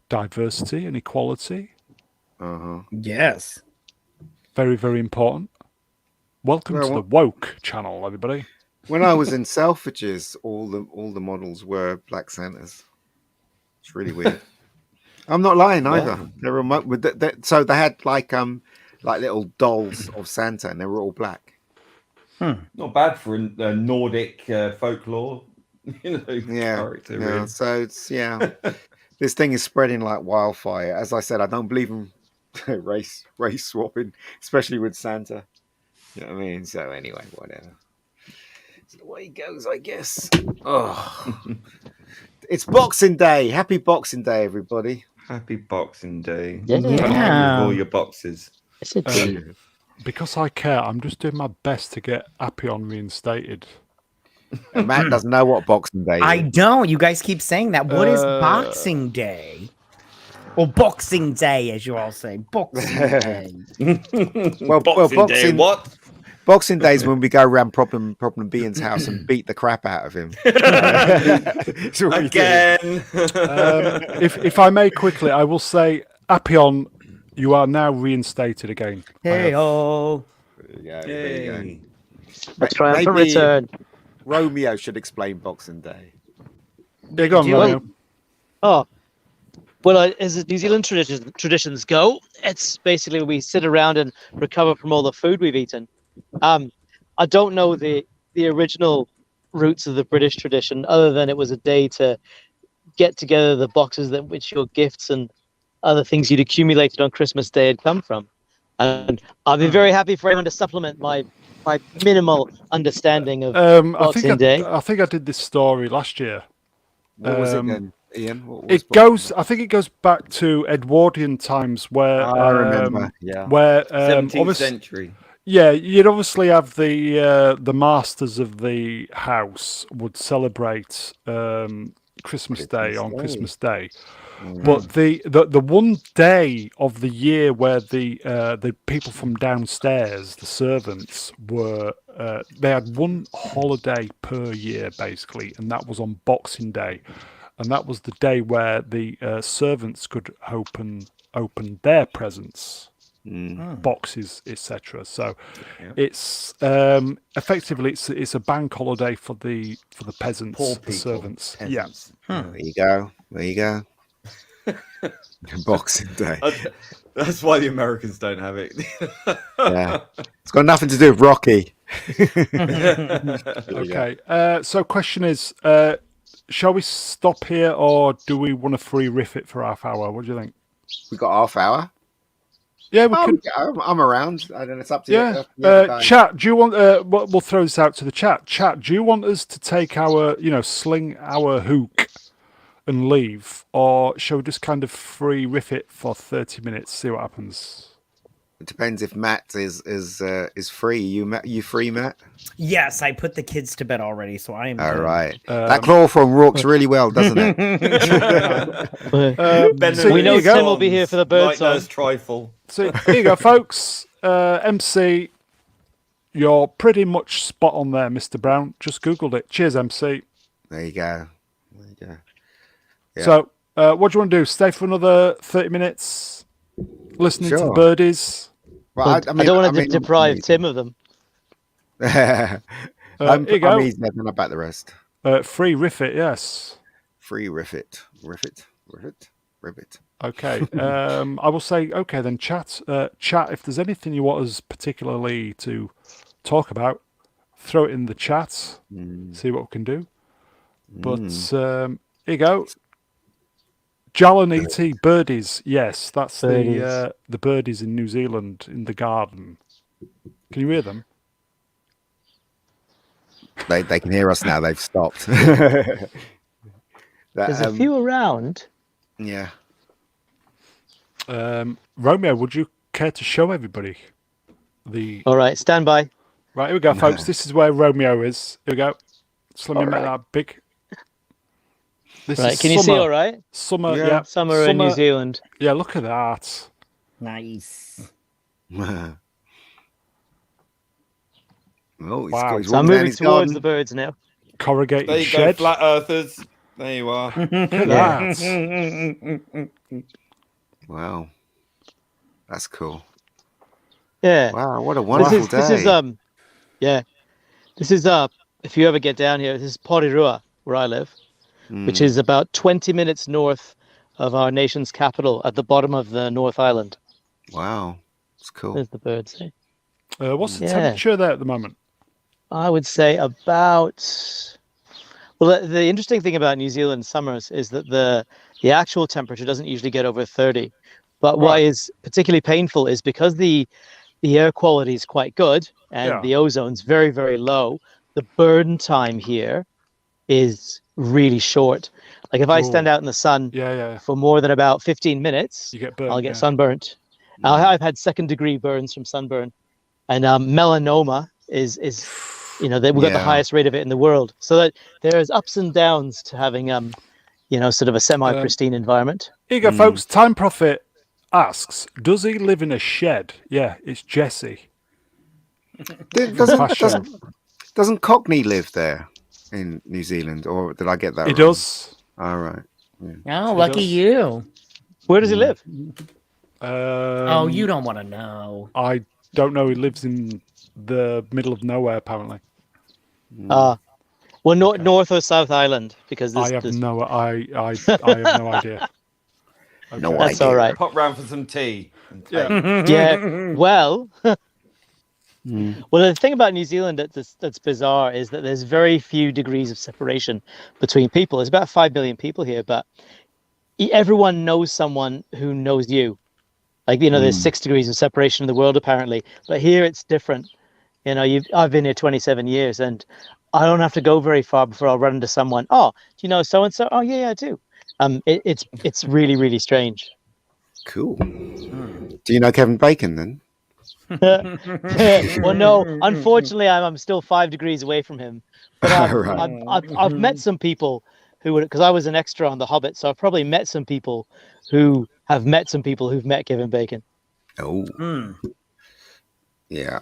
diversity and equality.
Uh-huh.
Yes.
Very, very important. Welcome
Well,
to the woke channel, everybody.
When I was in Selfridges, all the models were Black Santas. It's really weird. I'm not lying either.
Wow.
They were so they had like little dolls of Santa, and they were all black.
Not bad for a Nordic folklore,
Yeah,
character.
yeah.
Really.
So it's this thing is spreading like wildfire. As I said, I don't believe in race swapping, especially with Santa. You know what I mean? So anyway, whatever. It's the way it goes, I guess. Oh, it's Boxing Day. Happy Boxing Day, everybody.
Happy Boxing Day.
Yeah.
Don't forget with all your boxes.
Yes, it did.
Because I care, I'm just doing my best to get Appion reinstated.
And Matt doesn't know what Boxing Day is.
I don't. You guys keep saying that. What is Boxing Day? Or Boxing Day, as you all say. Boxing Day.
well,
Day, what?
Boxing Day is when we go around Problem Bean's house and beat the crap out of him. That's what we do.
Again.
If I may quickly, I will say, Appion, you are now reinstated again.
Hey, oh.
Yeah, there you
Yay.
A triumphant
Maybe-
return.
Romeo should explain Boxing Day.
There you go,
Do you-
Romeo.
Oh, well, as New Zealand traditions go, it's basically we sit around and recover from all the food we've eaten. I don't know the original roots of the British tradition, other than it was a day to get together the boxes that which your gifts and other things you'd accumulated on Christmas Day had come from. And I'll be very happy for anyone to supplement my minimal understanding of Boxing Day.
I think I did this story last year.
What was it then, Ian? What was
It
Boxing
goes.
Day?
I think it goes back to Edwardian times, where
I remember. Yeah.
where
17th
obviously,
century.
yeah, you'd obviously have the masters of the house would celebrate Christmas Day on Christmas Day. But the one day of the year where the people from downstairs, the servants, were they had one holiday per year basically, and that was on Boxing Day, and that was the day where the servants could open their presents boxes, etc. So
Yeah.
it's effectively it's a bank holiday for the peasants,
Poor
the
people,
servants.
peasants.
There you go. There you go. Boxing Day.
That's why the Americans don't have it.
Yeah. It's got nothing to do with Rocky.
Okay. So question is, shall we stop here or do we want to free riff it for half hour? What do you think?
We got half hour.
Yeah, we could.
I'm around. I don't know. It's up to
Yeah.
you. Up to the other guys.
Chat, do you want? We'll throw this out to the chat. Chat, do you want us to take our, sling our hook and leave, or shall we just kind of free riff it for 30 minutes, see what happens?
It depends if Matt is free. You free, Matt?
Yes, I put the kids to bed already, so I am.
All
good.
right. That chloroform works really well, doesn't it?
So
we
there
know
you go.
Tim will be here for the bird
Night
song.
nurse trifle.
So here you go, folks. MC, you're pretty much spot on there, Mr. Brown. Just Googled it. Cheers, MC.
There you go. There you go. Yeah.
So, what do you want to do? Stay for another 30 minutes, listening to the
Sure.
birdies?
Well,
I don't want to deprive Tim of them.
Here you go.
I'm easy. I don't know about the rest.
Free riff it, yes.
Free riff it.
Okay. I will say, okay, then chat. Chat, if there's anything you want us particularly to talk about, throw it in the chat. See what we can do. But here you go. Jalan E.T. birdies. Yes, that's the birdies in New Zealand in the garden. Can you hear them?
They can hear us now. They've stopped. There's
There's a few around.
Yeah.
Romeo, would you care to show everybody the?
All right, stand by.
Right, here we go, folks. This is where Romeo is. Here we go. Just let me make that big. This
Right,
is
can you see all right?
Summer,
Yeah.
yeah.
Summer in New Zealand.
Yeah, look at that.
Nice.
Oh, he's
Wow.
got his
So I'm
room down
moving
his
towards
garden.
the birds now.
Corrugated
There you go,
shed.
flat earthers. There you are.
Look at that.
Wow. That's cool.
Yeah.
Wow, what a wonderful day.
This is yeah. This is if you ever get down here, this is Porirua, where I live, which is about 20 minutes north of our nation's capital at the bottom of the North Island.
Wow. It's cool.
There's the birds.
What's the
Yeah.
temperature there at the moment?
I would say about. Well, the interesting thing about New Zealand summers is that the actual temperature doesn't usually get over 30. But what
Right.
is particularly painful is because the air quality is quite good and
Yeah.
the ozone's very, very low, the burn time here is really short. Like if I stand
Ooh.
out in the sun
Yeah.
for more than about 15 minutes,
You get burned.
I'll get
yeah.
sunburnt. I've had second-degree burns from sunburn. And melanoma is we've got the
Yeah.
highest rate of it in the world. So that there's ups and downs to having sort of a semi-pristine environment.
Here you go, folks. Time Prophet asks, does he live in a shed? Yeah, it's Jesse.
Doesn't Cockney live there in New Zealand, or did I get that
He
wrong?
does.
All right.
Oh, lucky
does.
you.
Where does he live?
Oh, you don't want to know.
I don't know. He lives in the middle of nowhere, apparently.
Well, North or South Island, because
I have no idea. Okay.
No
that's
idea.
all right.
Pop round for some tea.
Yeah.
Yeah. Well, well, the thing about New Zealand that's bizarre is that there's very few degrees of separation between people. There's about 5 million people here, but everyone knows someone who knows you. Like, there's 6 degrees of separation in the world, apparently. But here it's different. I've been here 27 years and I don't have to go very far before I'll run into someone. Oh, do you know so-and-so? Oh, yeah, I do. It's really, really strange.
Cool. Do you know Kevin Bacon then?
Well, no, unfortunately, I'm still 5 degrees away from him. But
Right.
I've met some people who would, because I was an extra on The Hobbit, so I've probably met some people who have met some people who've met Kevin Bacon.
Oh. Yeah.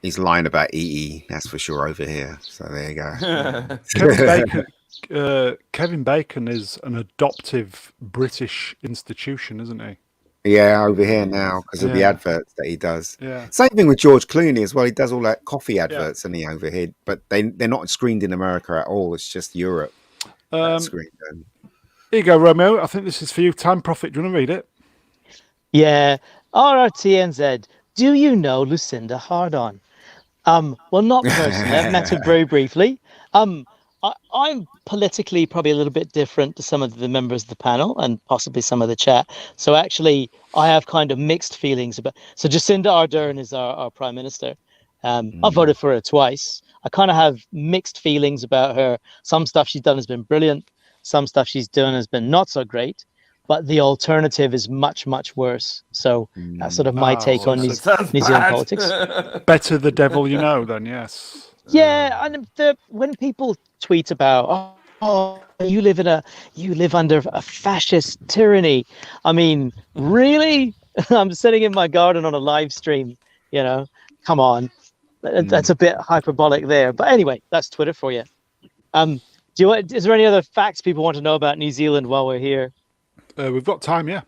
He's lying about EE, that's for sure, over here. So there you go.
Kevin Bacon is an adoptive British institution, isn't he?
Yeah, over here now because of the
Yeah.
adverts that he does.
Yeah.
Same thing with George Clooney as well. He does all that coffee adverts, and he over here, but they're not screened in America at all. It's just Europe that's screened them.
Here you go, Romeo. I think this is for you. Time Prophet. Do you want to read it?
Yeah. RRTNZ. Do you know Lucinda Hardon? Well, not personally. I've met her very briefly. I'm politically probably a little bit different to some of the members of the panel and possibly some of the chat. So actually, I have kind of mixed feelings about. So Jacinda Ardern is our prime minister. I voted for her twice. I kind of have mixed feelings about her. Some stuff she's done has been brilliant. Some stuff she's done has been not so great. But the alternative is much, much worse. So that's sort of my take on New Zealand politics.
Better the devil you know, then, yes.
Yeah, and when people tweet about, oh, you live under a fascist tyranny. I mean, really? I'm sitting in my garden on a live stream. Come on, that's a bit hyperbolic there. But anyway, that's Twitter for you. Is there any other facts people want to know about New Zealand while we're here?
We've got time, yeah.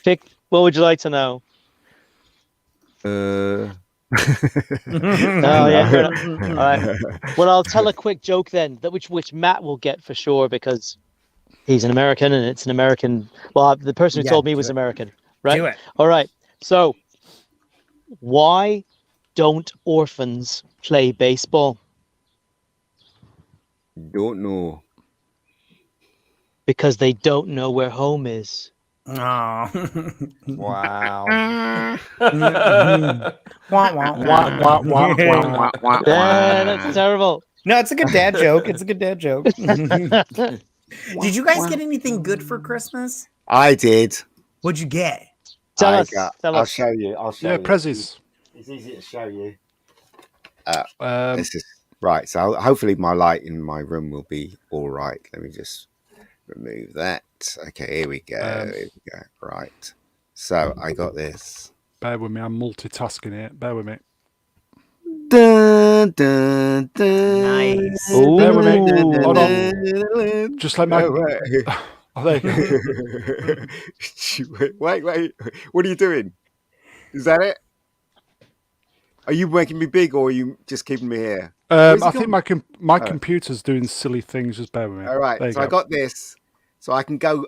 Vic, what would you like to know?
Uh,
Oh yeah, fair enough. All right. Well, I'll tell a quick joke then, which Matt will get for sure because he's an American and it's an American. Well, the person who told me was American, right?
Do it.
All right. So, why don't orphans play baseball?
Don't know.
Because they don't know where home is.
Oh.
Wow.
Wah, wah, wah.
Yeah, that's terrible.
No, it's a good dad joke. It's a good dad joke. Did you guys get anything good for Christmas?
I did.
What'd you get?
Tell us.
I'll show you.
Yeah, prezzies.
It's easy to show you.
This
is right. So hopefully my light in my room will be all right. Let me just remove that. Okay, here we go. Right. So I got this.
Bear with me. I'm multitasking here. Bear with me.
Dun, dun, dun.
Nice.
Bear with me. Hold on. Just like my... Oh, there you go.
Wait. What are you doing? Is that it? Are you making me big or are you just keeping me here?
I think my computer's doing silly things. Just bear with me.
All right.
There you
So
go.
I got this. So I can go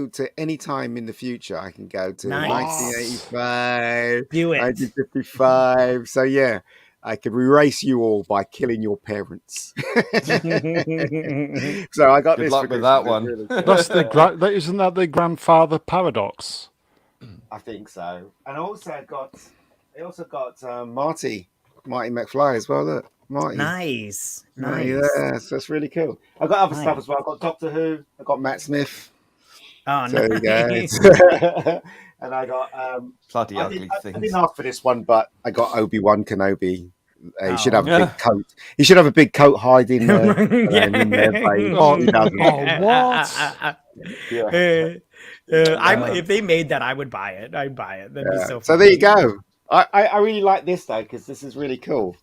to any time in the future. I can go to 1985,
Do it.
1955. So yeah, I could erase you all by killing your parents. So I got
Good
this.
luck with that one.
Really cool.
That's isn't that the grandfather paradox?
I think so. And I also got Marty McFly as well. Look, Marty.
Nice.
Yeah, so that's really cool. I've got other stuff as well. I've got Doctor Who. I've got Matt Smith.
Oh,
So
nice.
there you go. And I got
Bloody
I
ugly
I
things.
didn't ask for this one, but I got Obi-Wan Kenobi. He should have a
Yeah.
big coat. He should have a big coat hiding in there by
Oh,
2000.
what?
Yeah.
If they made that, I would buy it. I'd buy it. That'd be so
So
funny.
there you go. I really like this though because this is really cool.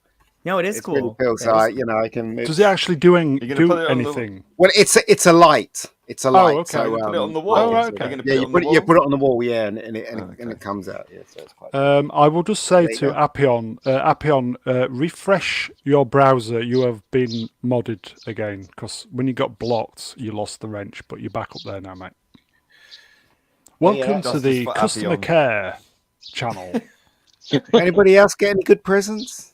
No, it is
It's
cool.
really cool. So I can.
Does it actually do
You're gonna put it on the-
anything?
Well, it's a light. It's a light.
okay.
So,
You're gonna put it on the
Oh,
wall.
right,
You're
okay.
gonna
Yeah, you put it on the wall. Yeah, and it comes out. Yeah, so it's quite.
I will just say
There you
to
go.
Appion, refresh your browser. You have been modded again because when you got blocked, you lost the wrench, but you're back up there now, mate. Welcome to
Justice
the
for
customer
Appion.
care channel.
Anybody else get any good presents?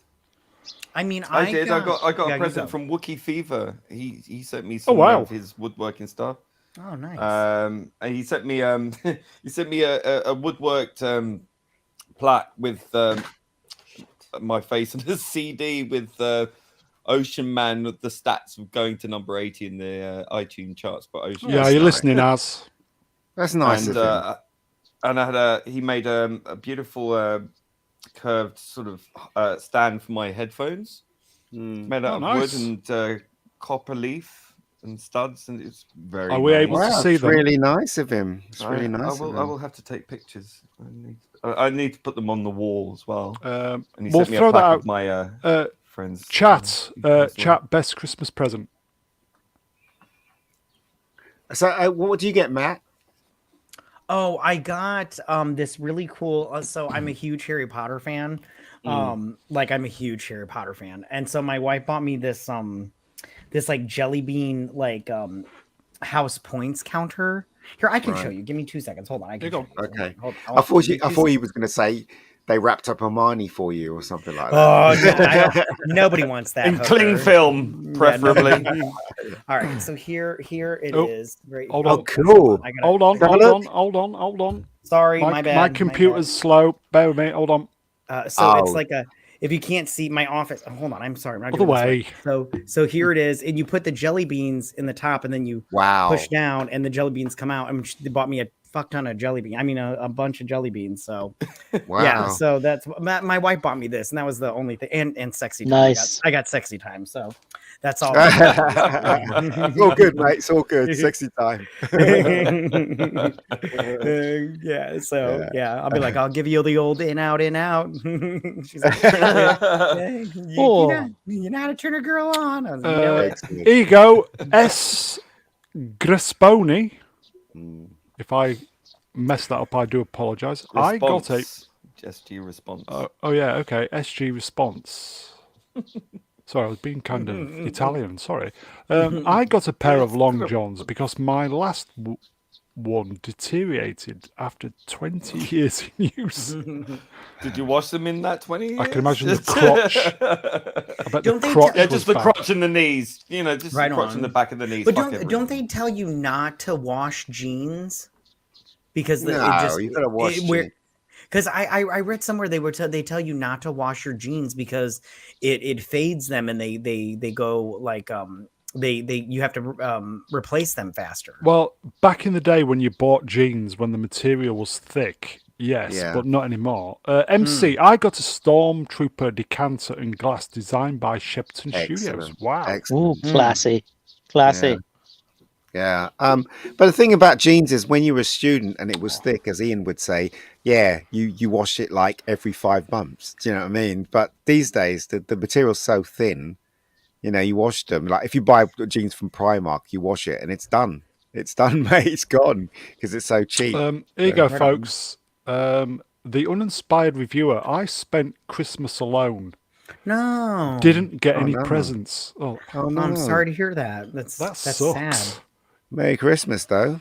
I mean,
I did. I got
Yeah,
a
you
present
go.
from Wookie Fever. He sent me some
wow.
of his woodworking stuff.
Oh, nice.
And he sent me a woodworked plaque with my face and a CD with Ocean Man with the stats of going to number 80 in the iTunes charts. But Ocean
Yeah,
Man.
you're listening, as.
That's nice
And
of him.
and I had he made a beautiful curved sort of stand for my headphones, made out of
nice.
wood and copper leaf and studs, and it's very.
Are we
nice.
able to
Wow,
see
it's
them?
really nice of him. It's really nice.
I
of
will. I
him.
will have to take pictures. I need to put them on the wall as well. And he
We'll
sent me
throw
a
that
plaque
out.
of my friends.
Chat,
as well.
best Christmas present.
So, what do you get, Matt?
Oh, I got this really cool. So I'm a huge Harry Potter fan. Like I'm a huge Harry Potter fan, and so my wife bought me this like jelly bean house points counter. Here, I can show
Right.
you. Give me 2 seconds. Hold on, I
Here
can
you
show
go.
you.
Okay.
Hold
I
on.
thought
Give me
I
2
thought he
seconds.
was going to say they wrapped up Hermione for you or something like
Oh,
that.
no, nobody wants that.
In cling
hooker.
film,
Yeah,
preferably.
All right, so here it
Oh,
is. Right.
hold
Oh,
on.
cool.
I gotta,
Hold on,
Have a
hold
look.
on, hold on, hold on.
sorry,
My
my bad.
my computer's slow. Bear with me. Hold on.
So it's
Oh.
like if you can't see my office, hold on, I'm sorry, I'm not
Other
doing this
way.
right. So here it is, and you put the jelly beans in the top, and then you
Wow.
push down, and the jelly beans come out. I mean, they bought me a fuck ton of jelly beans. I mean, a bunch of jelly beans. So
Wow.
yeah, so that's my wife bought me this, and that was the only thing. And sexy time.
Nice.
I got sexy time. So that's all.
It's all good, mate. It's all good. Sexy time.
Yeah. So
Yeah.
yeah, I'll be like, I'll give you the old in out, in out. She's like,
Oh.
you know how to turn a girl on. I was like, you know what?
Excellent.
Here you go. S. Grisponi. If I messed that up, I do apologise. I got a.
SG response.
Oh yeah, okay. SG response. Sorry, I was being kind of Italian. Sorry. I got a pair of long johns because my last one deteriorated after 20 years in use.
Did you wash them in that 20 years?
I can imagine the crotch. I bet
Don't
the
they
crotch
Yeah,
was
just the
bad.
crotch and the knees. You know, just
Right
the crotch
on.
and the back of the knees.
But
Fuck
don't
everything.
they tell you not to wash jeans? Because
No,
it just
you gotta wash jeans.
because I read somewhere they tell you not to wash your jeans because it fades them and they go like they you have to replace them faster.
Well, back in the day when you bought jeans, when the material was thick, yes,
Yeah.
but not anymore. MC, I got a Stormtrooper decanter and glass designed by Shepton Studios.
Excellent.
Wow.
Excellent.
Ooh, classy. Classy.
Yeah. But the thing about jeans is when you were a student and it was thick, as Ian would say, yeah, you wash it like every 5 months. Do you know what I mean? But these days the material's so thin, you know, you wash them. Like if you buy jeans from Primark, you wash it and it's done. It's done, mate. It's gone because it's so cheap.
Here you go,
Right on.
folks. The uninspired reviewer. I spent Christmas alone.
No,
Didn't get
Oh,
any
no.
presents. Oh,
Oh no.
I'm sorry to hear that. That's
that
sad.
sucks.
Merry Christmas though.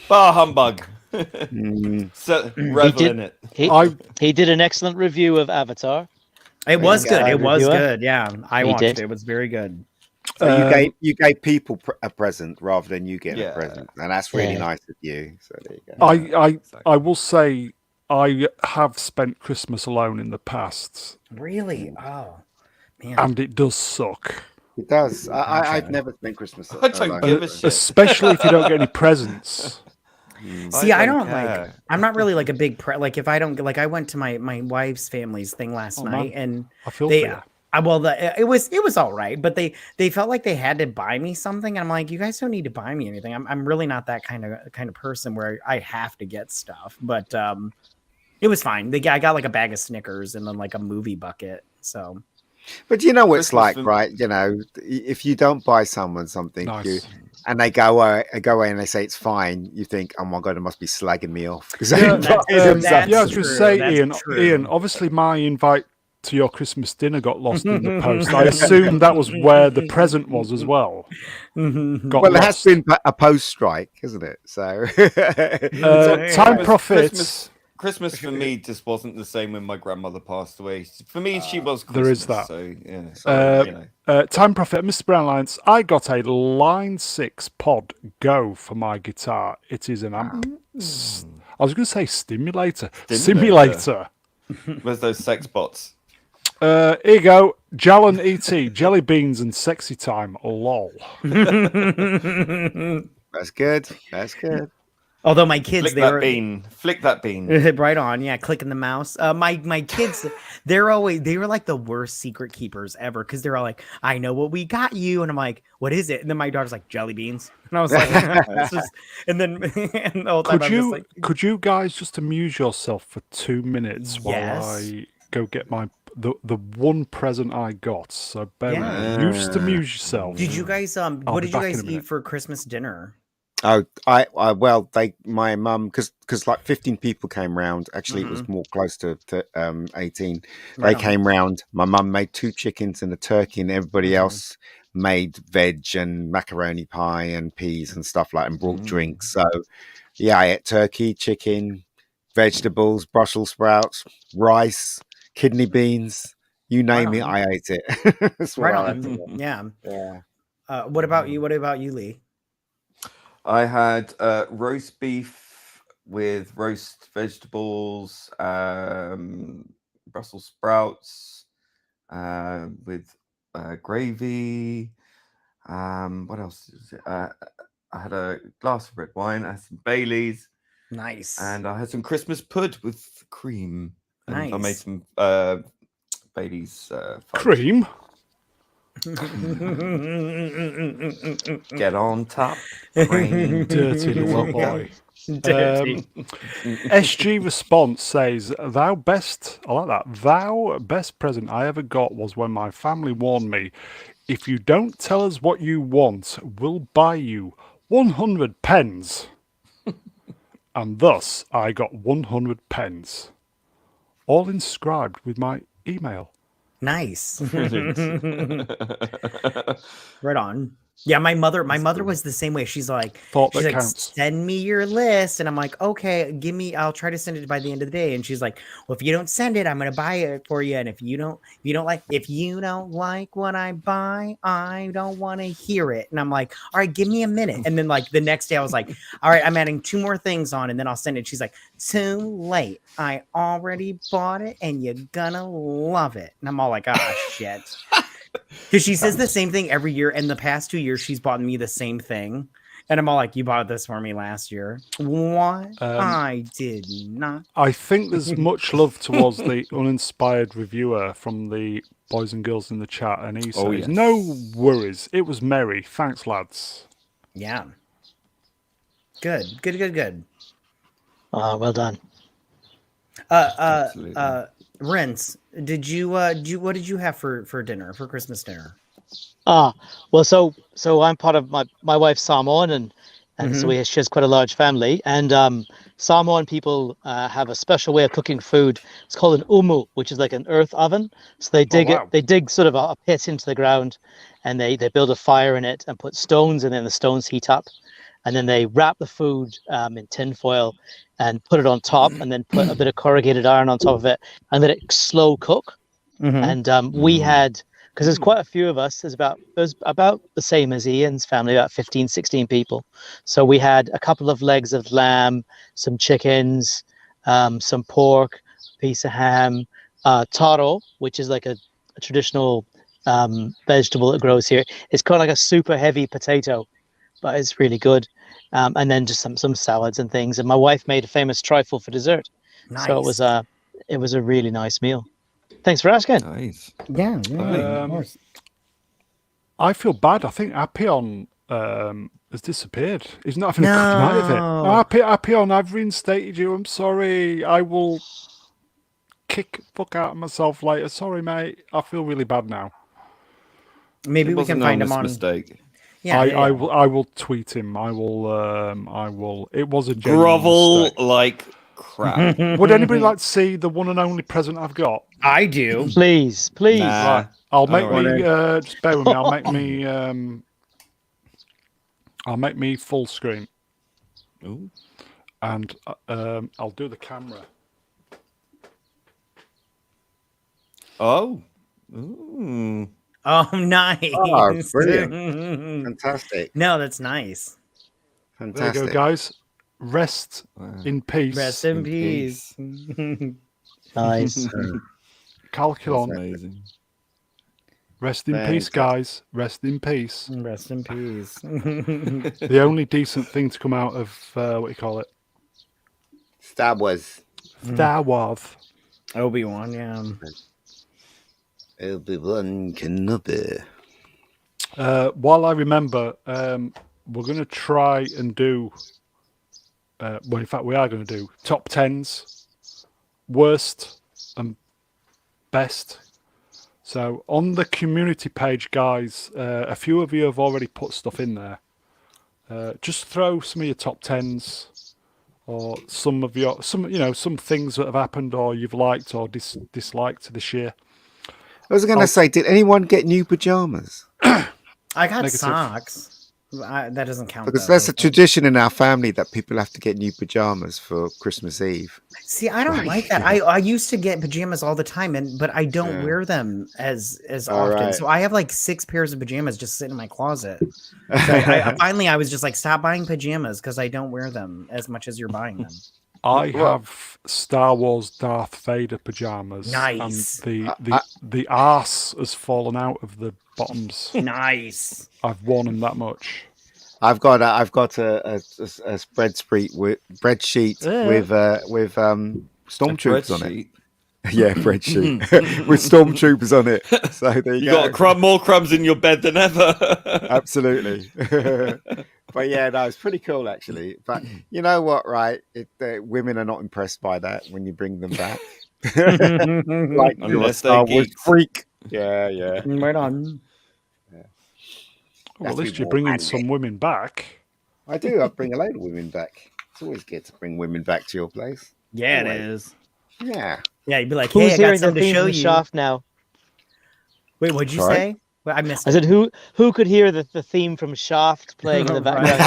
Bar humbug.
Mm.
So, revel
did-
in it.
He did an excellent review of Avatar.
It was good. It was
Reviewer?
good. Yeah, I
He
watched
did.
it. It was very good.
So you gave people a present rather than you getting
Yeah.
a present, and that's really
Yeah.
nice of you. So there you go.
I will say I have spent Christmas alone in the past,
Really? Oh man.
and it does suck.
It does. I've
Gotcha.
never spent Christmas.
I don't
alone.
give a shit.
Especially if you don't get any presents.
See, I don't
care.
like. I'm not really like a big like. If I don't like, I went to my wife's family's thing last
Oh,
night,
man.
and
I feel
they.
for you.
It was all right, but they felt like they had to buy me something, and I'm like, you guys don't need to buy me anything. I'm really not that kind of person where I have to get stuff. But it was fine. I got like a bag of Snickers and then like a movie bucket. So
But you know what it's
Christmas
like,
for-
right? You know, if you don't buy someone something,
Nice.
and they go away and they say it's fine, you think, oh my god, it must be slagging me off. 'Cause they
Yeah,
didn't buy
that's-
them
that's
yeah, I was
something.
going to
true,
say,
that's true.
Ian, obviously my invite to your Christmas dinner got lost in the post. I assume that was where the present was as well. Got
Well, there has
lost.
been a post strike, isn't it? So
Time profits.
Christmas for me just wasn't the same when my grandmother passed away. For me, she was Christmas.
There is that.
So, yeah.
Uh,
you know.
Time Profit, Mr. Brown Lines. I got a Line 6 Pod Go for my guitar. It is an amp. I was going to say stimulator. Simulator.
Where's those sex bots?
Here you go. Jalen ET, Jelly Beans and Sexy Time. Lol.
that's good. That's good.
Although my kids,
Flick
they
that
were
bean. Flick that bean.
right on, yeah, clicking the mouse. My kids, they were like the worst secret keepers ever because they're all like, I know what we got you, and I'm like, what is it? And then my daughter's like, jelly beans, and I was like, it's just, and then and the whole time I'm just like,
Could you guys just amuse yourself for 2 minutes while
Yes.
I go get the one present I got? So bear with me.
Yeah.
You just amuse yourself.
did you guys
I'll
what
be
did you
back in
guys
a
eat
minute.
for Christmas dinner?
Oh, my mum, because like 15 people came round. Actually, it was more close to 18. They
Right on.
came round. My mum made 2 chickens and a turkey, and everybody else made veg and macaroni pie and peas and stuff like, and brought drinks. So, yeah, I ate turkey, chicken, vegetables, Brussels sprouts, rice, kidney beans. You
Right
name it,
on.
I ate it. That's what
Right
I had to
on.
do.
Yeah.
Yeah.
What about you? What about you, Lee?
I had roast beef with roast vegetables, Brussels sprouts with gravy. What else is it? I had a glass of red wine. I had some Baileys,
Nice.
and I had some Christmas pud with cream. And I made
Nice.
some Baileys fudge.
Cream.
Get on top, cream.
Dirty little boy.
Dirty.
SG response says, "Thou best." I like that. "Thou best present I ever got was when my family warned me, if you don't tell us what you want, we'll buy you 100 pens." And thus I got 100 pens, all inscribed with my email.
Nice.
Brilliant.
Right on. Yeah, my mother was the same way. She's like,
Thought that counts.
send me your list. And I'm like, okay, I'll try to send it by the end of the day. And she's like, well, if you don't send it, I'm gonna buy it for you. And if you don't like what I buy, I don't want to hear it. And I'm like, all right, give me a minute. And then like the next day I was like, all right, I'm adding 2 more things on and then I'll send it. She's like, too late. I already bought it and you're gonna love it. And I'm all like, ah, shit. Because she says the same thing every year. And the past 2 years, she's bought me the same thing. And I'm all like, you bought this for me last year. What? I did not.
I think there's much love towards the uninspired reviewer from the boys and girls in the chat. And he says,
yes.
no worries. It was merry. Thanks, lads.
Yeah. Good.
Well done.
Absolutely.
Renz, what did you have for dinner, for Christmas dinner?
Well, so I'm part of my wife's Samoan, and so she has quite a large family. And Samoan people have a special way of cooking food. It's called an umu, which is like an earth oven. So they dig sort of a pit into the ground, and they build a fire in it and put stones, and then the stones heat up, and then they wrap the food in tin foil and put it on top, and then put a bit of corrugated iron on top of it, and let it slow cook. And we had, because there's quite a few of us, there's about the same as Ian's family, about 15, 16 people. So we had a couple of legs of lamb, some chickens, some pork, a piece of ham, taro, which is like a traditional vegetable that grows here. It's kind of like a super heavy potato, but it's really good. And then just some salads and things. And my wife made a famous trifle for dessert.
Nice.
So it was a really nice meal. Thanks for asking.
Nice.
Yeah. Of course.
I feel bad. I think Appion has disappeared. He's not having a good night of it. Appion, I've reinstated you. I'm sorry. I will kick the fuck out of myself later. Sorry, mate. I feel really bad now.
Maybe we can find him on.
Mistake.
Yeah,
I will tweet him. I will. It was a genuine
Grovel
mistake.
like crap.
Would anybody like to see the one and only present I've got?
I do.
Please.
Nah.
Right. I'll make
All
me. Just bear with me. I'll make me full screen.
Ooh.
And I'll do the camera.
Oh. Ooh.
Oh, nice.
Oh, brilliant. Fantastic.
No, that's nice.
There you
Fantastic.
go, guys. Rest in peace.
Rest in peace.
Nice.
Calculon.
Amazing.
Rest in peace, guys. Rest in peace.
Rest in peace.
The only decent thing to come out of what you call it?
Star Wars.
Star Wars.
Obi-Wan, yeah.
Obi-Wan Kenobi.
While I remember, we're going to try and do. Well, in fact, we are going to do top 10s, worst and best. So on the community page, guys, a few of you have already put stuff in there. just throw some of your top tens, or some things that have happened or you've liked or disliked this year.
I was going to say, did anyone get new pajamas?
I got
Negative.
socks. That doesn't count.
Because
though.
there's a tradition in our family that people have to get new pajamas for Christmas Eve.
See, I don't like that. I used to get pajamas all the time, but I don't wear them as
All
often.
right.
So I have like 6 pairs of pajamas just sitting in my closet. So finally, I was just like, stop buying pajamas because I don't wear them as much as you're buying them.
I have Star Wars Darth Vader pajamas.
Nice.
And the arse has fallen out of the bottoms.
Nice.
I've worn them that much.
I've got a spreadsheet with stormtroopers on it. Yeah, spreadsheet with stormtroopers on it. So there you go.
Got more crumbs in your bed than ever.
Absolutely. But yeah, that was pretty cool actually. But you know what, right? Women are not impressed by that when you bring them back. Like you're a Star Wars freak. Yeah.
Right on.
Well, at least you're bringing some women back.
I do. I bring a load of women back. It's always good to bring women back to your place.
Yeah,
Always.
it is.
Yeah.
Yeah, you'd be like,
Who's
hey, I got
hearing the
something to
theme
show
from
you.
Shaft now?
Wait, what'd you
Sorry?
say? Well, I missed
I
it.
said, who could hear the theme from Shaft playing in the background?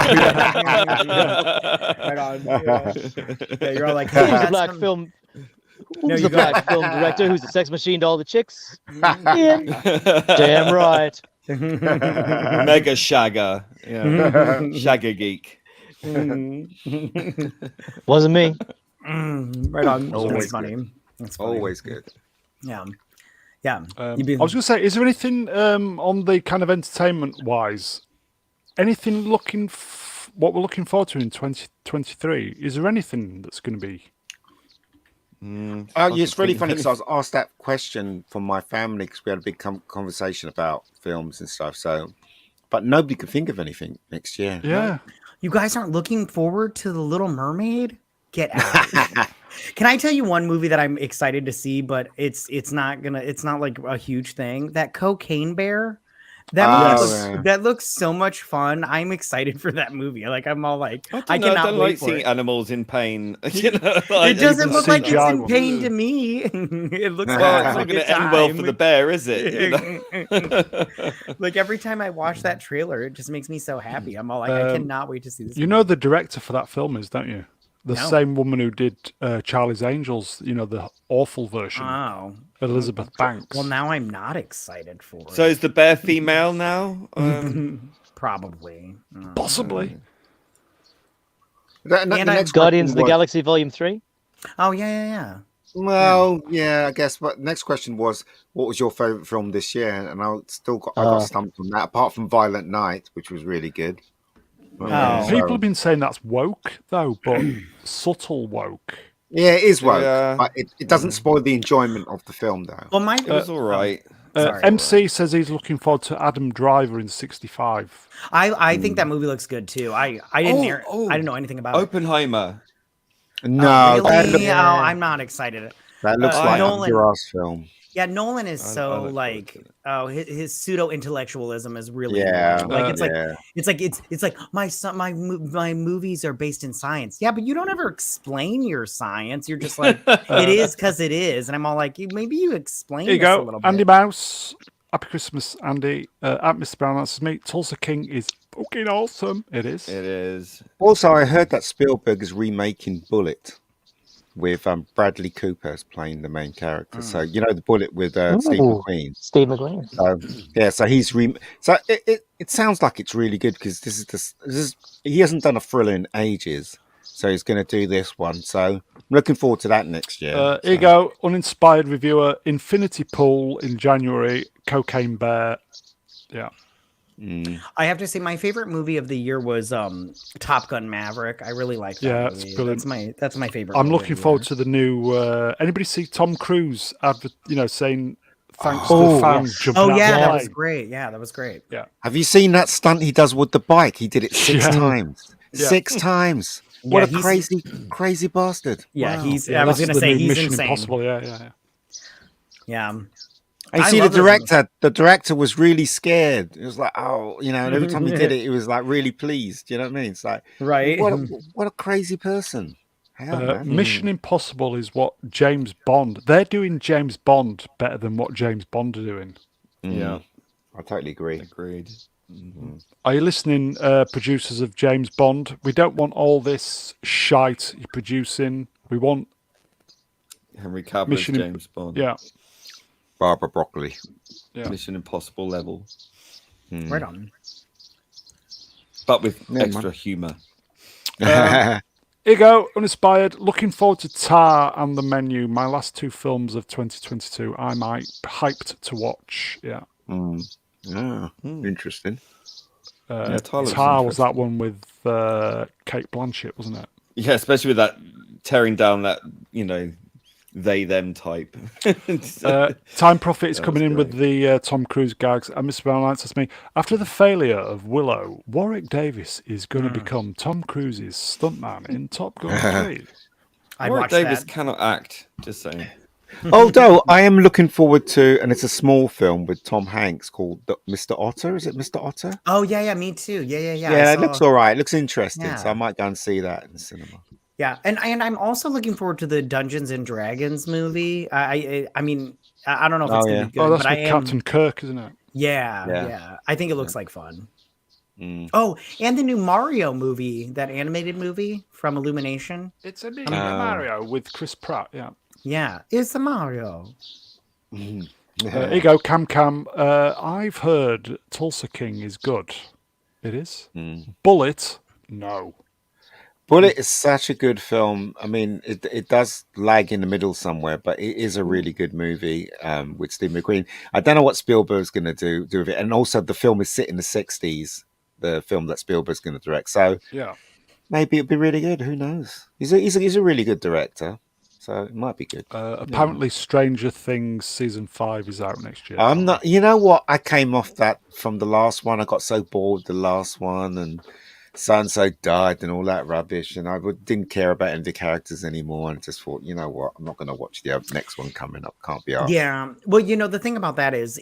Right on. Yeah, you're all like, hey, I
Who's the
got
black
some-
film?
No,
Who's
you
the
got-
black film director? Who's the sex machine to all the chicks? Ian. Damn right.
Mega shagger. Yeah. Shagger geek.
Wasn't me.
Right on.
Always
That's
good.
funny. That's funny.
Always good.
Yeah.
I was going to say, is there anything on the kind of entertainment wise? Anything what we're looking forward to in 2023? Is there anything that's going to be?
Oh, yeah, it's really funny because I was asked that question from my family because we had a big conversation about films and stuff. So, but nobody could think of anything next year.
Yeah.
You guys aren't looking forward to The Little Mermaid? Get out. Can I tell you one movie that I'm excited to see, but it's not like a huge thing? That Cocaine Bear. That looks so much fun. I'm excited for that movie. Like I'm all like, I cannot
don't
wait
like
for
seeing
it.
animals in pain.
It doesn't look like it's in
CGI
pain to me. It looks like
Well,
it's
it's
a
not going
good
to end well for
time.
the bear, is it? You know?
Like every time I watch that trailer, it just makes me so happy. I'm all like, I cannot wait to see this.
You know the director for that film is, don't you? The
No.
same woman who did Charlie's Angels, the awful version.
Oh,
Elizabeth Banks.
well, now I'm not excited for it.
So is the bear female now?
Probably.
Possibly.
The next
Guardians of the
question was-
Galaxy Volume 3?
Oh yeah.
Well, yeah, I guess. But next question was, what was your favorite film this year? And I got stumped on that. Apart from Violent Night, which was really good.
Oh.
People have been saying that's woke, though, but subtle woke.
Yeah, it is woke,
Yeah.
but it doesn't spoil the enjoyment of the film, though.
Well,
It was all right.
Sorry.
MC says he's looking forward to Adam Driver in 65.
I think that movie looks good too. I didn't
Oh,
I didn't know anything about it.
Oppenheimer.
No,
Really? I'm not excited.
that looks like
Nolan-
a Duras film.
Yeah, Nolan is
I
so
look forward
like
to it.
his pseudo intellectualism is really
Yeah,
annoying. Like
yeah.
it's like my movies are based in science. Yeah, but you don't ever explain your science. You're just like it is because it is, and I'm all like, maybe you explain
Here you
this a
go,
little bit.
Andy Mouse. Happy Christmas, Andy. At Mr. Brown, that's me. Tulsa King is fucking awesome. It is.
It is.
Also, I heard that Spielberg is remaking Bullet with Bradley Cooper as playing the main character. So you know the Bullet with Steve
Ooh.
McQueen.
Steve McQueen.
Yeah, so he's so it sounds like it's really good because this is he hasn't done a thriller in ages, so he's going to do this one. So I'm looking forward to that next year.
Here you go, uninspired reviewer. Infinity Pool in January. Cocaine Bear. Yeah.
I have to say, my favorite movie of the year was Top Gun Maverick. I really like that
Yeah,
movie.
it's brilliant.
That's my favorite.
I'm
movie of
looking
the
forward
year.
to the new. Anybody see Tom Cruise saying thanks
Oh,
to the fan
yes.
jumping
Oh
out
yeah,
the
that
plane.
was great. Yeah, that was great.
Have you seen that stunt he does with the bike? He did it 6
Yeah.
times.
Yeah.
6 times. What
Yeah,
a crazy bastard.
Yeah,
Wow.
he's.
Yeah,
I was
that's
gonna
the
say
new
he's
Mission
insane.
Impossible. Yeah.
Yeah.
And you
I
see the
love those movies.
director. The director was really scared. It was like, oh, you know, and every time he did it, he was like really pleased. You know what I mean? It's like,
Right.
what a crazy person. Hell, man.
Mission Impossible is what James Bond. They're doing James Bond better than what James Bond are doing.
Yeah,
I totally agree.
agreed.
Are you listening, producers of James Bond? We don't want all this shite you're producing. We want
Henry Cavill's
Mission Im-
James Bond.
yeah.
Barbara Broccoli.
Yeah.
Mission Impossible level,
Right on.
but with
Yeah,
extra humour.
Here you go, uninspired. Looking forward to Tar and The Menu, my last two films of 2022. I'm hyped to watch. Yeah.
Interesting.
Tar looks
Tar was
interesting.
that one with Kate Blanchett, wasn't it?
Yeah, especially with that tearing down that they them type.
Time Prophet is
That
coming
was
in with the Tom Cruise gags. And Mr. Valance asks me, after the failure of Willow, Warwick Davis is going to become Tom Cruise's stuntman in Top Gun 3.
I
Warwick
watched
Davis
that.
cannot act. Just saying.
Although I am looking forward to, and it's a small film with Tom Hanks called Mr. Otter. Is it Mr. Otter?
Oh yeah, me too. Yeah.
Yeah, it looks all right. It looks interesting. So
Yeah.
I might go and see that in the cinema.
Yeah, and I'm also looking forward to the Dungeons and Dragons movie. I mean, I don't know if it's gonna be good,
Oh, that's
but I
with
am.
Captain Kirk, isn't it?
Yeah. I think it looks like fun. Oh, and the new Mario movie, that animated movie from Illumination.
It's a new Mario with Chris Pratt, yeah.
Yeah, it's a Mario.
Here you go, Cam. I've heard Tulsa King is good. It is? Bullet? No.
Bullet is such a good film. I mean, it does lag in the middle somewhere, but it is a really good movie with Steve McQueen. I don't know what Spielberg's going to do with it. And also the film is set in the 60s, the film that Spielberg's going to direct. So
Yeah.
maybe it'll be really good. Who knows? He's a really good director. So it might be good.
Apparently Stranger Things Season 5 is out next year.
I'm not, you know what? I came off that from the last one. I got so bored with the last one and so died and all that rubbish. And I didn't care about any of the characters anymore. And just thought, you know what? I'm not going to watch the next one coming up. Can't be asked.
Yeah. Well, the thing about that is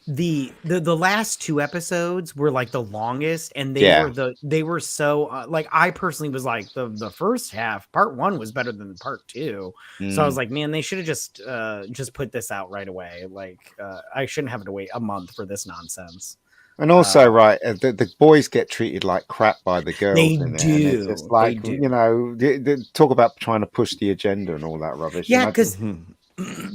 the last two episodes were like the longest, and they were so like, I personally was like the first half, part one was better than part two. So I was like, man, they should have just put this out right away. Like I shouldn't have to wait a month for this nonsense.
And also, the boys get treated like crap by the girls.
They
in it,
do.
and it's just like,
They do.
they talk about trying to push the agenda and all that rubbish.
Yeah,
And I
because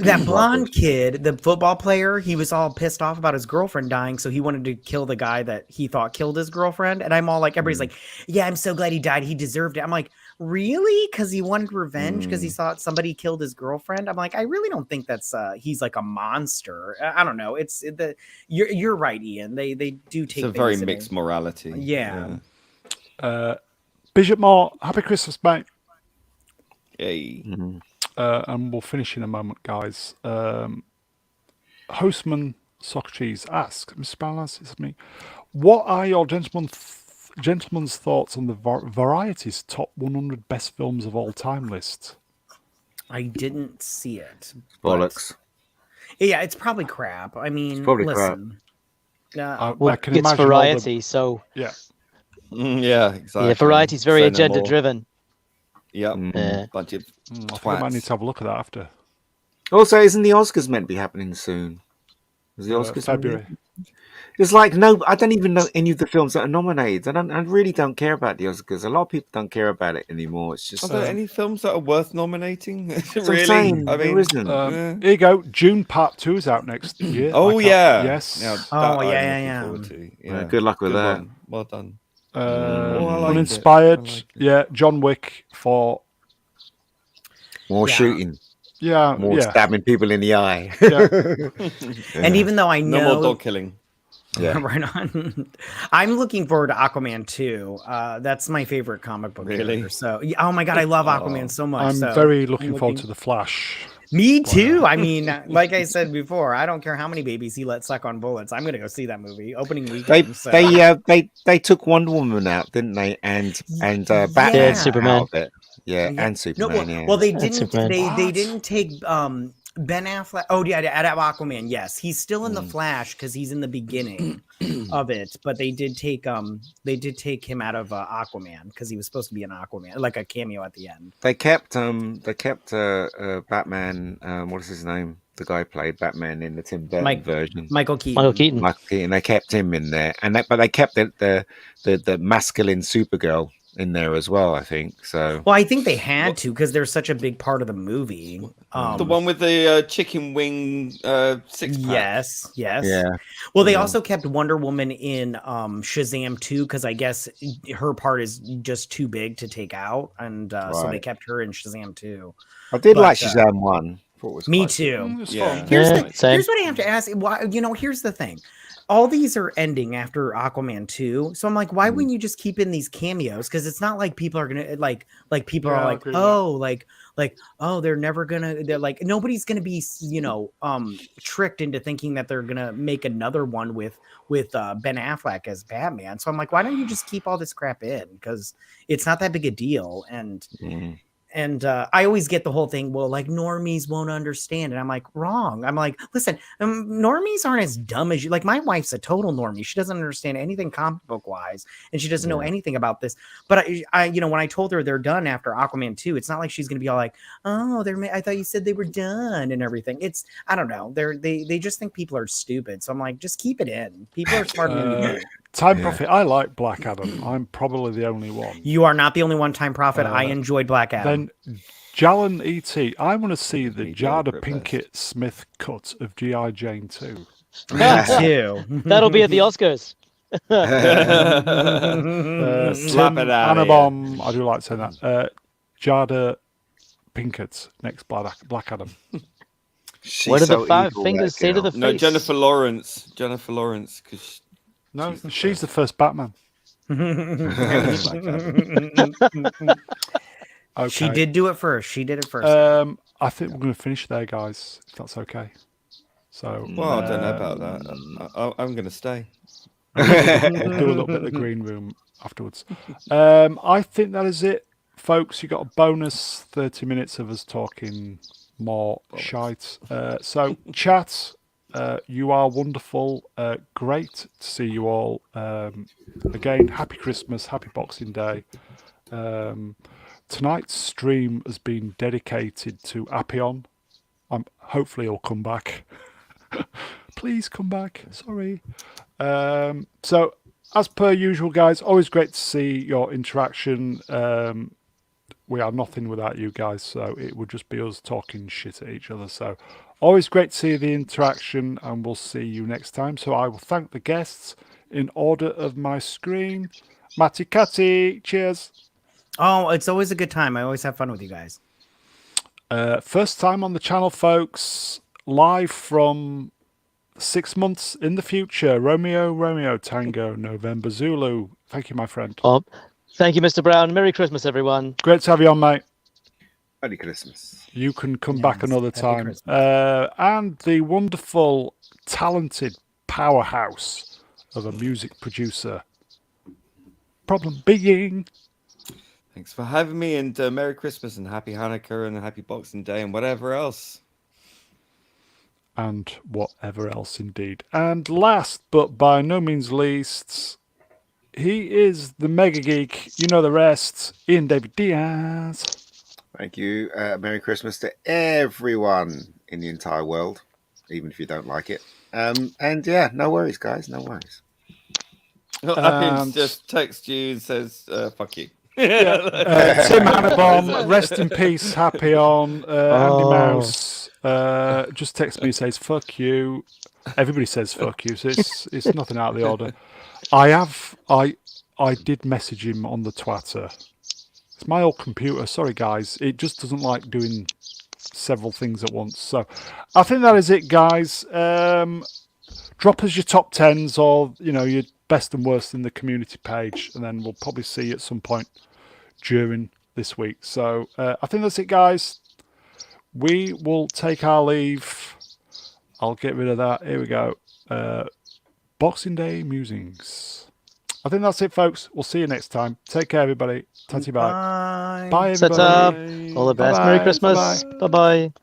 that blonde kid, the football player, he was all pissed off about his girlfriend dying, so he wanted to kill the guy that he thought killed his girlfriend. And I'm all like, everybody's like, yeah, I'm so glad he died. He deserved it. I'm like, really? Because he wanted revenge because he thought somebody killed his girlfriend. I'm like, I really don't think that's he's like a monster. I don't know. It's you're right, Ian. They do take
It's a very mixed morality.
Yeah.
Bishop Moore, happy Christmas, mate.
Yay.
And we'll finish in a moment, guys. Hostman Socrates asks, Mr. Ballas, it's me. What are your gentlemen's thoughts on the Variety's top 100 best films of all time list?
I didn't see it. But
bollocks.
yeah, it's probably crap. I mean,
probably
listen.
Well,
I can
it's
imagine all
variety, so
yeah.
Yeah, exactly.
yeah, variety's very
Say no
agenda
more.
driven.
Yep.
Yeah.
Bunch of
I think I might need
twats.
to have a look at that after
Also, isn't the Oscars meant to be happening soon? Is the Oscars
February.
It's like, no, I don't even know any of the films that are nominated. I really don't care about the Oscars. A lot of people don't care about it anymore. It's just
Are there any films that are worth nominating?
what I'm
Really?
saying,
I
there
mean,
isn't.
Here you go. June Part 2 is out next year.
oh
I can't-
yeah.
Yes.
Now,
Oh,
that I'm
yeah.
looking forward to. Yeah.
Good luck with that.
one. Well done.
Uh,
Oh, I liked
Uninspired.
it. I liked it.
Yeah. John Wick for
More
Yeah.
shooting,
yeah.
more
yeah.
stabbing people in the eye.
And even though I
No
know
more dog killing.
Yeah.
right on. I'm looking forward to Aquaman 2. That's my favorite comic book
Really?
character. So, oh my god, I love Aquaman so much.
I'm
so
very looking forward to The Flash.
Me too. I mean, like I said before, I don't care how many babies he let suck on bullets. I'm gonna go see that movie opening weekend.
They took Wonder Woman out, didn't they? And Batman
Yeah,
Superman.
out of it. Yeah, and Superman.
No,
yeah.
well, they
That's
didn't.
Superman.
They didn't take Ben Affleck. Oh yeah, at Aquaman. Yes, he's still in the Flash because he's in the beginning of it. But they did take him out of Aquaman because he was supposed to be an Aquaman, like a cameo at the end.
They kept Batman. What is his name? The guy who played Batman in the Tim Burton version.
Michael Keaton.
Michael Keaton.
They kept him in there, but they kept the masculine Supergirl in there as well, I think. So
well, I think they had to because they're such a big part of the movie.
The one with the chicken wing six pack.
Yes.
yeah.
Well, they also kept Wonder Woman in Shazam 2 because I guess her part is just too big to take out, and so they kept her in Shazam 2.
I did like Shazam 1.
Me too.
Yeah.
Here's what I have to ask. Why? Here's the thing. All these are ending after Aquaman 2. So I'm like, why wouldn't you just keep in these cameos? Because it's not like people are gonna like people are like, oh, they're never gonna, they're like, nobody's gonna be, tricked into thinking that they're gonna make another one with Ben Affleck as Batman. So I'm like, why don't you just keep all this crap in? Because it's not that big a deal. And I always get the whole thing, well, like normies won't understand. And I'm like, wrong. I'm like, listen, normies aren't as dumb as you. Like my wife's a total normie. She doesn't understand anything comic book wise. And she doesn't know anything about this. But I when I told her they're done after Aquaman 2, it's not like she's going to be all like, oh, I thought you said they were done and everything. It's, I don't know. They just think people are stupid. So I'm like, just keep it in. People are smarter than you.
Time Prophet, I like Black Adam. I'm probably the only one.
You are not the only one, Time Prophet. I enjoyed Black Adam.
Then Jalen E.T., I want to see the Jada Pinkett Smith cut of G.I. Jane 2.
Me too.
That'll be at the Oscars.
Slap it out.
Annabomb, I do like saying that. Jada Pinkett, next Black Adam.
What did the five fingers say to the face?
No, Jennifer Lawrence, because
no, she's the first Batman. Okay.
She did do it first. She did it first.
I think we're going to finish there, guys, if that's okay. So,
well, I don't know about that. I'm going to stay.
We'll do a little bit of the green room afterwards. I think that is it, folks. You got a bonus 30 minutes of us talking more shite. So, chat. You are wonderful. Great to see you all. Again, happy Christmas, happy Boxing Day. Tonight's stream has been dedicated to Appion. Hopefully he'll come back. Please come back. Sorry. So, as per usual, guys, always great to see your interaction. We are nothing without you guys, so it would just be us talking shit at each other. So, always great to see the interaction, and we'll see you next time. So I will thank the guests in order of my screen. Matty Catty, cheers.
Oh, it's always a good time. I always have fun with you guys.
First time on the channel, folks. Live from 6 months in the future. Romeo, Tango, November, Zulu. Thank you, my friend.
Oh, thank you, Mr. Brown. Merry Christmas, everyone.
Great to have you on, mate.
Merry Christmas.
You can come back another time. And the wonderful, talented powerhouse of a music producer. Problem being.
Thanks for having me, and Merry Christmas and Happy Hanukkah and Happy Boxing Day and whatever else.
And whatever else, indeed. And last, but by no means least, he is the mega geek. You know the rest. Ian David Diaz.
Thank you. Merry Christmas to everyone in the entire world, even if you don't like it. And yeah, no worries, guys. No worries.
I just text you and says, fuck you.
Yeah. Tim Hannibom, rest in peace, happy on. Andy Mouse just texts me and says, fuck you. Everybody says fuck you, so it's nothing out of the order. I did message him on the Twitter. It's my old computer. Sorry, guys. It just doesn't like doing several things at once. So I think that is it, guys. Drop us your top 10s or, your best and worst in the community page. And then we'll probably see you at some point during this week. So I think that's it, guys. We will take our leave. I'll get rid of that. Here we go. Boxing Day Musings. I think that's it, folks. We'll see you next time. Take care, everybody. Tatty bye. Bye, everybody.
Set up. All the best.
Bye-bye.
Merry Christmas.
Bye-bye.
Bye-bye.